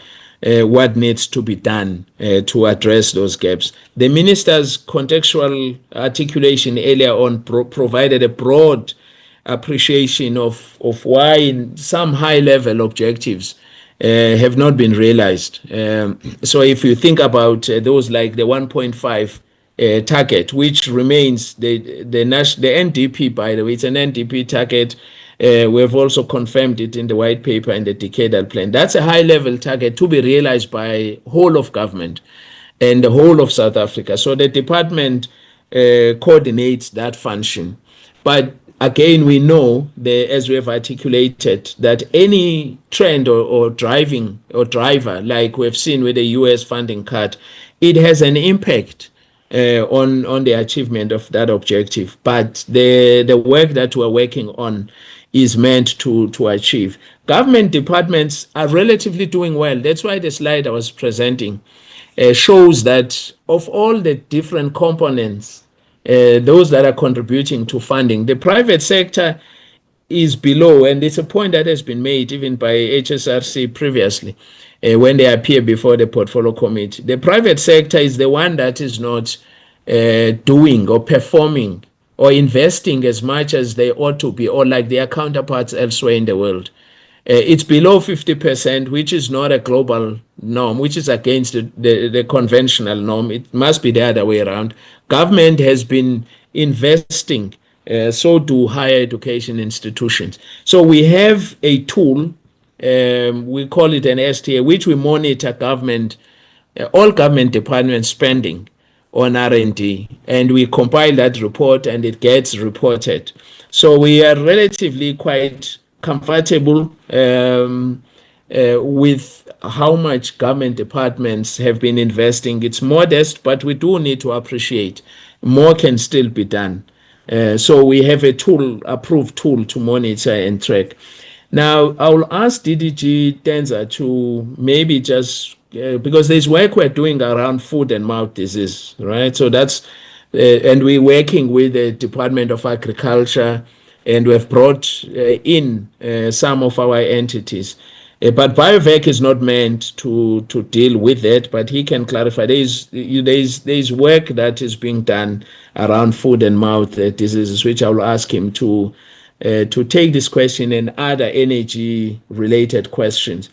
what needs to be done to address those gaps. The minister's contextual articulation earlier on provided a broad appreciation of why some high-level objectives have not been realized. So if you think about those like the 1.5 target, which remains the NDP, by the way, it's an NDP target. We've also confirmed it in the white paper and the decadal plan. That's a high-level target to be realized by whole of government and the whole of South Africa. So the department coordinates that function. But again, we know, as we have articulated, that any trend or driver, like we've seen with the US funding cut, it has an impact on the achievement of that objective. But the work that we're working on is meant to achieve. Government departments are relatively doing well. That's why the slide I was presenting shows that of all the different components, those that are contributing to funding, the private sector is below, and it's a point that has been made even by HSRC previously when they appear before the portfolio committee. The private sector is the one that is not doing or performing or investing as much as they ought to be, or like their counterparts elsewhere in the world. It's below 50%, which is not a global norm, which is against the conventional norm. It must be the other way around. Government has been investing, so do higher education institutions. So we have a tool, we call it an STA, which we monitor government, all government departments spending on R&D, and we compile that report and it gets reported. So we are relatively quite comfortable with how much government departments have been investing. It's modest, but we do need to appreciate more can still be done. So we have a tool, approved tool, to monitor and track. Now, I will ask DDG Tenza to maybe just, because there's work we're doing around food and mouth disease, right? So that's, and we're working with the Department of Agriculture, and we've brought in some of our entities. But BioVac is not meant to deal with that, but he can clarify. There's work that is being done around food and mouth diseases, which I will ask him to take this question and other energy-related questions.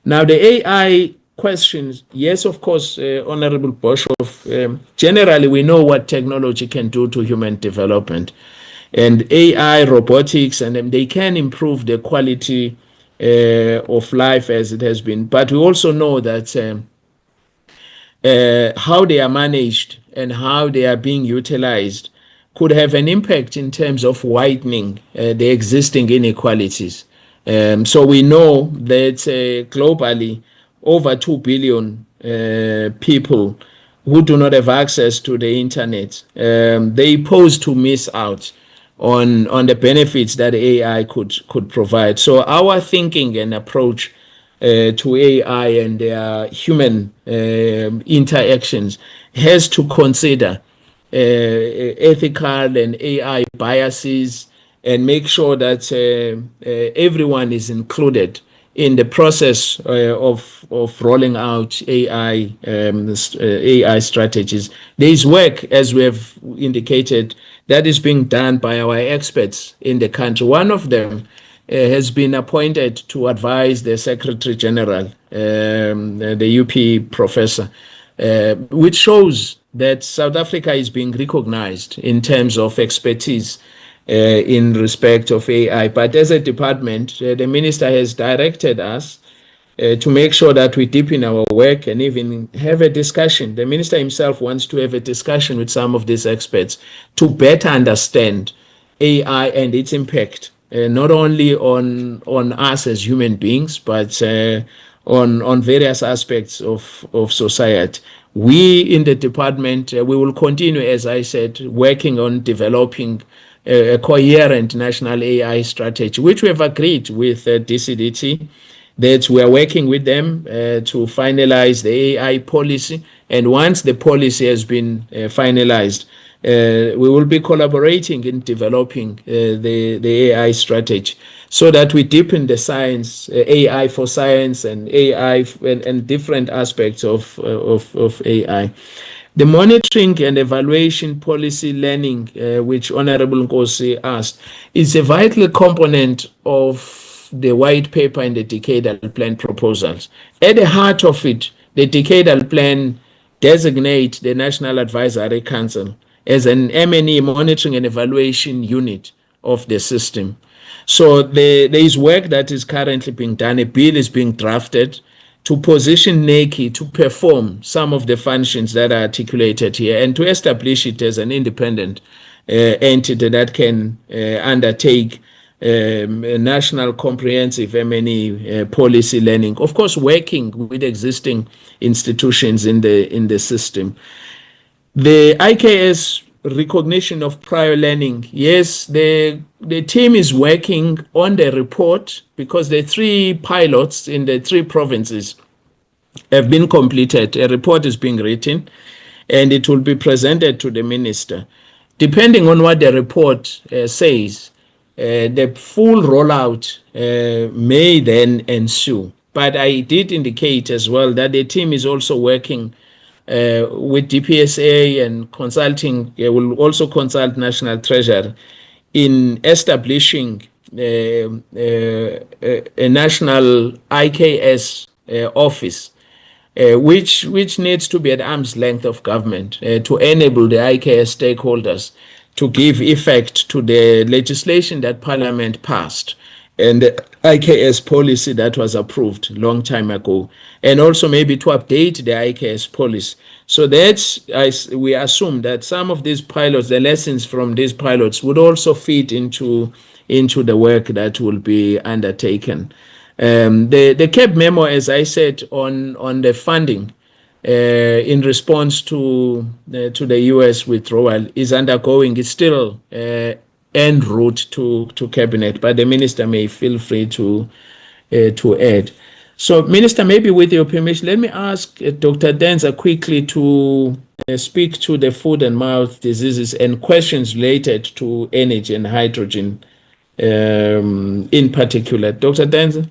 Now, the AI questions, yes, of course, Honorable Boshoff, generally we know what technology can do to human development. And AI, robotics, and they can improve the quality of life as it has been. But we also know that how they are managed and how they are being utilized could have an impact in terms of widening the existing inequalities. So we know that globally, over 2 billion people who do not have access to the internet, they pose to miss out on the benefits that AI could provide. So our thinking and approach to AI and their human interactions has to consider ethical and AI biases and make sure that everyone is included in the process of rolling out AI AI strategies. There is work, as we have indicated, that is being done by our experts in the country. One of them has been appointed to advise the Secretary General, the UP professor, which shows that South Africa is being recognized in terms of expertise in respect of AI. But as a department, the minister has directed us to make sure that we deepen our work and even have a discussion. The minister himself wants to have a discussion with some of these experts to better understand AI and its impact, not only on us as human beings, but on various aspects of society. We in the department, we will continue, as I said, working on developing a coherent national AI strategy, which we have agreed with DCDT, that we are working with them to finalize the AI policy. And once the policy has been finalized, we will be collaborating in developing the AI strategy so that we deepen the science, AI for science and AI and different aspects of AI. The monitoring and evaluation policy learning, which Honorable Nkosi asked, is a vital component of the white paper and the Decadal Plan proposals. At the heart of it, the Decadal Plan designates the National Advisory Council as an M&E monitoring and evaluation unit of the system. So there is work that is currently being done. A bill is being drafted to position NACI to perform some of the functions that are articulated here and to establish it as an independent entity that can undertake a national comprehensive M&E policy learning, of course working with existing institutions in the system. The IKS recognition of prior learning, yes, the team is working on the report because the 3 pilots in the 3 provinces have been completed. A report is being written and it will be presented to the minister. Depending on what the report says, the full rollout may then ensue. But I did indicate as well that the team is also working with DPSA and consulting, will also consult National Treasury in establishing a national IKS office, which needs to be at arm's length of government to enable the IKS stakeholders to give effect to the legislation that Parliament passed and the IKS policy that was approved a long time ago, and also maybe to update the IKS policy. So we assume that some of these pilots, the lessons from these pilots would also feed into the work that will be undertaken. The CAB memo, as I said, on the funding in response to the US withdrawal is undergoing. It's still en route to cabinet, but the minister may feel free to add. So, Minister, maybe with your permission, let me ask Dr. Denza quickly to speak to the foot and mouth diseases and questions related to energy and hydrogen in particular. Dr. Denza?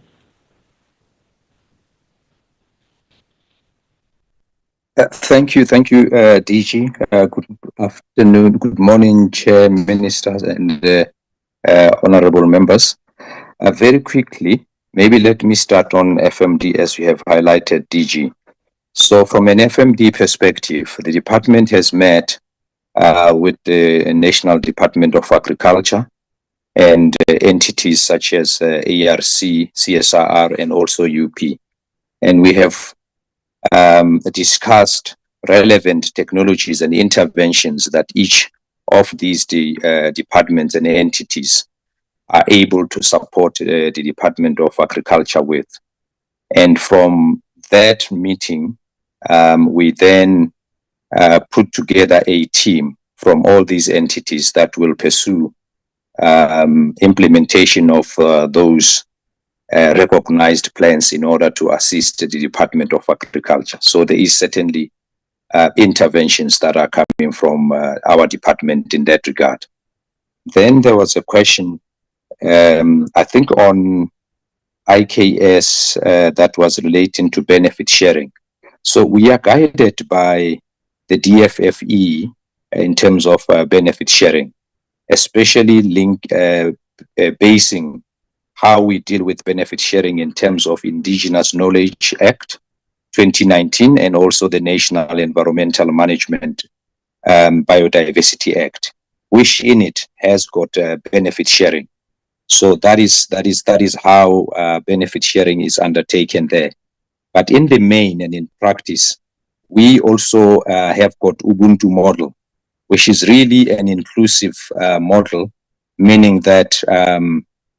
Thank you, DG. Good afternoon, good morning, Chair, Ministers, and honorable members. Very quickly, maybe let me start on FMD as you have highlighted, DG. So from an FMD perspective, the department has met with the National Department of Agriculture and entities such as ARC, CSRR, and also UP. And we have discussed relevant technologies and interventions that each of these departments and entities are able to support the Department of Agriculture with. And from that meeting, we then put together a team from all these entities that will pursue implementation of those recognized plans in order to assist the Department of Agriculture. So there is certainly interventions that are coming from our department in that regard. Then there was a question, I think on IKS that was relating to benefit sharing. So we are guided by the DFFE in terms of benefit sharing, especially basing how we deal with benefit sharing in terms of Indigenous Knowledge Act 2019 and also the National Environmental Management Biodiversity Act, which in it has got benefit sharing. So that is how benefit sharing is undertaken there. But in the main and in practice, we also have got Ubuntu model, which is really an inclusive model, meaning that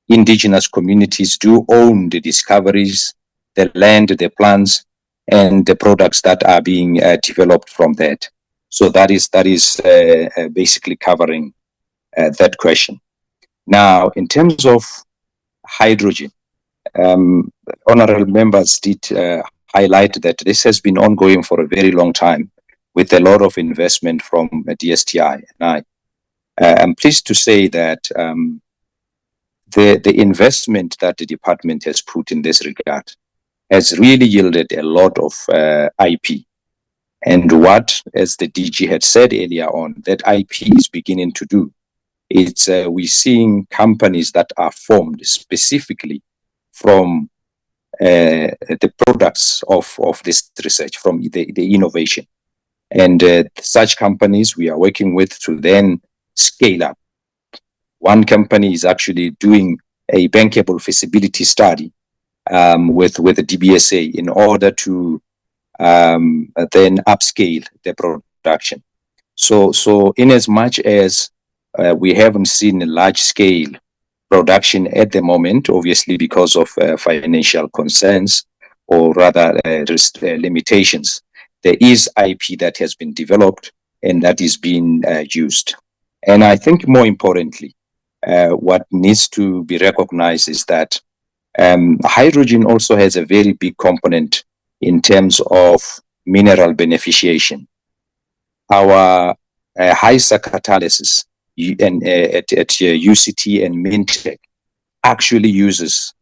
indigenous communities do own the discoveries, the land, the plants, and the products that are being developed from that. So that is basically covering that question. Now, in terms of hydrogen, honorable members did highlight that this has been ongoing for a very long time with a lot of investment from DSTI. And I'm pleased to say that the investment that the department has put in this regard has really yielded a lot of IP. And what, as the DG had said earlier on, that IP is beginning to do, it's we're seeing companies that are formed specifically from the products of this research, from the innovation. And such companies we are working with to then scale up. One company is actually doing a bankable feasibility study with the DBSA in order to then upscale the production. So in as much as we haven't seen a large scale production at the moment, obviously because of financial concerns or rather limitations, there is IP that has been developed and that is being used. And I think more importantly, what needs to be recognized is that hydrogen also has a very big component in terms of mineral beneficiation. Our HISA catalysis at UCT and Mintech actually uses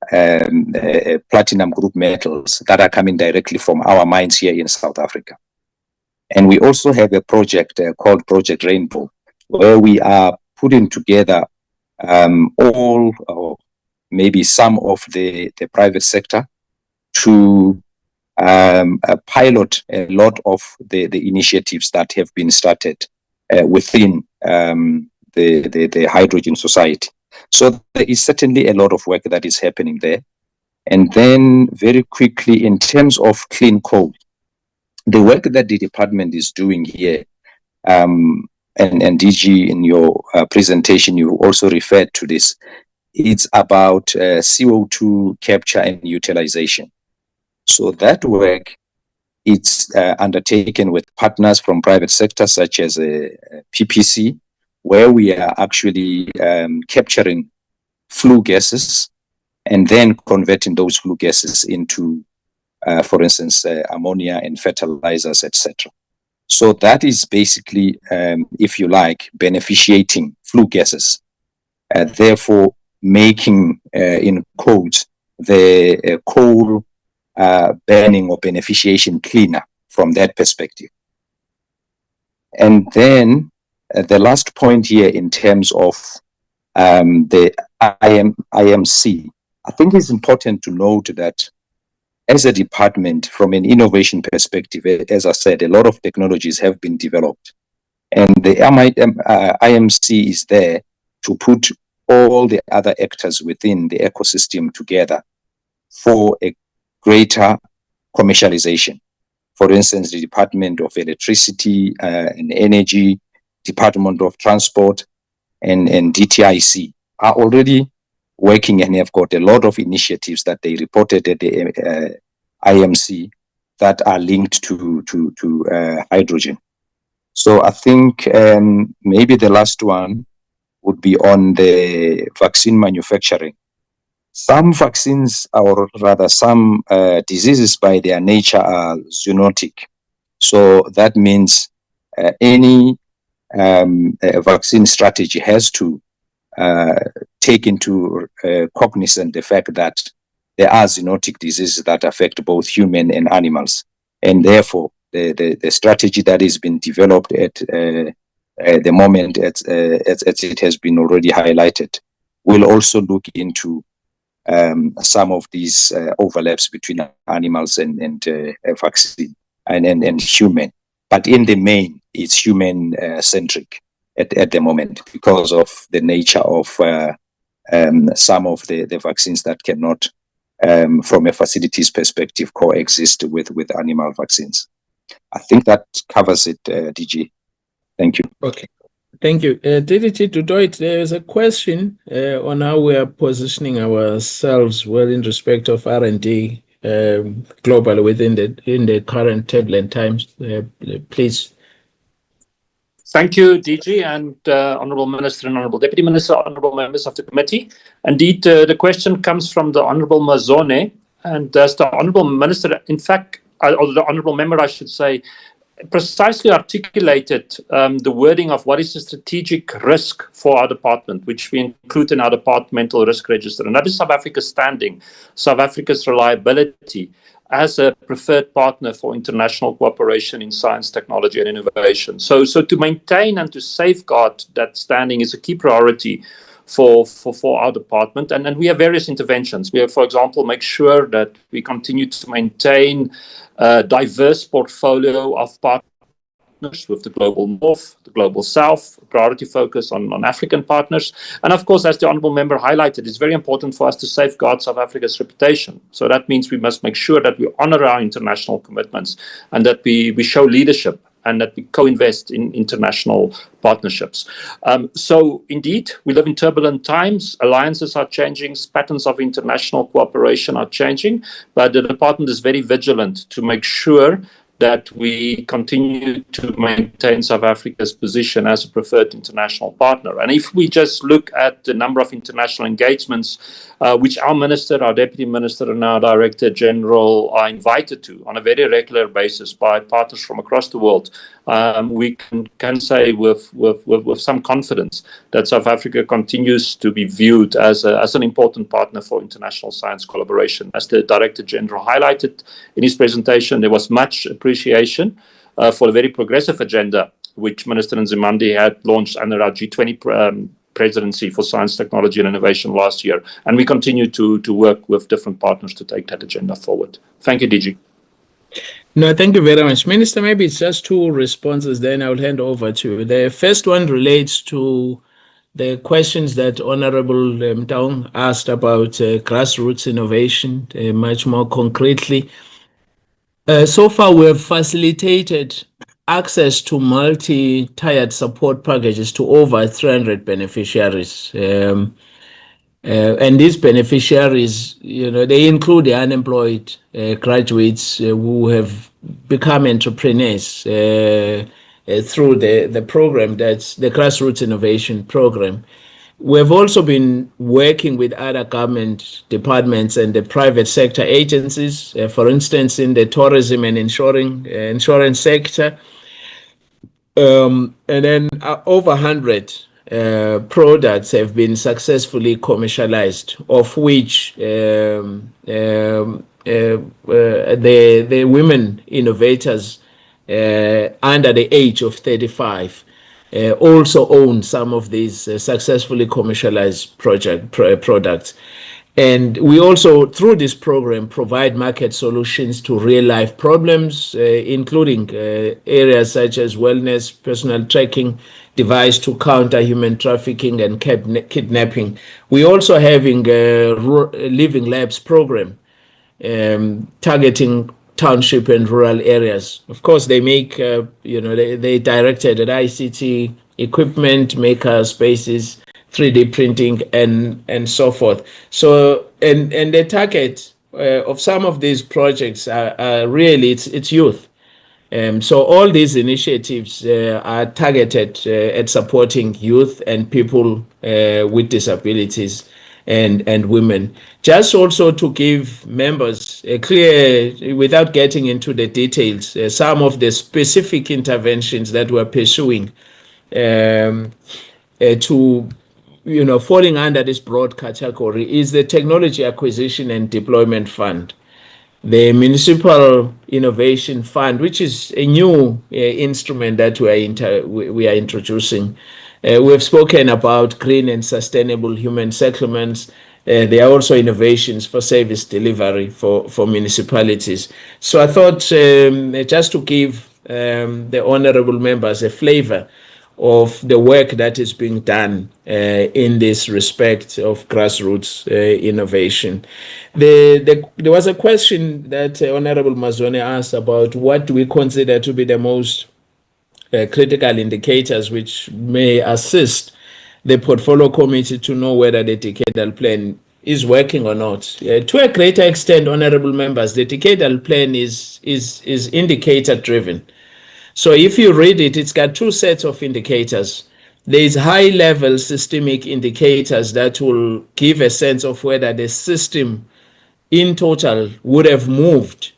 platinum group metals that are coming directly from our mines here in South Africa. And we also have a project called Project Rainbow, where we are putting together all or maybe some of the private sector to pilot a lot of the initiatives that have been started within the Hydrogen Society. So there is certainly a lot of work that is happening there. And then very quickly, in terms of clean coal, the work that the department is doing here, and DG, in your presentation, you also referred to this, it's about CO2 capture and utilization. So that work, it's undertaken with partners from private sector, such as PPC, where we are actually capturing flue gases and then converting those flue gases into, for instance, ammonia and fertilizers, etc. So that is basically, if you like, beneficiating flue gases, therefore making, in quotes, the coal burning or beneficiation cleaner from that perspective. And then the last point here in terms of the IMC, I think it's important to note that as a department, from an innovation perspective, as I said, a lot of technologies have been developed. And the IMC is there to put all the other actors within the ecosystem together for a greater commercialization. For instance, the Department of Electricity and Energy, Department of Transport, and DTIC are already working and have got a lot of initiatives that they reported at the IMC that are linked to hydrogen. So I think maybe the last one would be on the vaccine manufacturing. Some vaccines, or rather some diseases by their nature, are zoonotic. So that means any vaccine strategy has to take into cognizance the fact that there are zoonotic diseases that affect both human and animals. And therefore, the strategy that is being developed at the moment, as it has been already highlighted, will also look into some of these overlaps between animals and vaccine and human. But in the main, it's human centric at the moment because of the nature of some of the vaccines that cannot, from a facilities perspective, coexist with animal vaccines. I think that covers it, DG. Thank you. Okay. Thank you. DDT Dudoit, there is a question on how we are positioning ourselves well in respect of R&D globally within the current turbulent times. Please. Thank you, DG, and Honourable Minister and Honourable Deputy Minister, Honourable Members of the Committee. Indeed, the question comes from the Honourable Mazone, and as the Honourable Minister, in fact, or the Honourable Member, I should say, precisely articulated the wording of what is the strategic risk for our department, which we include in our departmental risk register. And that is South Africa's standing, South Africa's reliability as a preferred partner for international cooperation in science, technology, and innovation. So to maintain and to safeguard that standing is a key priority for our department. And we have various interventions. We have, for example, make sure that we continue to maintain a diverse portfolio of partners with the Global North, the Global South, priority focus on African partners. And of course, as the Honourable Member highlighted, it's very important for us to safeguard South Africa's reputation. So that means we must make sure that we honour our international commitments and that we show leadership and that we co-invest in international partnerships. So indeed, we live in turbulent times. Alliances are changing, patterns of international cooperation are changing, but the department is very vigilant to make sure that we continue to maintain South Africa's position as a preferred international partner. And if we just look at the number of international engagements which our minister, our deputy minister, and our director general are invited to on a very regular basis by partners from across the world, we can say with some confidence that South Africa continues to be viewed as an important partner for international science collaboration. As the director general highlighted in his presentation, there was much appreciation for the very progressive agenda which Minister Nzimande had launched under our G20 presidency for science, technology, and innovation last year. And we continue to work with different partners to take that agenda forward. Thank you, DG. No, thank you very much. Minister, maybe it's just two responses, then I'll hand over to you. The first one relates to the questions that Honorable Mtaung asked about grassroots innovation, much more concretely. So far, we have facilitated access to multi-tiered support packages to over 300 beneficiaries. And these beneficiaries, they include the unemployed graduates who have become entrepreneurs through the program, that's the Grassroots Innovation Program. We've also been working with other government departments and the private sector agencies, for instance, in the tourism and insurance sector. And then over 100 products have been successfully commercialized, of which the women innovators under the age of 35 also own some of these successfully commercialized products. And we also, through this program, provide market solutions to real-life problems, including areas such as wellness, personal tracking, device to counter human trafficking and kidnapping. We're also having a Living Labs program targeting township and rural areas. Of course, they make, they directed at ICT equipment, maker spaces, 3D printing, and so forth. So, and they target of some of these projects are really it's youth. So all these initiatives are targeted at supporting youth and people with disabilities and women. Just also to give members a clear, without getting into the details, some of the specific interventions that we're pursuing to falling under this broad category is the Technology Acquisition and Deployment Fund, the Municipal Innovation Fund, which is a new instrument that we are introducing. We've spoken about green and sustainable human settlements. There are also innovations for service delivery for municipalities. So I thought just to give the honorable members a flavor of the work that is being done in this respect of grassroots innovation. There was a question that Honorable Mazone asked about what do we consider to be the most critical indicators which may assist the portfolio committee to know whether the decadal plan is working or not. To a greater extent, honorable members, the decadal plan is indicator driven. So if you read it, it's got two sets of indicators. There is high-level systemic indicators that will give a sense of whether the system in total would have moved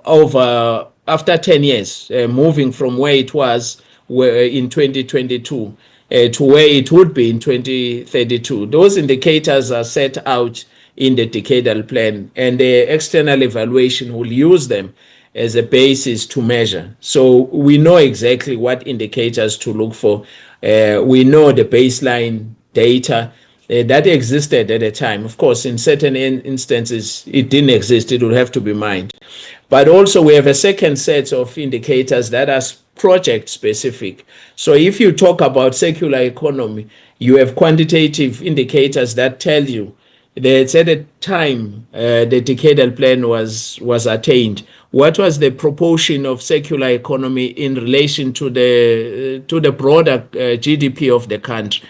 over after 10 years, moving from where it was in 2022 to where it would be in 2032. Those indicators are set out in the decadal plan, and the external evaluation will use them as a basis to measure. So we know exactly what indicators to look for. We know the baseline data that existed at the time. Of course, in certain instances, it didn't exist. It would have to be mined. But also we have a second set of indicators that are project specific. So if you talk about circular economy, you have quantitative indicators that tell you that at the time the decadal plan was attained, what was the proportion of circular economy in relation to the broader GDP of the country.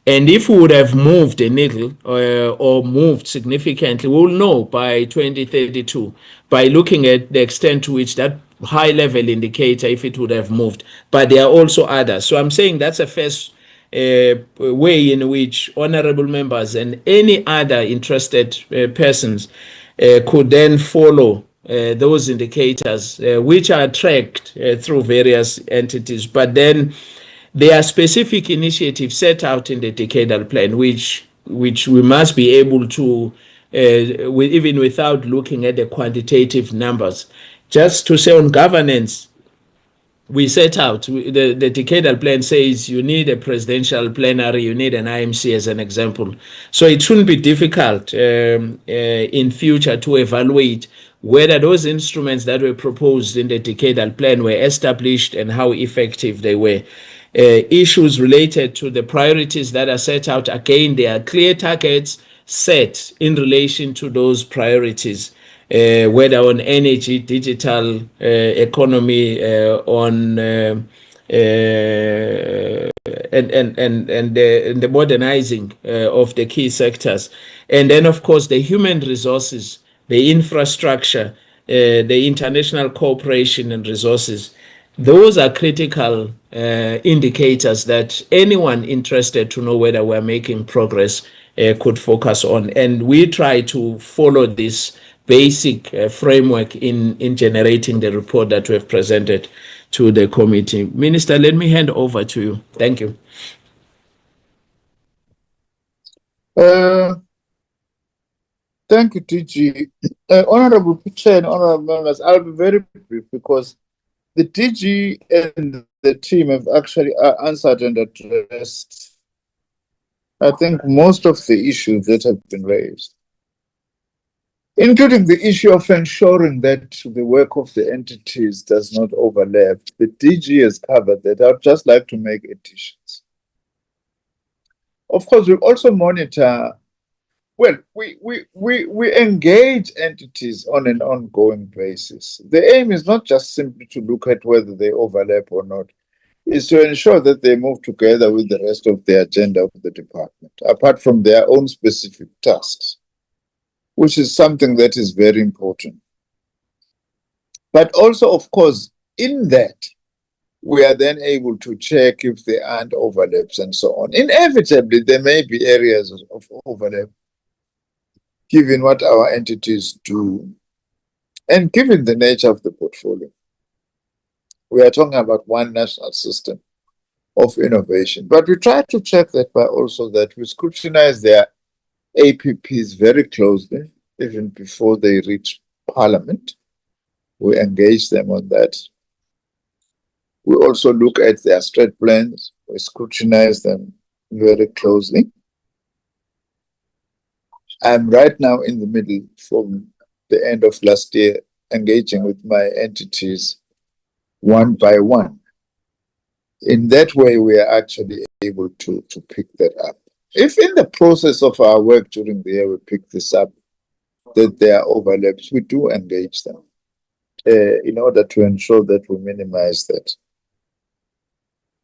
And if we would have moved a needle or moved significantly, we will know by 2032 by looking at the extent to which that high level indicator, if it would have moved. But there are also others. So I'm saying that's a first way in which honorable members and any other interested persons could then follow those indicators, which are tracked through various entities. But then there are specific initiatives set out in the decadal plan, which we must be able to, even without looking at the quantitative numbers. Just to say on governance, we set out, the decadal plan says you need a presidential plenary, you need an IMC as an example. So it shouldn't be difficult in future to evaluate whether those instruments that were proposed in the decadal plan were established and how effective they were. Issues related to the priorities that are set out, again, there are clear targets set in relation to those priorities. Whether on energy, digital economy, on and the modernizing of the key sectors, and then of course the human resources, the infrastructure, the international cooperation and resources. Those are critical indicators that anyone interested to know whether we're making progress could focus on, and we try to follow this basic framework in generating the report that we have presented to the committee. Minister, let me hand over to you. Thank you. Thank you, TG. Honorable Chair and honorable members, I'll be very brief because the DG and the team have actually answered and addressed, I think, most of the issues that have been raised, including the issue of ensuring that the work of the entities does not overlap. The DG has covered that. I'd just like to make additions. Of course, we also monitor, well, we engage entities on an ongoing basis. The aim is not just simply to look at whether they overlap or not, is to ensure that they move together with the rest of the agenda of the department, apart from their own specific tasks. which is something that is very important. But also, of course, in that, we are then able to check if there aren't overlaps and so on. Inevitably, there may be areas of overlap, given what our entities do, and given the nature of the portfolio. We are talking about one national system of innovation. But we try to check that by also that we scrutinize their APPs very closely, even before they reach Parliament. We engage them on that. We also look at their strat plans. We scrutinize them very closely. I'm right now in the middle, from the end of last year, engaging with my entities one by one. In that way, we are actually able to pick that up. If in the process of our work during the year we pick this up, that there are overlaps, we do engage them in order to ensure that we minimize that.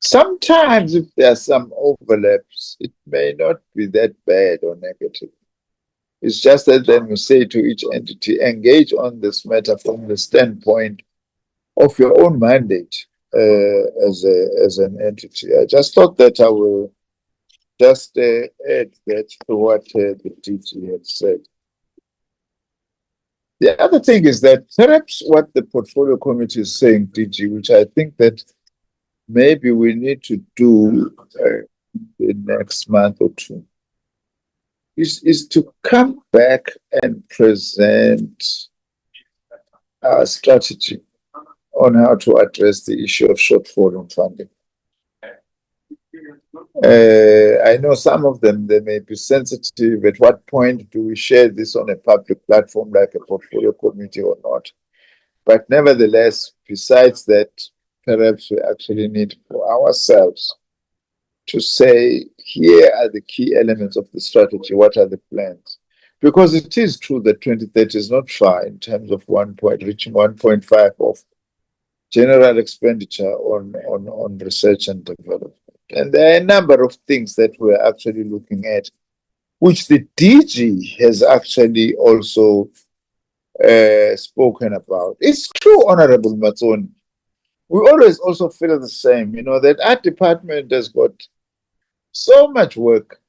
Sometimes if there are some overlaps, it may not be that bad or negative. It's just that then we say to each entity, engage on this matter from the standpoint of your own mandate as an entity. I just thought that I will just add that to what the DG had said. The other thing is that perhaps what the portfolio committee is saying, DG, which I think that maybe we need to do the next month or two, is to come back and present our strategy on how to address the issue of shortfall in funding. I know some of them, they may be sensitive. At what point do we share this on a public platform like a portfolio committee or not? But nevertheless, besides that, perhaps we actually need for ourselves to say, here are the key elements of the strategy, what are the plans? Because it is true that 2030 is not far in terms of reaching 1.5 of general expenditure on research and development. And there are a number of things that we're actually looking at, which the DG has actually also spoken about. It's true, Honorable Matsoni. We always also feel the same, that our department has got so much work.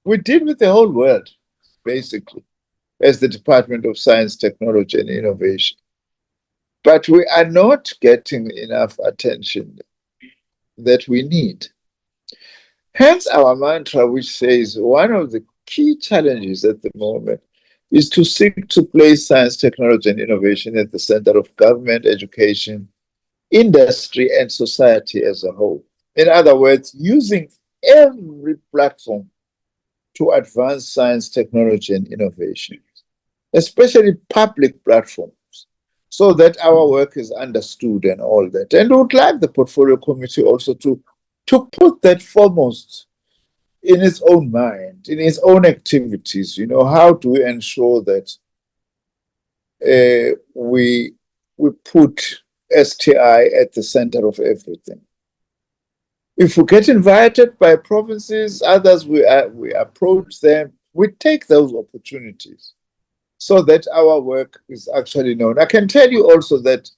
We deal with the whole world, basically, as the Department of Science, Technology and Innovation. But we are not getting enough attention that we need. Hence our mantra, which says one of the key challenges at the moment is to seek to place science, technology, and innovation at the center of government, education, industry, and society as a whole. In other words, using every platform to advance science, technology, and innovation, especially public platforms, so that our work is understood and all that. And we would like the portfolio committee also to put that foremost in its own mind, in its own activities. How do we ensure that we put STI at the center of everything? If we get invited by provinces, others, we approach them, we take those opportunities so that our work is actually known. I can tell you also that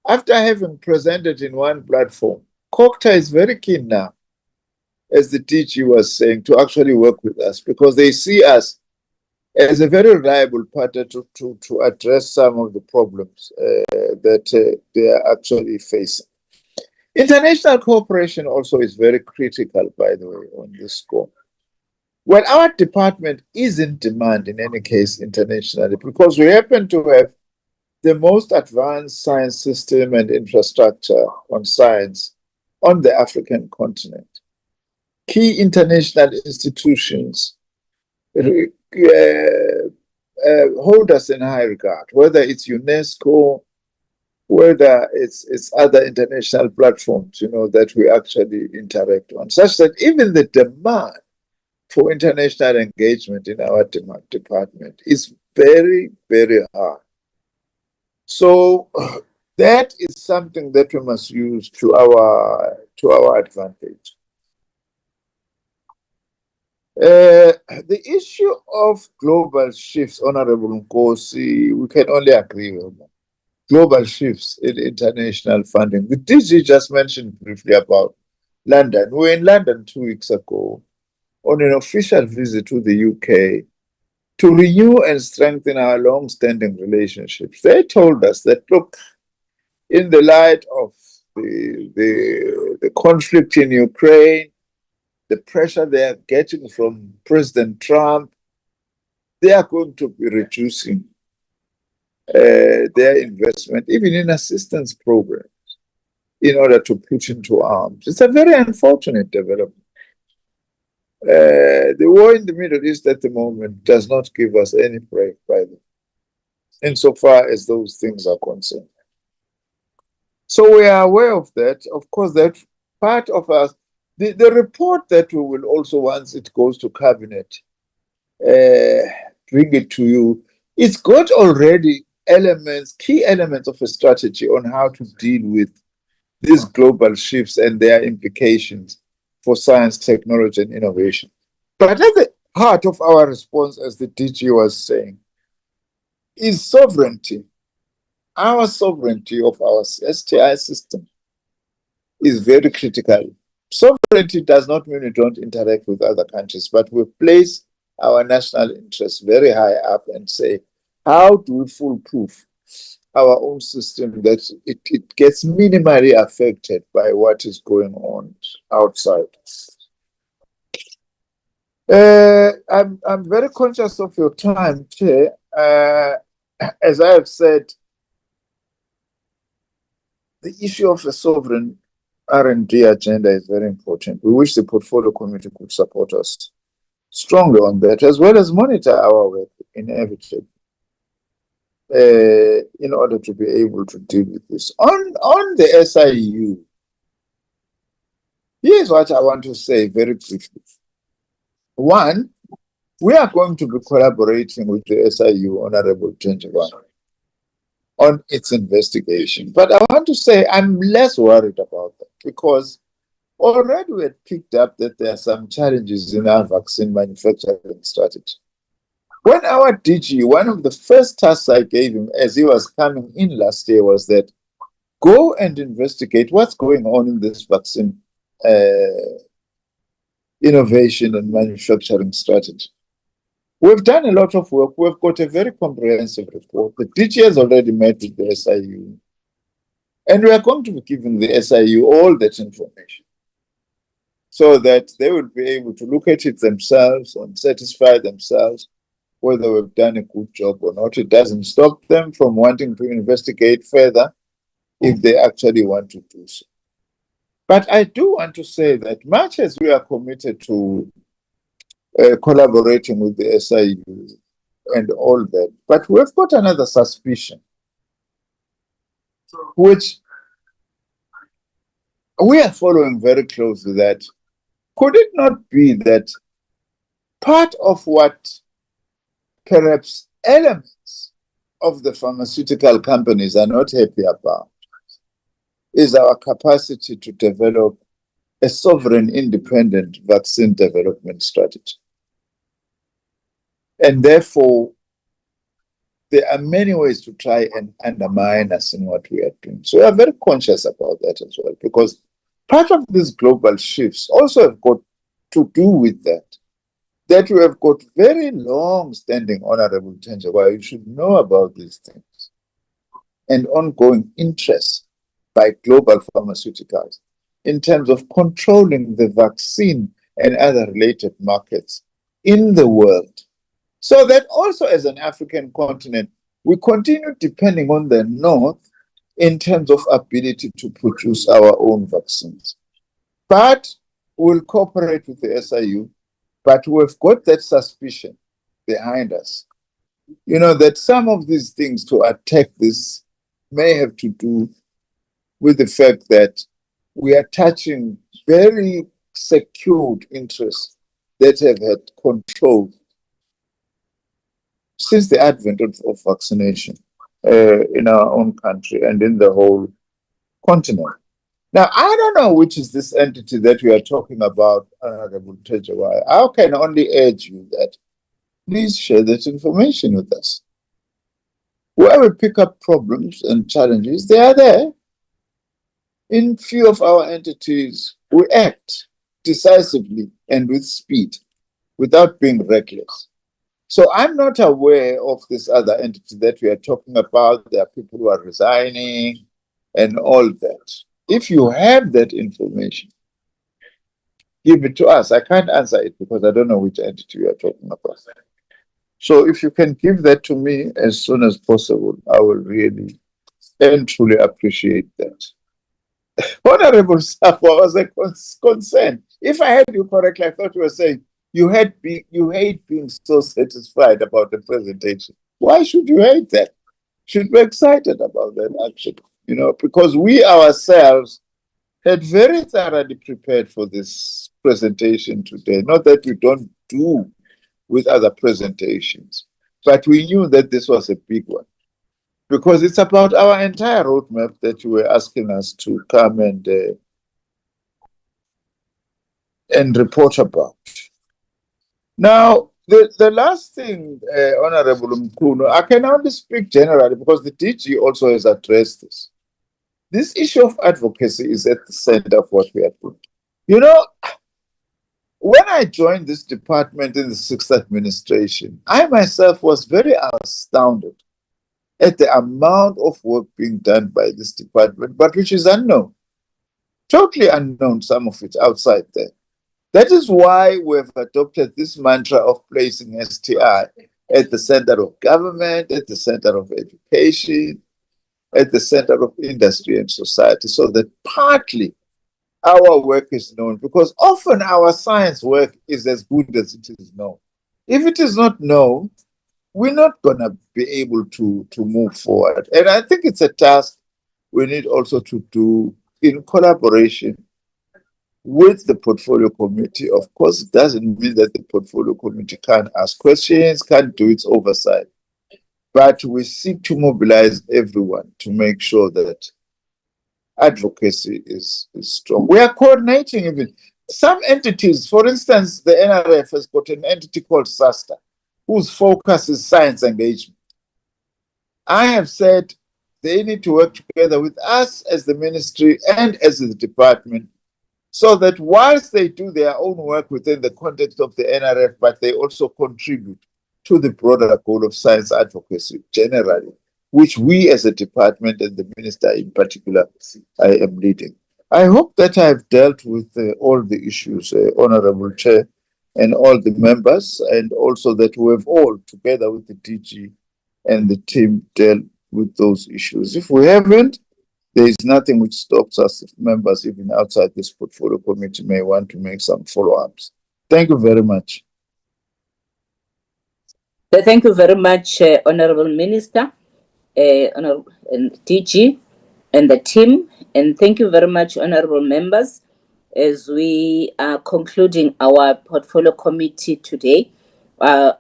after having presented in one platform, COCTA is very keen now, as the DG was saying, to actually work with us because they see us as a very reliable partner to address some of the problems that they are actually facing. International cooperation also is very critical, by the way, on this score. Well, our department is in demand in any case internationally because we happen to have the most advanced science system and infrastructure on science on the African continent. Key international institutions hold us in high regard, whether it's UNESCO, whether it's other international platforms, that we actually interact on, such that even the demand for international engagement in our department is very, very high. So that is something that we must use to our advantage. The issue of global shifts, Honorable Nkosi, we can only agree on that. Global shifts in international funding. The DG just mentioned briefly about London. We were in London 2 weeks ago on an official visit to the UK to renew and strengthen our long-standing relationships. They told us that, look, in the light of the conflict in Ukraine, the pressure they are getting from President Trump, they are going to be reducing their investment, even in assistance programs, in order to put into arms. It's a very unfortunate development. The war in the Middle East at the moment does not give us any break, by the way, insofar as those things are concerned. So we are aware of that. Of course, that part of us, the report that we will also, once it goes to cabinet, bring it to you, it's got already elements, key elements of a strategy on how to deal with these global shifts and their implications for science, technology, and innovation. But at the heart of our response, as the DG was saying, is sovereignty. Our sovereignty of our STI system is very critical. Sovereignty does not mean we don't interact with other countries, but we place our national interests very high up and say, how do we foolproof our own system that it gets minimally affected by what is going on outside? I'm very conscious of your time, Chair. As I have said, the issue of a sovereign R&D agenda is very important. We wish the Portfolio Committee could support us strongly on that, as well as monitor our work inevitably, in order to be able to deal with this. On the SIU, here's what I want to say very briefly. One, we are going to be collaborating with the SIU, Honorable Tenjivan, on its investigation. But I want to say I'm less worried about that, because already we had picked up that there are some challenges in our vaccine manufacturing strategy. When our DG, one of the first tasks I gave him as he was coming in last year was that go and investigate what's going on in this vaccine innovation and manufacturing strategy. We've done a lot of work. We've got a very comprehensive report. The DG has already met with the SIU, and we are going to be giving the SIU all that information so that they will be able to look at it themselves and satisfy themselves whether we've done a good job or not. It doesn't stop them from wanting to investigate further if they actually want to do so. But I do want to say that much as we are committed to collaborating with the SIU and all that, but we've got another suspicion, which we are following very closely, that could it not be that part of what perhaps elements of the pharmaceutical companies are not happy about is our capacity to develop a sovereign, independent vaccine development strategy. And therefore, there are many ways to try and undermine us in what we are doing. So we are very conscious about that as well, because part of these global shifts also have got to do with that we have got very long-standing, Honorable Tenjivan, you should know about these things, and ongoing interest by global pharmaceuticals in terms of controlling the vaccine and other related markets in the world. So that also as an African continent, we continue depending on the North in terms of ability to produce our own vaccines. But we'll cooperate with the SIU, but we've got that suspicion behind us, that some of these things to attack this may have to do with the fact that we are touching very secured interests that have had control since the advent of vaccination in our own country and in the whole continent. Now, I don't know which is this entity that we are talking about, Honorable Tejawai. I can only urge you that please share that information with us. Where we pick up problems and challenges, they are there. In few of our entities, we act decisively and with speed without being reckless. So I'm not aware of this other entity that we are talking about. There are people who are resigning and all that. If you have that information, give it to us. I can't answer it because I don't know which entity you are talking about. So if you can give that to me as soon as possible, I will really and truly appreciate that. Honorable Safwa was a concern. If I heard you correctly, I thought you were saying you hate being so satisfied about the presentation. Why should you hate that? Should be excited about that, actually. Because we ourselves had very thoroughly prepared for this presentation today. Not that we don't do with other presentations, but we knew that this was a big one. Because it's about our entire roadmap that you were asking us to come and report about. Now, the last thing, Honorable Mkuno, I can only speak generally because the DG also has addressed this. This issue of advocacy is at the center of what we are doing. When I joined this department in the 6th administration, I myself was very astounded at the amount of work being done by this department, but which is unknown. Totally unknown, some of it outside there. That is why we've adopted this mantra of placing STI at the center of government, at the center of education, at the center of industry and society, so that partly our work is known, because often our science work is as good as it is known. If it is not known, we're not going to be able to move forward. And I think it's a task we need also to do in collaboration with the portfolio committee. Of course, it doesn't mean that the portfolio committee can't ask questions, can't do its oversight. But we seek to mobilize everyone to make sure that advocacy is strong. We are coordinating even some entities. For instance, the NRF has got an entity called SASTA, whose focus is science engagement. I have said they need to work together with us as the ministry and as the department, so that whilst they do their own work within the context of the NRF, but they also contribute to the broader goal of science advocacy generally, which we as a department and the minister in particular, I am leading. I hope that I've dealt with all the issues, Honorable Chair, and all the members, and also that we have all, together with the DG and the team, dealt with those issues. If we haven't, there is nothing which stops us if members, even outside this portfolio committee, may want to make some follow-ups. Thank you very much. Thank you very much, Honorable Minister, Honorable DG, and the team. And thank you very much, Honorable Members. As we are concluding our portfolio committee today,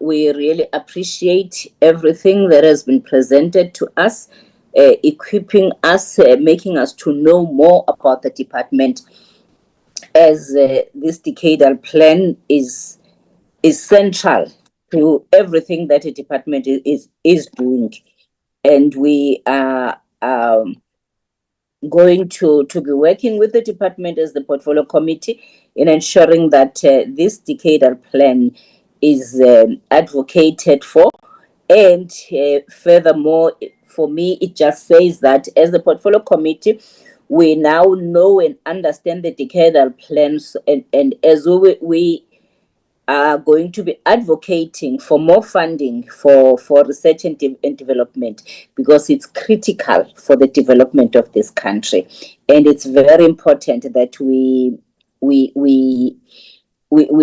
we really appreciate everything that has been presented to us, equipping us, making us to know more about the department, as this decadal plan is central to everything that a department is doing. And we are going to be working with the department as the portfolio committee in ensuring that this decadal plan is advocated for. And furthermore, for me, it just says that as the portfolio committee, we now know and understand the decadal plans, and as we are going to be advocating for more funding for research and development, because it's critical for the development of this country. And it's very important that we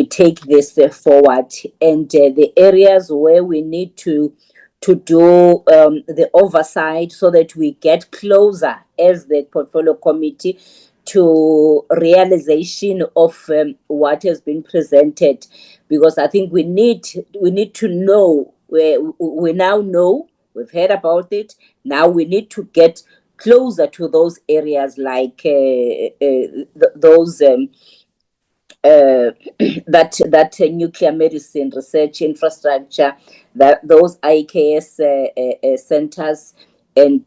take this forward. And the areas where we need to do the oversight, so that we get closer as the portfolio committee to realization of what has been presented, because I think we need to know. We now know, we've heard about it. Now we need to get closer to those areas like those that nuclear medicine research infrastructure, that those IKS centers, and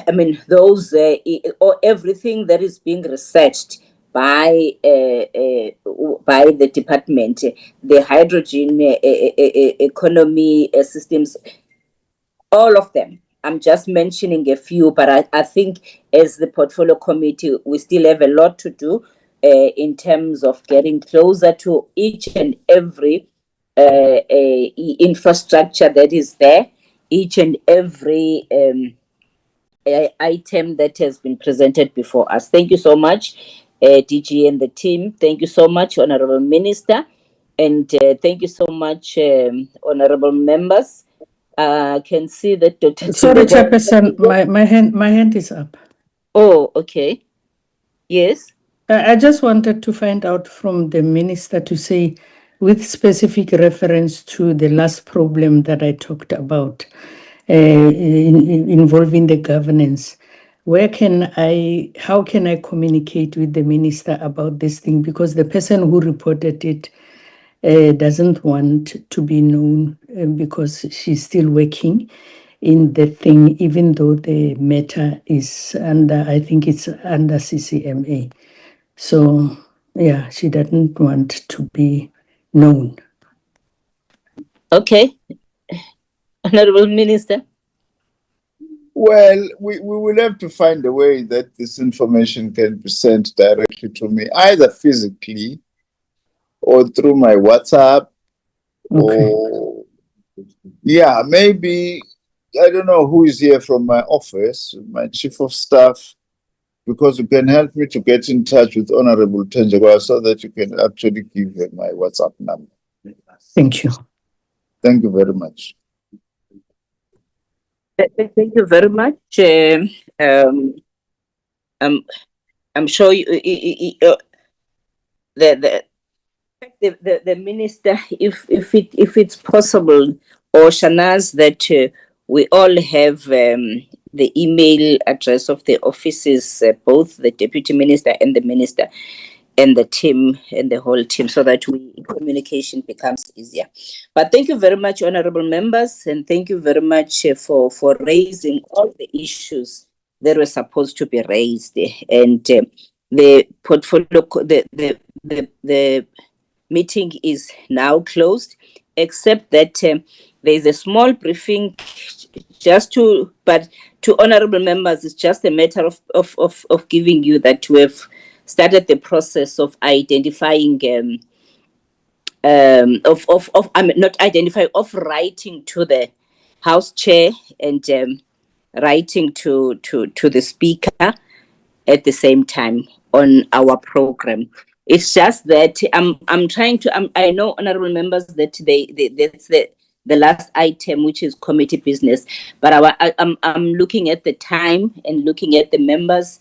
I mean those or everything that is being researched by the department, the hydrogen economy systems, all of them. I'm just mentioning a few, but I think as the portfolio committee, we still have a lot to do in terms of getting closer to each and every infrastructure that is there, each and every item that has been presented before us. Thank you so much, DG and the team. Thank you so much, Honorable Minister. And thank you so much, honorable members. Can see that Dr. Sorry, Chairperson, my hand is up. Oh, okay. Yes. I just wanted to find out from the minister to say, with specific reference to the last problem that I talked about involving the governance, how can I communicate with the minister about this thing? Because the person who reported it doesn't want to be known because she's still working in the thing, even though the matter is under, I think it's under CCMA. So, yeah, she doesn't want to be known. Okay. Honorable Minister. Well, we will have to find a way that this information can be sent directly to me, either physically or through my WhatsApp. Okay. Or, yeah, maybe, I don't know who is here from my office, my chief of staff, because you can help me to get in touch with Honorable Tenjagwa so that you can actually give her my WhatsApp number. Thank you. Thank you very much. Thank you very much. I'm sure the minister, if it's possible, or Shanaz, that we all have the email address of the offices, both the deputy minister and the minister, and the team and the whole team, so that communication becomes easier. But thank you very much, honorable members, and thank you very much for raising all the issues that were supposed to be raised. And the portfolio, the meeting is now closed, except that there is a small briefing but to honorable members, it's just a matter of giving you that we have started the process of identifying of writing to the House Chair and writing to the Speaker at the same time on our program. It's just that I'm trying to. I know, honorable members, that that's the last item, which is committee business. But I'm looking at the time and looking at the members,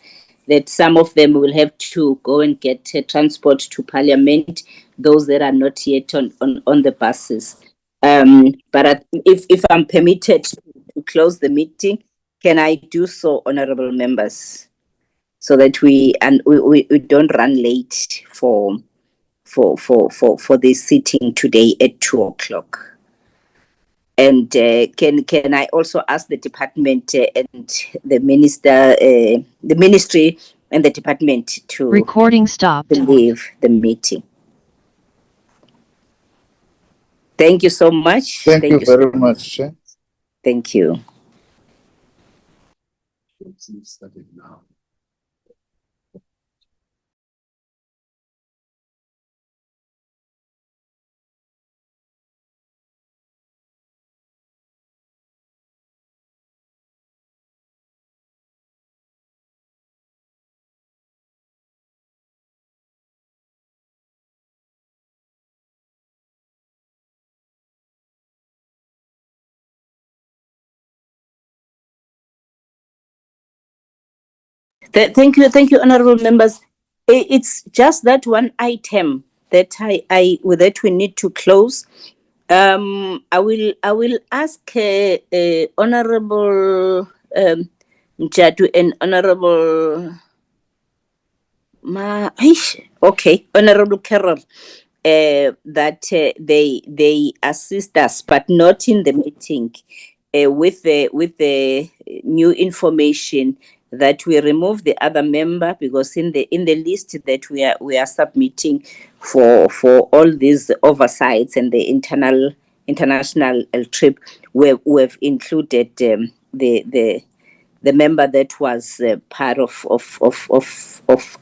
that some of them will have to go and get transport to Parliament, those that are not yet on the buses. But if I'm permitted to close the meeting, can I do so, honorable members, so that we don't run late for this sitting today at 2:00? And can I also ask the department and the minister, the ministry and the department to recording stopped, to leave the meeting? Thank you so much. Thank you very much, Chair. Thank you. Thank you, honorable members. It's just that one item that that we need to close. I will ask Honorable Mjadu and Honorable Honorable Carol that they assist us, but not in the meeting, with the new information that we remove the other member, because in the list that we are submitting for all these oversights and the international trip, we've included the member that was part of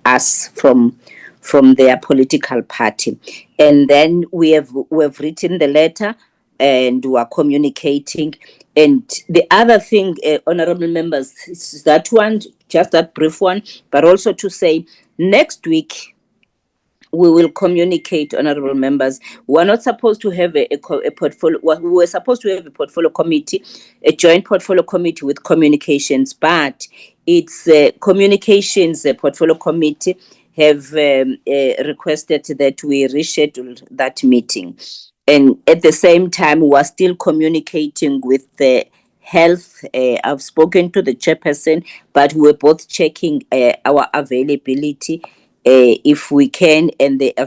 us from their political party. And then we've written the letter and we are communicating. And the other thing, honorable members, is that one, just that brief one, but also to say next week we will communicate, honorable members. We're not supposed to have a portfolio. We were supposed to have a portfolio committee, a joint portfolio committee with communications, but it's communications portfolio committee have requested that we reschedule that meeting. And at the same time, we're still communicating with the health. I've spoken to the chairperson, but we're both checking our availability. If we can, and the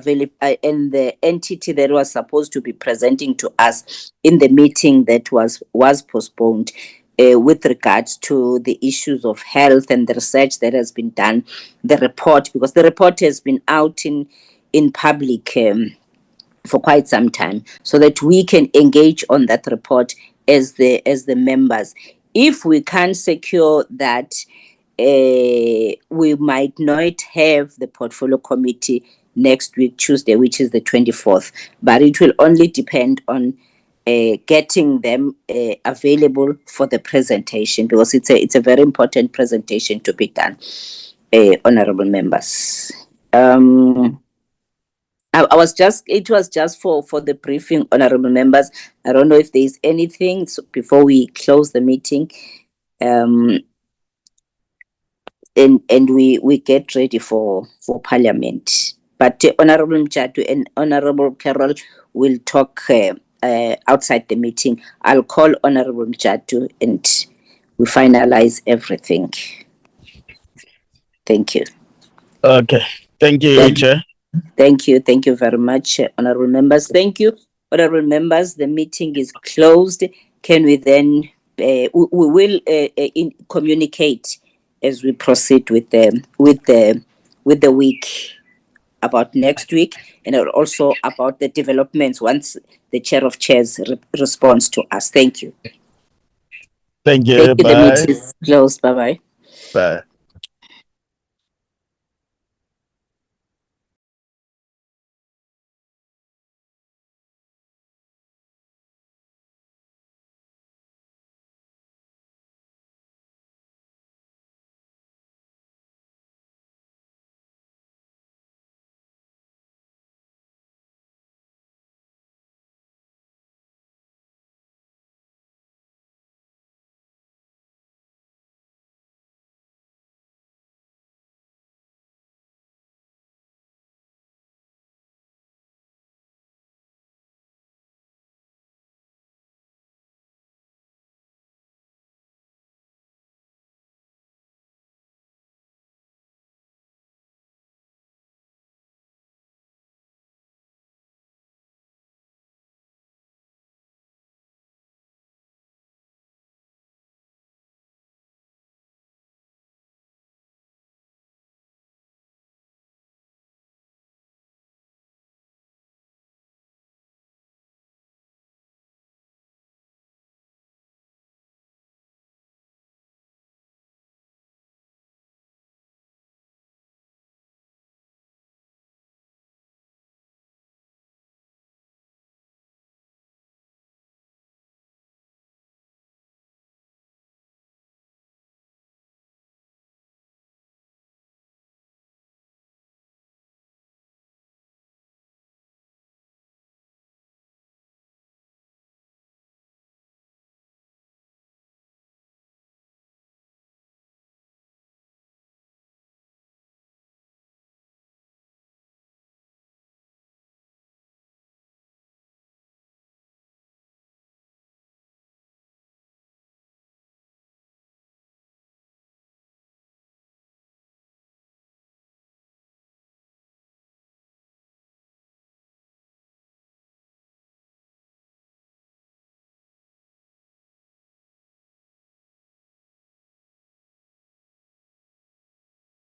and the entity that was supposed to be presenting to us in the meeting that was postponed, with regards to the issues of health and the research that has been done, the report, because the report has been out in public for quite some time, so that we can engage on that report as the members. If we can't secure that, we might not have the portfolio committee next week, Tuesday, which is the 24th, but it will only depend on getting them available for the presentation, because it's a very important presentation to be done, honorable members. It was just for the briefing, honorable members. I don't know if there's anything before we close the meeting. And we get ready for Parliament. But Honorable Mjadu and Honorable Carol will talk outside the meeting. I'll call Honorable Mjadu and we finalize everything. Thank you. Okay. Thank you, Chair. Thank you very much, honorable members. Thank you, honorable members. The meeting is closed. Can we then we will communicate as we proceed with the week, about next week, and also about the developments once the chair of chairs responds to us. Thank you. Thank you. Bye. The meeting is closed. Bye-bye. Bye.